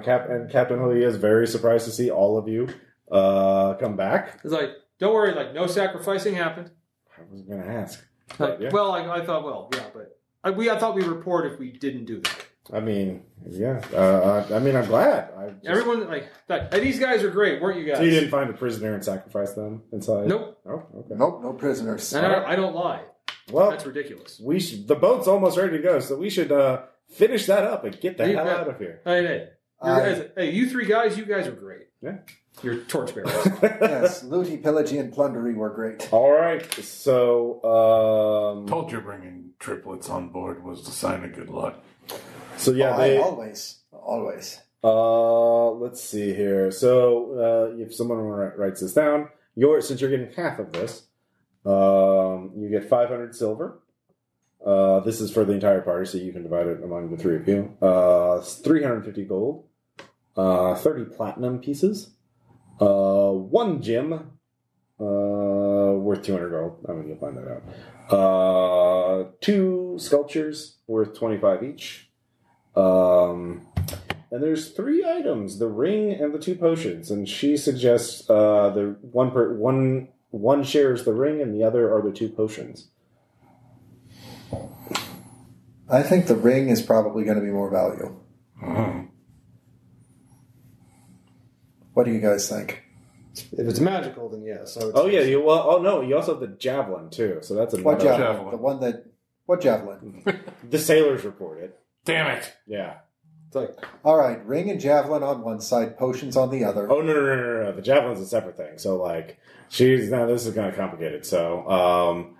Captain Holia is very surprised to see all of you come back. It's like, don't worry, no sacrificing happened. I was going to ask. I thought, but I thought we report if we didn't do that. I'm glad. Everyone, these guys are great, weren't you guys? So you didn't find a prisoner and sacrifice them inside? Nope. Oh, okay. Nope, no prisoners. And I don't lie. Well, that's ridiculous. The boat's almost ready to go, so we should finish that up and get the hell out of here. Hey, you three guys, you guys are great. Yeah. You're torchbearers. Yes, looty, pillagey, and plundery were great. All right, so... Told you bringing triplets on board was the sign of good luck. So yeah, always. Let's see here. So if someone writes this down, since you're getting half of this, you get 500 silver. This is for the entire party, so you can divide it among the three of you. 350 gold, 30 platinum pieces, 1 gem worth 200 gold. You'll find that out. 2 sculptures worth 25 each. And there's 3 items: the ring and the 2 potions. And she suggests the one shares the ring, and the other are the 2 potions. I think the ring is probably going to be more value. Mm. What do you guys think? If it's magical, then yes. You also have the javelin too. So that's another What javelin? javelin. What javelin? The sailors report it. Damn it! Yeah. It's like, All right, ring and javelin on one side, potions on the other. oh, no. The javelin's a separate thing. So, like, now this is kind of complicated. So,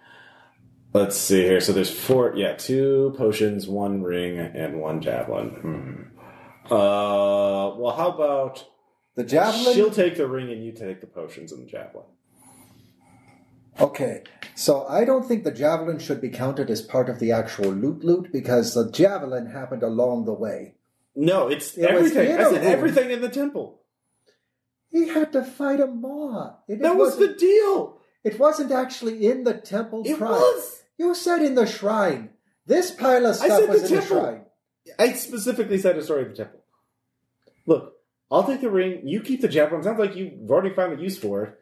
let's see here. So there's 2 potions, 1 ring, and 1 javelin. Well, how about The javelin? she'll take the ring and you take the potions and the javelin. Okay, so I don't think the javelin should be counted as part of the actual loot because the javelin happened along the way. No, it's It was everything. in I a said room. everything in the temple. He had to fight a maw. That was the deal. It wasn't actually in the temple It shrine. was. You said in the shrine. This pile of I stuff said was the in the temple. shrine. I specifically said a story of the temple. Look, I'll take the ring. You keep the javelin. Sounds like you've already found a use for it.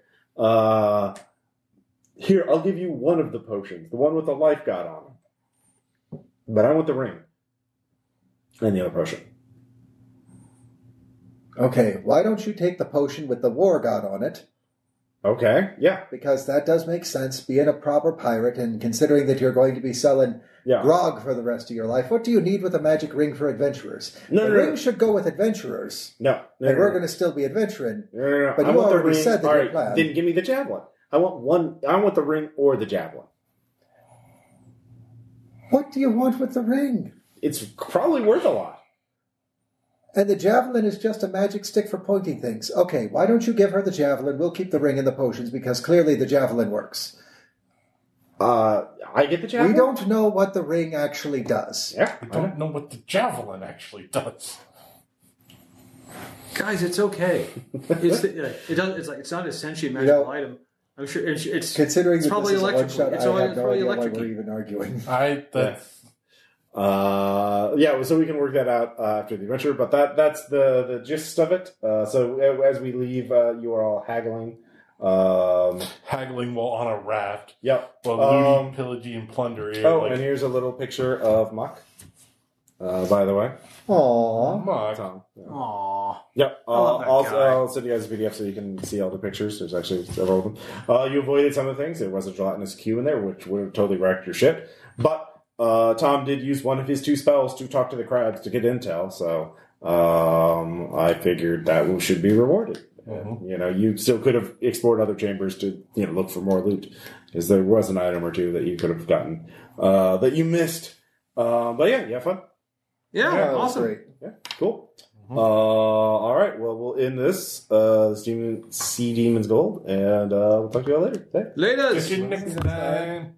Here, I'll give you one of the potions, the one with the life god on it. But I want the ring and the other potion. Okay, why don't you take the potion with the war god on it? Okay, yeah. Because that does make sense, being a proper pirate and considering that you're going to be selling grog for the rest of your life. What do you need with a magic ring for adventurers? The ring should go with adventurers. No. And we're going to still be adventuring. No. But I you want the already ring. said that All your right, plan. then give me the javelin. I want the ring or the javelin. What do you want with the ring? It's probably worth a lot. And the javelin is just a magic stick for pointing things. Okay, why don't you give her the javelin? We'll keep the ring and the potions because clearly the javelin works. I get the javelin? We don't know what the ring actually does. Yeah. We don't know what the javelin actually does. Guys, it's okay. It's not essentially a magical item. I'm sure it's considering it's that probably this is a one electrical. shot. It's I probably have no idea why electric. we're even arguing. So we can work that out after the adventure, but that's the gist of it. So as we leave, you are all haggling. Haggling while on a raft. Yep. While looting, pillaging, and plundering. And here's a little picture of Muck, by the way. Aww. Muck. Tom. Yeah. Aww. Yep. love that guy. I'll send you guys a PDF so you can see all the pictures. There's actually several of them. You avoided some of the things. There was a gelatinous cube in there, which would have totally wrecked your ship. But Tom did use one of his 2 spells to talk to the crabs to get intel, so I figured that should be rewarded. Mm-hmm. And, you still could have explored other chambers to look for more loot, because there was an item or 2 that you could have gotten that you missed. But yeah, you have fun. Yeah, awesome. Great. Yeah, cool. All right, well, we'll end this Sea Demon's Gold, and we'll talk to you all later. Later. See you next time.